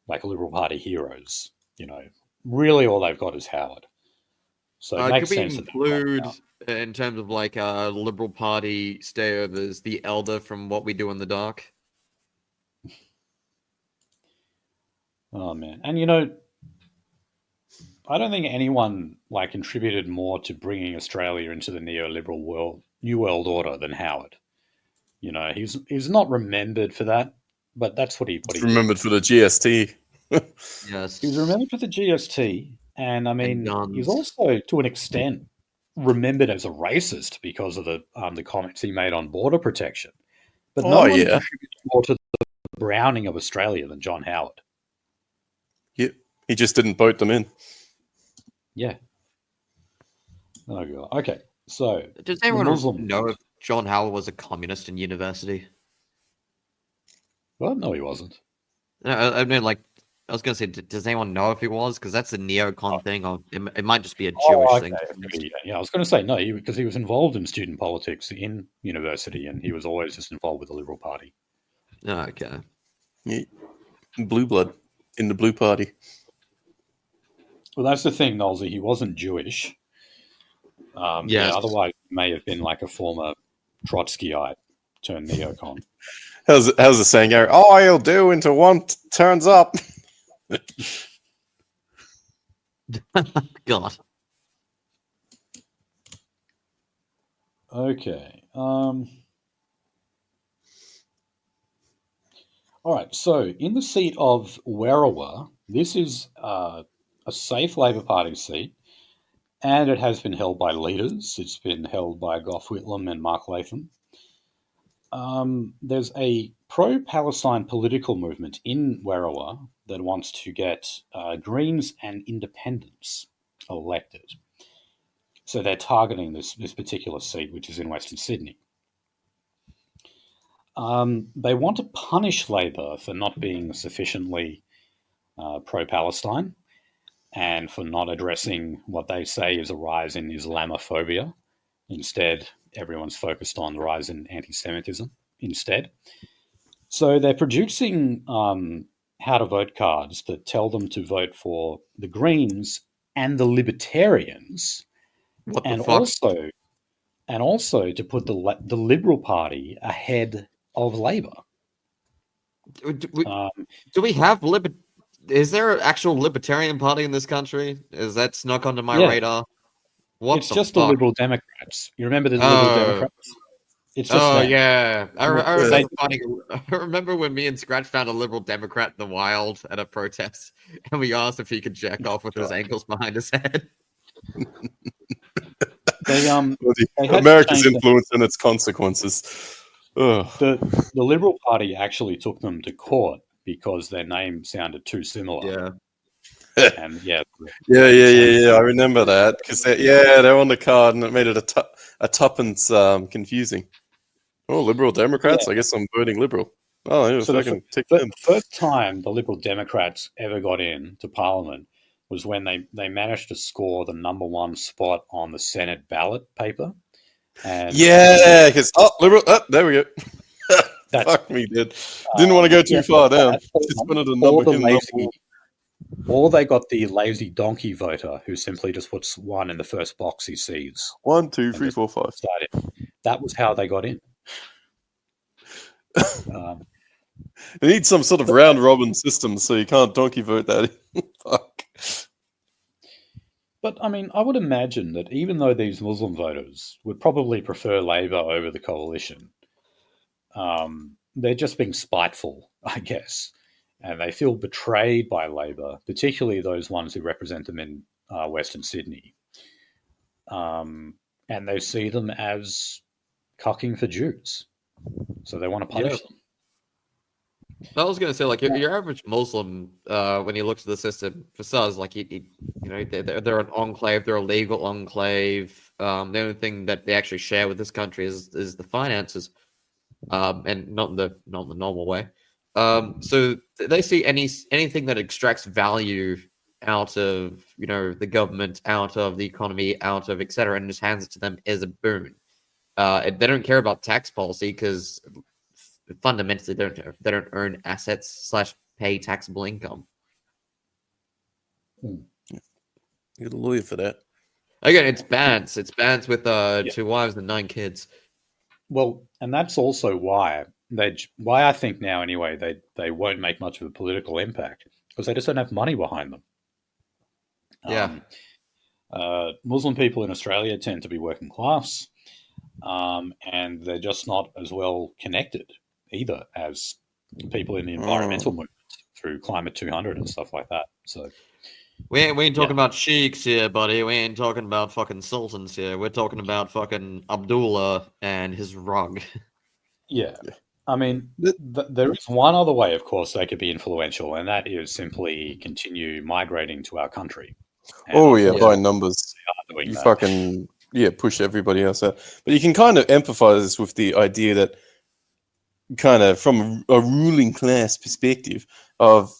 Liberal Party heroes. Really all they've got is Howard. So it makes could we sense include, in terms of like Liberal Party stayovers, the elder from What We Do in the Dark? Oh man, and I don't think anyone like contributed more to bringing Australia into the neoliberal New World Order than Howard. He's not remembered for that, but that's what he Just did. remembered for the GST. Yes. He was remembered for the GST, and I mean, he's guns. also, to an extent, remembered as a racist because of the comments he made on border protection. But no one contributed more to the browning of Australia than John Howard. Yeah, he just didn't vote them in. Yeah. Oh god. Okay. So does anyone know if John Howard was a communist in university? Well, no, he wasn't. I mean, like, I was going to say, does anyone know if he was? Because that's a neocon thing, or it might just be a Jewish thing. Yeah, I was going to say no, because he was involved in student politics in university, and he was always just involved with the Liberal Party. Oh, okay. Yeah. Blue blood in the Blue Party. Well, that's the thing, Nolsey. He wasn't Jewish. Yeah, otherwise he may have been like a former Trotskyite turned neocon. How's the saying go? All you'll do until one turns up. God. Okay. All right. So in the seat of Werriwa, this is a safe Labor Party seat. And it has been held by leaders. It's been held by Gough Whitlam and Mark Latham. There's a pro-Palestine political movement in Werriwa that wants to get Greens and Independents elected. So they're targeting this particular seat, which is in Western Sydney. They want to punish Labor for not being sufficiently pro-Palestine, and for not addressing what they say is a rise in Islamophobia. Instead, everyone's focused on the rise in anti-Semitism instead. So they're producing how to vote cards that tell them to vote for the Greens and the Libertarians, and also to put the Liberal Party ahead of Labor. Do we have Is there an actual Libertarian Party in this country? Is that snuck onto my radar? It's just the Liberal Democrats. You remember the Liberal Democrats? It's just them. Yeah. I remember when me and Scratch found a Liberal Democrat in the wild at a protest, and we asked if he could jack off with his ankles behind his head. America's influence and its consequences. The Liberal Party actually took them to court because their name sounded too similar. Yeah. And yeah. I remember that because they're on the card, and it made it a tuppence confusing. Oh, Liberal Democrats. Yeah. I guess I'm voting Liberal. Oh, so the first time the Liberal Democrats ever got into Parliament was when they managed to score the #1 spot on the Senate ballot paper. And because Liberal. there we go. Fuck me, dude. Didn't want to go too far down. Just wanted a number. Or they got the lazy donkey voter who simply just puts 1 in the first box he sees. 1, 2, 3, 4, 5. That was how they got in. They need some sort of round robin system so you can't donkey vote that in. Fuck. But I mean, I would imagine that even though these Muslim voters would probably prefer Labor over the coalition, they're just being spiteful, I guess. And they feel betrayed by Labor, particularly those ones who represent them in Western Sydney. And they see them as cucking for Jews. So they want to punish them. I was going to say, like, your average Muslim, when he looks at the system, for SARS, like, they're an enclave, they're a legal enclave. The only thing that they actually share with this country is the finances, and not in the normal way. So they see anything that extracts value out of the government, out of the economy, out of etc., and just hands it to them as a boon. They don't care about tax policy because fundamentally they don't earn assets / pay taxable income. Get a lawyer for that. Again, it's Bants. It's Bants with 2 wives and 9 kids. Well, and that's also why I think now anyway they won't make much of a political impact because they just don't have money behind them. Yeah. Muslim people in Australia tend to be working class, and they're just not as well connected either as people in the environmental movement through Climate 200 and stuff like that. So we ain't talking about sheiks here, buddy. We ain't talking about fucking sultans here. We're talking about fucking Abdullah and his rug. Yeah. I mean, there is one other way, of course, they could be influential, and that is simply continue migrating to our country. And by numbers. You fucking push everybody else out. But you can kind of empathize with the idea that kind of from a ruling class perspective of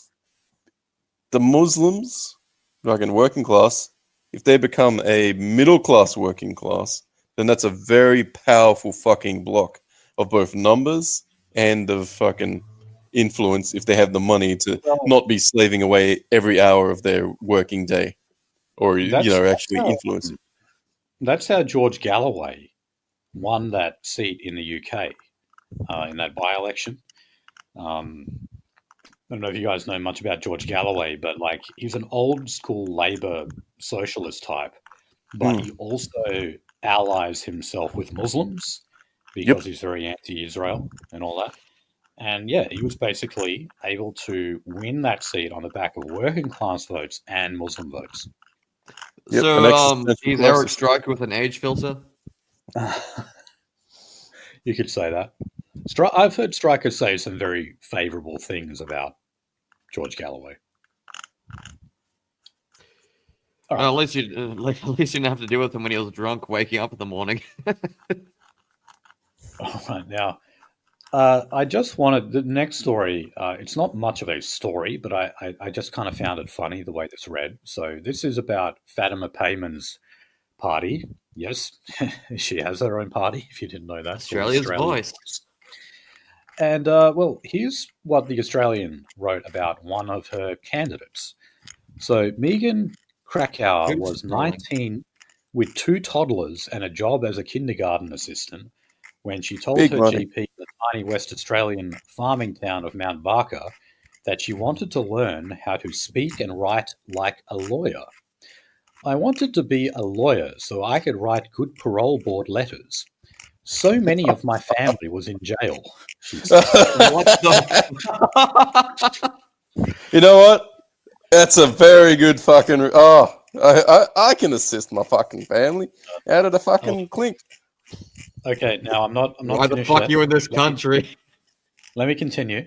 the Muslims, like in working class, if they become a middle class working class, then that's a very powerful fucking block of both numbers and of fucking influence if they have the money to not be slaving away every hour of their working day or, actually influence it. That's how George Galloway won that seat in the UK in that by-election. I don't know if you guys know much about George Galloway, but like he's an old school Labour socialist type, but he also allies himself with Muslims because he's very anti-Israel and all that. And he was basically able to win that seat on the back of working class votes and Muslim votes. Yep, so he's Eric Stryker with an age filter? You could say that. I've heard Stryker say some very favourable things about George Galloway. Right. Well, at least you didn't have to deal with him when he was drunk, waking up in the morning. All right, now, I just wanted the next story. It's not much of a story, but I just kind of found it funny the way this read. So this is about Fatima Payman's party. Yes, she has her own party, if you didn't know that. Australia's Voice. And, here's what The Australian wrote about one of her candidates. So Megan Krakauer was 19 with 2 toddlers and a job as a kindergarten assistant when she told her GP in the tiny West Australian farming town of Mount Barker that she wanted to learn how to speak and write like a lawyer. I wanted to be a lawyer so I could write good parole board letters. So many of my family was in jail. What the? You know what? That's a very good fucking. I can assist my fucking family out of the fucking clink. Okay, now I'm not. Why the fuck you in this country? Let me continue.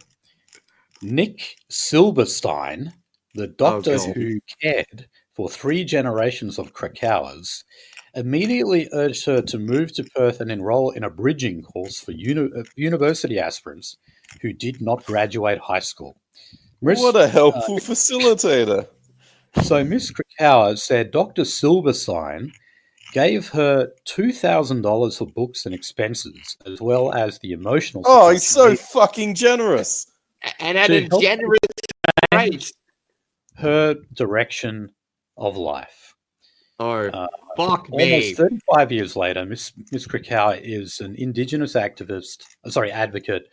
Nick Silberstein, the doctor who cared for 3 generations of Krakauers, immediately urged her to move to Perth and enroll in a bridging course for university aspirants who did not graduate high school. What a helpful facilitator. So Miss Krakauer said Dr. Silberstein gave her $2,000 for books and expenses, as well as the emotional support. Oh, he's so fucking generous. And at a generous rate. Her direction of life. Fuck me. Almost 35 years later, Miss Krakauer is an Indigenous advocate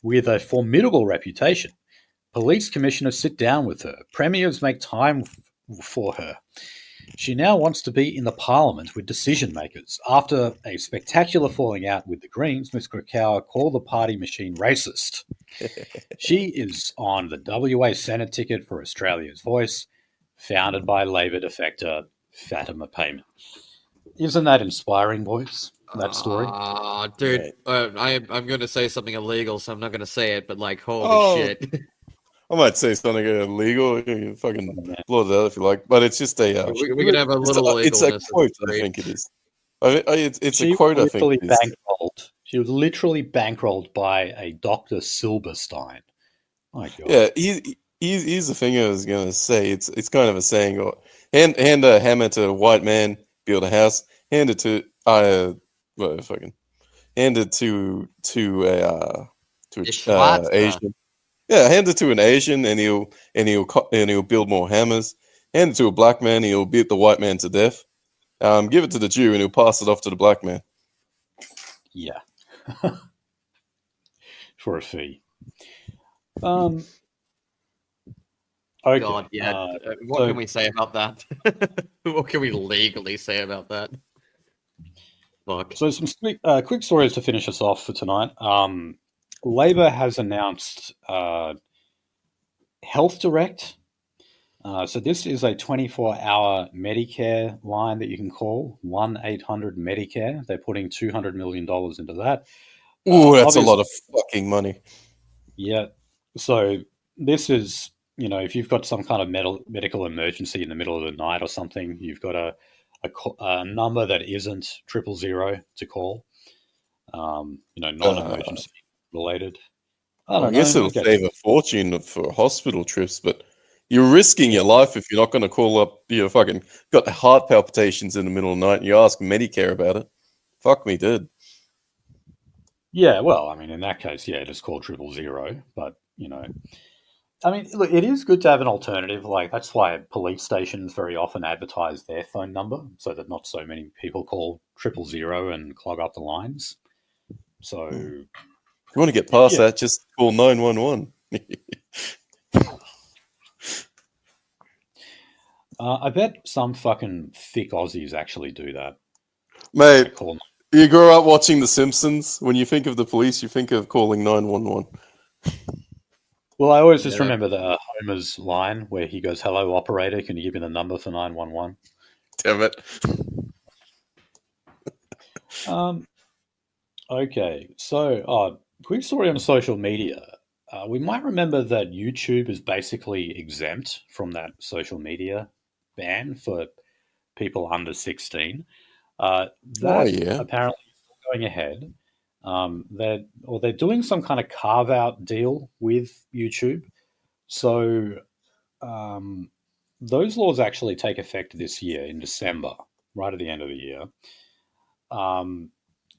with a formidable reputation. Police commissioners sit down with her. Premiers make time for her. She now wants to be in the parliament with decision makers. After a spectacular falling out with the Greens, Miss Krakauer called the party machine racist. She is on the WA Senate ticket for Australia's Voice, founded by Labor defector Fatima Payman. Isn't that inspiring, boys? That story? Dude, I'm going to say something illegal, so I'm not going to say it, but like, holy shit. I might say something illegal. You can fucking blow it out if you like, but it's just a. We can have a little. It's a quote. I think it is. It's a quote. I think. She was literally bankrolled by a Dr. Silberstein. My God. Yeah, here's the thing I was gonna say. It's kind of a saying. Or hand a hammer to a white man, build a house. Hand it to hand it to Asian. Yeah, hand it to an Asian, and he'll build more hammers. Hand it to a black man, he'll beat the white man to death. Give it to the Jew and he'll pass it off to the black man. Yeah. For a fee. Okay. God, yeah. What can we say about that? What can we legally say about that? Fuck. So some quick stories to finish us off for tonight. Labor has announced Health Direct. So this is a 24-hour Medicare line that you can call, 1-800-Medicare. They're putting $200 million into that. Ooh, that's a lot of fucking money. Yeah. So this is, if you've got some kind of medical emergency in the middle of the night or something, you've got a number that isn't 000 to call. Non-emergency related. I guess it'll save a fortune for hospital trips, but you're risking your life if you're not going to call up, fucking got heart palpitations in the middle of the night and you ask Medicare about it. Fuck me, dude. Yeah, well, I mean, in that case, yeah, just call 000. But, I mean, look, it is good to have an alternative. Like, that's why police stations very often advertise their phone number so that not so many people call 000 and clog up the lines. So, if you want to get past that, just call 911. I bet some fucking thick Aussies actually do that. Mate, you grew up watching The Simpsons. When you think of the police, you think of calling 911. Well, I always just remember the Homer's line where he goes, "Hello, operator, can you give me the number for 911?" Damn it. Okay, so quick story on social media. We might remember that YouTube is basically exempt from that social media ban for people under 16. Apparently is going ahead. They're doing some kind of carve-out deal with YouTube. So those laws actually take effect this year in December, right at the end of the year.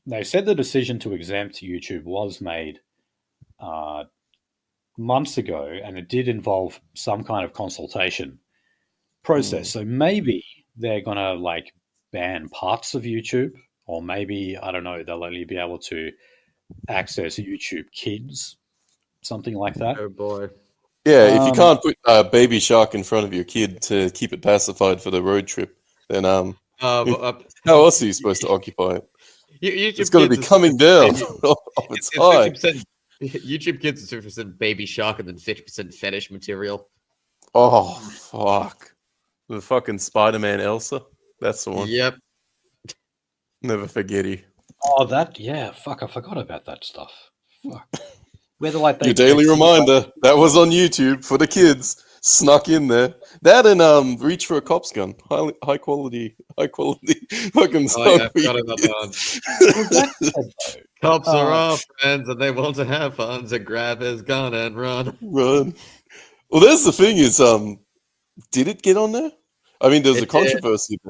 They said the decision to exempt YouTube was made months ago, and it did involve some kind of consultation process. So maybe they're going to ban parts of YouTube, or maybe, I don't know, they'll only be able to access YouTube Kids, something like that. Oh boy. Yeah, if you can't put Baby Shark in front of your kid to keep it pacified for the road trip, then how else are you supposed to occupy it? It's going to be coming down off its high. YouTube Kids is 50% Baby Shark and then 50% fetish material. Oh, fuck. The fucking Spider-Man Elsa. That's the one. Yep. Never forget it. Oh, fuck, I forgot about that stuff. Fuck. Whether your daily reminder. That was on YouTube for the kids. Snuck in there. That and Reach for a Cop's Gun. High quality fucking stuff. Oh, yeah, I forgot about that. Cops are our friends and they want to have fun, so grab his gun and run. Run. Well, that's the thing is, did it get on there? I mean, there's a controversy.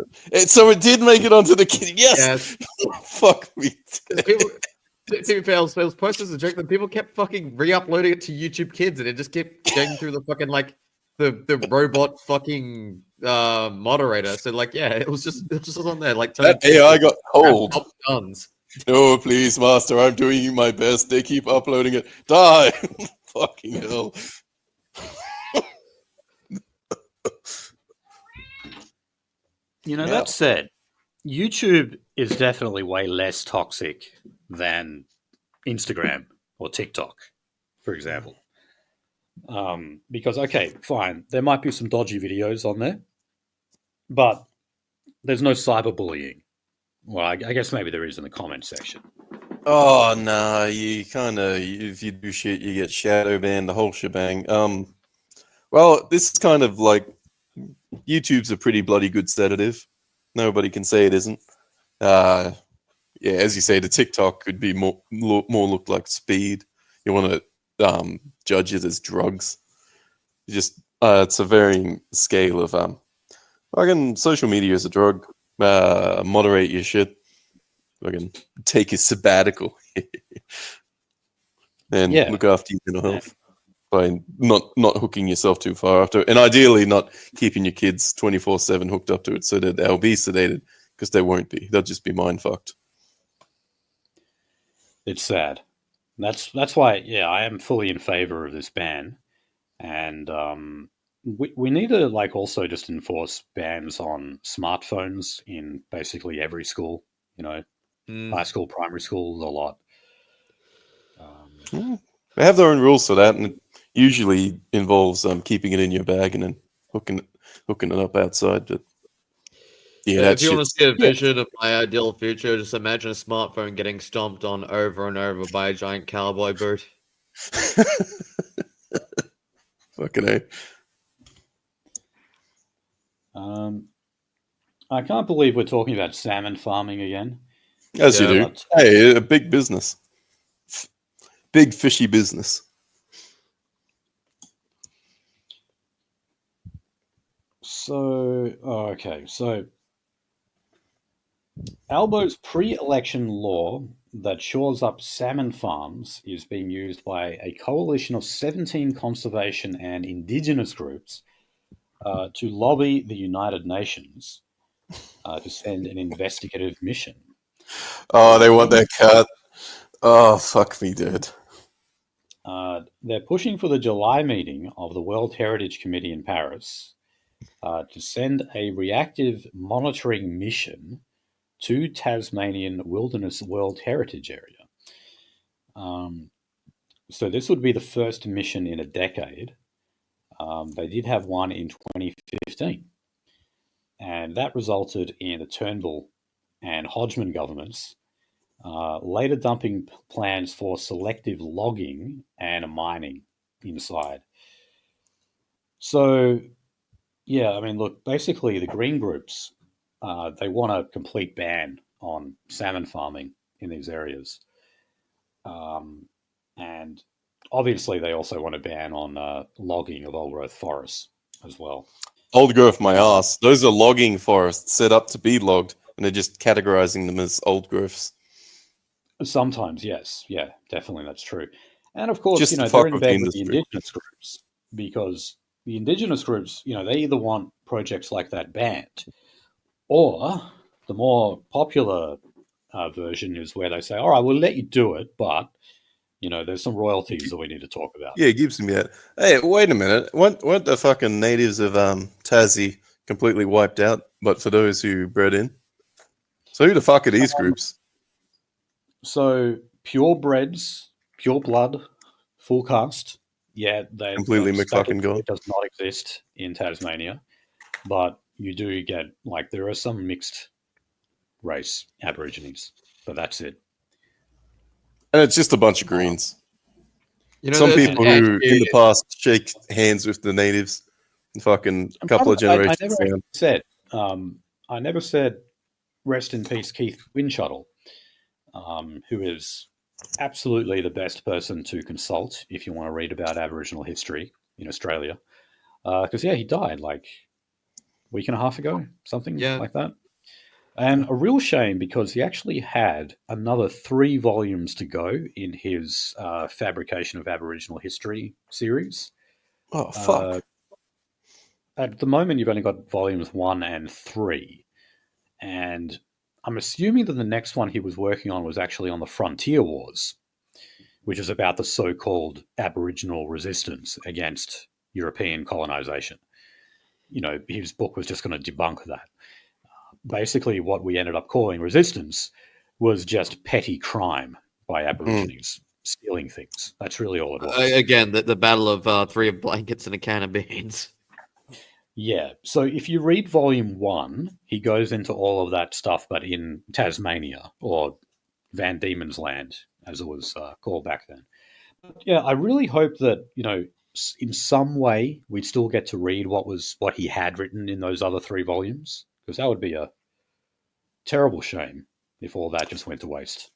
So it did make it onto the kid. Yes. Fuck me. TV fails posted as a joke that people kept fucking re-uploading it to YouTube Kids and it just kept going through the fucking the robot fucking moderator. So it was just on there that AI got cold. Guns. Oh please, master, I'm doing my best. They keep uploading it. Die. Fucking hell. That said, YouTube is definitely way less toxic than Instagram or TikTok, for example. Because, okay, fine, there might be some dodgy videos on there, but there's no cyberbullying. Well, I guess maybe there is in the comment section. Oh, no, you kind of, if you do shit, you get shadow banned, the whole shebang. Well, this is kind of like, YouTube's a pretty bloody good sedative. Nobody can say it isn't. Yeah, as you say, the TikTok could be more look like speed. You want to judge it as drugs. Just it's a varying scale of fucking social media is a drug. Moderate your shit. Fucking take a sabbatical and look after your mental health by not hooking yourself too far after, and ideally not keeping your kids 24/7 hooked up to it so that they'll be sedated. because they won't be. They'll just be mind fucked. It's sad. That's why, yeah, I am fully in favor of this ban, and we need to also just enforce bans on smartphones in basically every school. High school, primary school, a lot. They have their own rules for that, and it usually involves keeping it in your bag and then hooking it up outside. But yeah, if you want to see a vision of my ideal future, just imagine a smartphone getting stomped on over and over by a giant cowboy boot. Fucking A. I can't believe we're talking about salmon farming again. As you do. Hey, a big business. Big fishy business. So Albo's pre-election law that shores up salmon farms is being used by a coalition of 17 conservation and indigenous groups to lobby the United Nations to send an investigative mission. Oh, they want that cut. Oh, fuck me, dude. They're pushing for the July meeting of the World Heritage Committee in Paris to send a reactive monitoring mission to Tasmanian Wilderness World Heritage Area. So this would be the first mission in a decade. They did have one in 2015, and that resulted in the Turnbull and Hodgman governments later dumping plans for selective logging and mining inside. So, yeah, I mean, look, basically the green groups, they want a complete ban on salmon farming in these areas. And obviously they also want a ban on logging of old-growth forests as well. Old growth, my ass. Those are logging forests set up to be logged, and they're just categorizing them as old growths. Sometimes, yes. Yeah, definitely that's true. And of course, Just they're in bed with the indigenous groups because the indigenous groups, they either want projects like that banned, or the more popular version is where they say, all right, we'll let you do it, but, there's some royalties that we need to talk about. Yeah, Gibbs me that. Hey, wait a minute. Weren't the fucking natives of Tassie completely wiped out, but for those who bred in? So who the fuck are these groups? So purebreds, pure blood, full caste, yeah, they completely McFucking gone. It does not exist in Tasmania, but you do get there are some mixed race Aborigines, but that's it. And it's just a bunch of greens. Some people who in the past shake hands with the natives, fucking couple of generations. I never said rest in peace, Keith Winshuttle. Who is absolutely the best person to consult if you want to read about Aboriginal history in Australia. Because, he died a week and a half ago, something like that. And a real shame because he actually had another 3 volumes to go in his Fabrication of Aboriginal History series. Oh, fuck. At the moment, you've only got volumes 1 and 3. And I'm assuming that the next one he was working on was actually on the Frontier Wars, which is about the so-called Aboriginal resistance against European colonization. His book was just going to debunk that. Basically, what we ended up calling resistance was just petty crime by Aborigines stealing things. That's really all it was. Again, the battle of 3 blankets and a can of beans. Yeah, so if you read volume 1, he goes into all of that stuff, but in Tasmania, or Van Diemen's Land, as it was called back then. But yeah, I really hope that, in some way, we'd still get to read what he had written in those other 3 volumes, because that would be a terrible shame if all that just went to waste.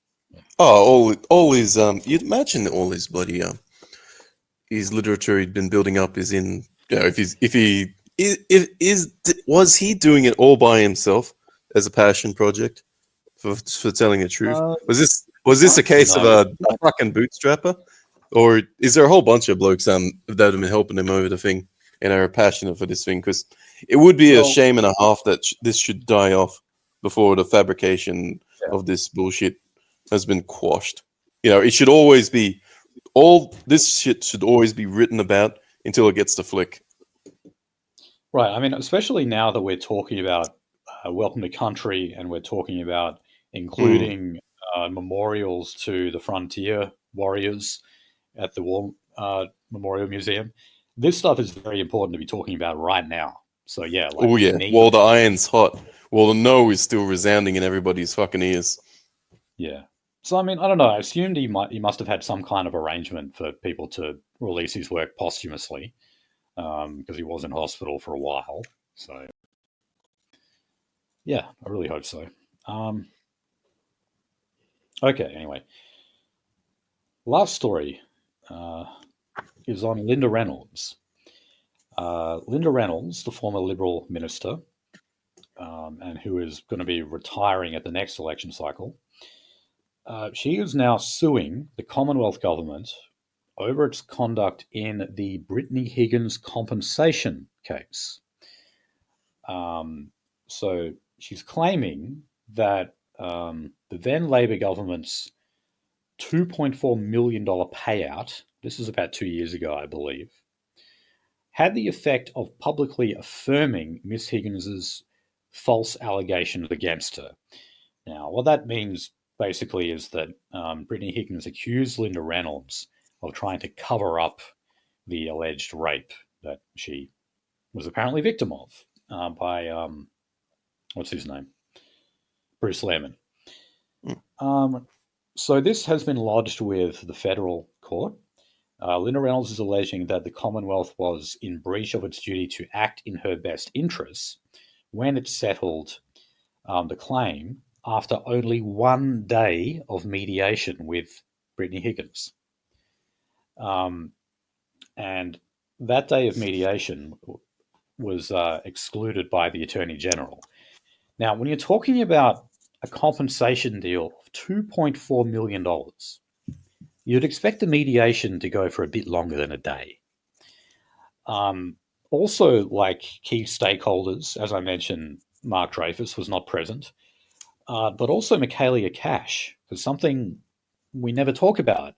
Oh, all his you'd imagine all his bloody his literature he'd been building up is in was he doing it all by himself as a passion project for telling the truth? Was this a case of a fucking bootstrapper, or is there a whole bunch of blokes that have been helping him over the thing and are passionate for this thing? Because it would be a shame and a half that this should die off before the fabrication of this bullshit has been quashed. It should always be this shit should always be written about until it gets to flick. Right. I mean, especially now that we're talking about Welcome to Country, and we're talking about including memorials to the frontier warriors at the War Memorial Museum. This stuff is very important to be talking about right now. So yeah. While the iron's hot, while the no is still resounding in everybody's fucking ears. Yeah. So I mean, I don't know. I assumed he must have had some kind of arrangement for people to release his work posthumously, because he was in hospital for a while. So yeah, I really hope so. Okay. Anyway, last story is on Linda Reynolds. Linda Reynolds, the former Liberal minister, and who is going to be retiring at the next election cycle, she is now suing the Commonwealth government over its conduct in the Brittany Higgins compensation case. So she's claiming that the then Labor government's $2.4 million payout, this is about 2 years ago, I believe, had the effect of publicly affirming Miss Higgins's false allegations against her. Now, what that means basically is that Brittany Higgins accused Linda Reynolds of trying to cover up the alleged rape that she was apparently victim of by, what's his name? Bruce Lehrman. So this has been lodged with the federal court. Linda Reynolds is alleging that the Commonwealth was in breach of its duty to act in her best interests when it settled the claim after only 1 day of mediation with Brittany Higgins. And that day of mediation was excluded by the Attorney General. Now, when you're talking about a compensation deal of $2.4 million, you'd expect the mediation to go for a bit longer than a day. Also, like key stakeholders, as I mentioned, Mark Dreyfus was not present, but also Michaelia Cash, because something we never talk about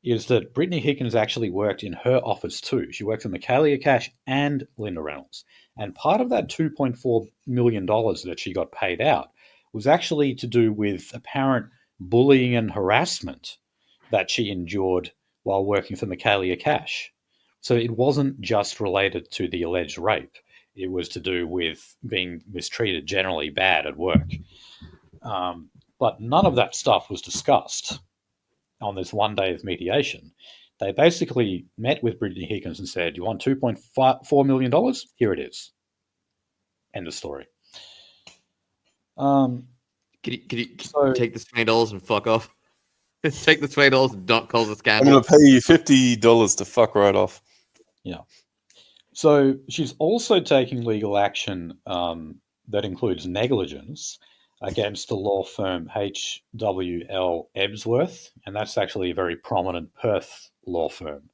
is that Brittany Higgins actually worked in her office too. She worked for Michaelia Cash and Linda Reynolds. And part of that $2.4 million that she got paid out was actually to do with apparent bullying and harassment that she endured while working for Michaelia Cash. So it wasn't just related to the alleged rape. It was to do with being mistreated generally bad at work. But none of that stuff was discussed on this 1 day of mediation. They basically met with Brittany Higgins and said, "You want $2.4 million? Here it is." End of story. Can you take this $20 and fuck off? Take the $20 and don't cause a scandal. I'm going to pay you $50 to fuck right off. Yeah. So she's also taking legal action that includes negligence against the law firm HWL Ebsworth, and that's actually a very prominent Perth law firm.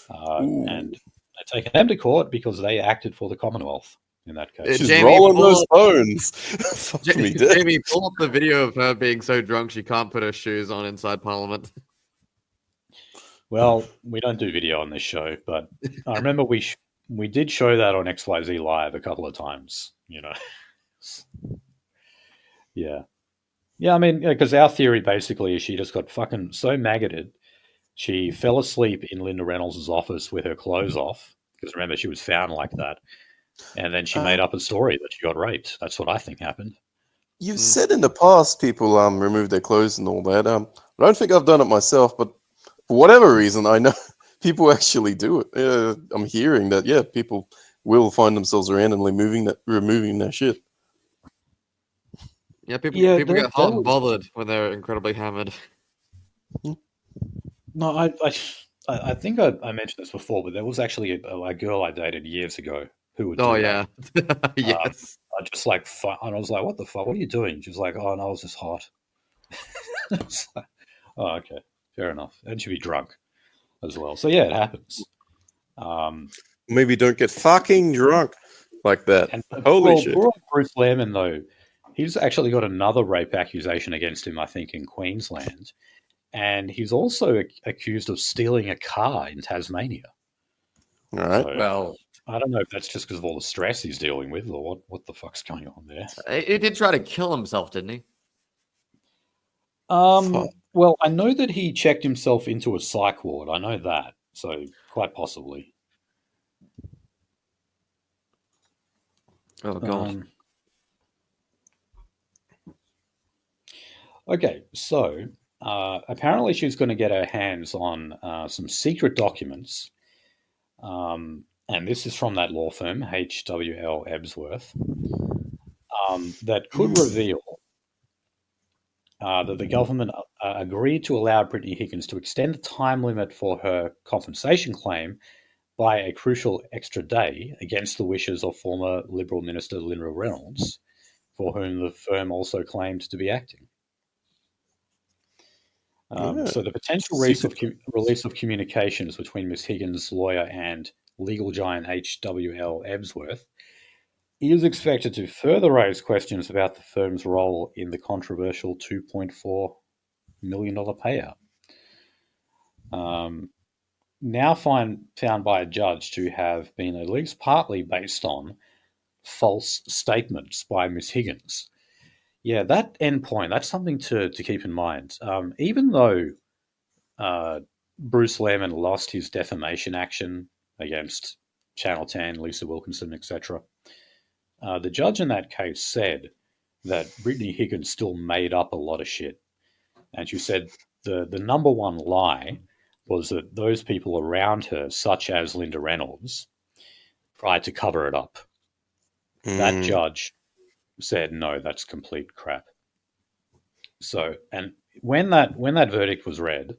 And they're taking them to court because they acted for the Commonwealth in that case. She's rolling those bones. Jamie, pull up the video of her being so drunk she can't put her shoes on inside Parliament. Well, we don't do video on this show, but I remember we did show that on XYZ Live a couple of times, Yeah. Yeah, I mean, because our theory basically is she just got fucking so maggoted. She fell asleep in Linda Reynolds' office with her clothes off, because remember, she was found like that. And then she made up a story that she got raped. That's what I think happened. You've said in the past people remove their clothes and all that. I don't think I've done it myself, but for whatever reason, I know people actually do it. I'm hearing that, people will find themselves randomly removing their shit. Yeah, people get hot and bothered when they're incredibly hammered. No, I think I mentioned this before, but there was actually a girl I dated years ago who would do that. Yes. I just and I was like, "What the fuck? What are you doing?" She was like, "Oh, no, I was just hot." Like, oh, okay, fair enough. And she'd be drunk as well. So yeah, it happens. Maybe don't get fucking drunk like that. And Holy shit! Poor Bruce Lehrman, though, He's actually got another rape accusation against him, I think, in Queensland. And he's also accused of stealing a car in Tasmania. All right. So, Well, I don't know if that's just because of all the stress he's dealing with or what the fuck's going on there. he did try to kill himself, didn't he? Well, I know that he checked himself into a psych ward. I know that. So, quite possibly. Oh, God. Okay, so apparently she's going to get her hands on some secret documents. And this is from that law firm, HWL Ebsworth, that could reveal that the government agreed to allow Brittany Higgins to extend the time limit for her compensation claim by a crucial extra day against the wishes of former Liberal Minister Linda Reynolds, for whom the firm also claimed to be acting. So the potential release of communications between Ms. Higgins' lawyer and legal giant HWL Ebsworth is expected to further raise questions about the firm's role in the controversial $2.4 million payout. Now found by a judge to have been at least partly based on false statements by Ms. Higgins. Yeah, that endpoint, that's something to keep in mind. Even though Bruce Lemon lost his defamation action against Channel 10, Lisa Wilkinson, etc., the judge in that case said that Brittany Higgins still made up a lot of shit. And she said the number one lie was that those people around her, such as Linda Reynolds, tried to cover it up. That judge said, no, that's complete crap. So, and when that verdict was read,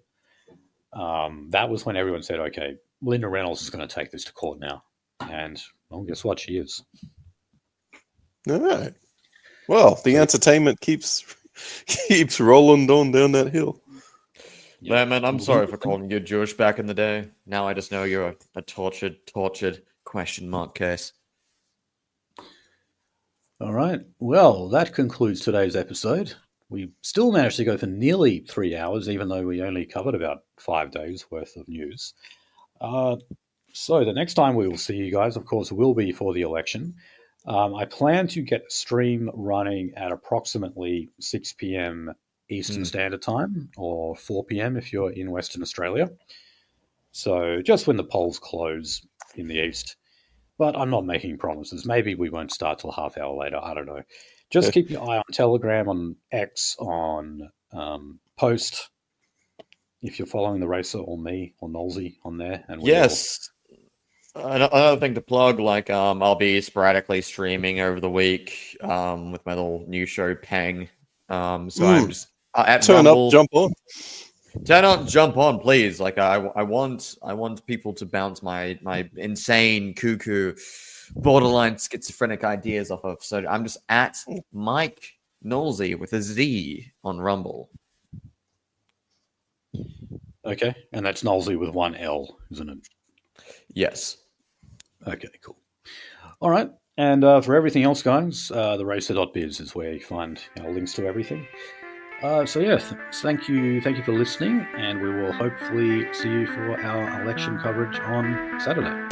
that was when everyone said, okay, Linda Reynolds is going to take this to court now. And, well, guess what? She is. All right. Well, the entertainment keeps rolling on down that hill. Yeah, man, I'm sorry for calling you Jewish back in the day. Now I just know you're a tortured question mark case. All right. Well, that concludes today's episode. We still managed to go for nearly 3 hours, even though we only covered about 5 days worth of news. So the next time we will see you guys, of course, will be for the election. I plan to get the stream running at approximately 6 p.m. Eastern Standard Time, or 4 p.m. if you're in Western Australia. So just when the polls close in the east. But I'm not making promises. Maybe we won't start till a half hour later. I don't know. Just keep your eye on Telegram, on X, on Post, if you're following the racer, or me, or Nolsey on there. And yes. Another thing to plug, like I'll be sporadically streaming over the week with my little new show, Pang. So I'm just at Turn Rumble. up, jump on. Turn up, jump on, please. Like I want people to bounce my insane, cuckoo, borderline schizophrenic ideas off of. So I'm just at Mike Nolsey with a Z on Rumble. Okay, and that's Nolsey with one L, isn't it? Yes. Okay, cool. All right, and for everything else, guys, the racer.biz is where you find links to everything. So yeah, thank you for listening, and we will hopefully see you for our election coverage on Saturday.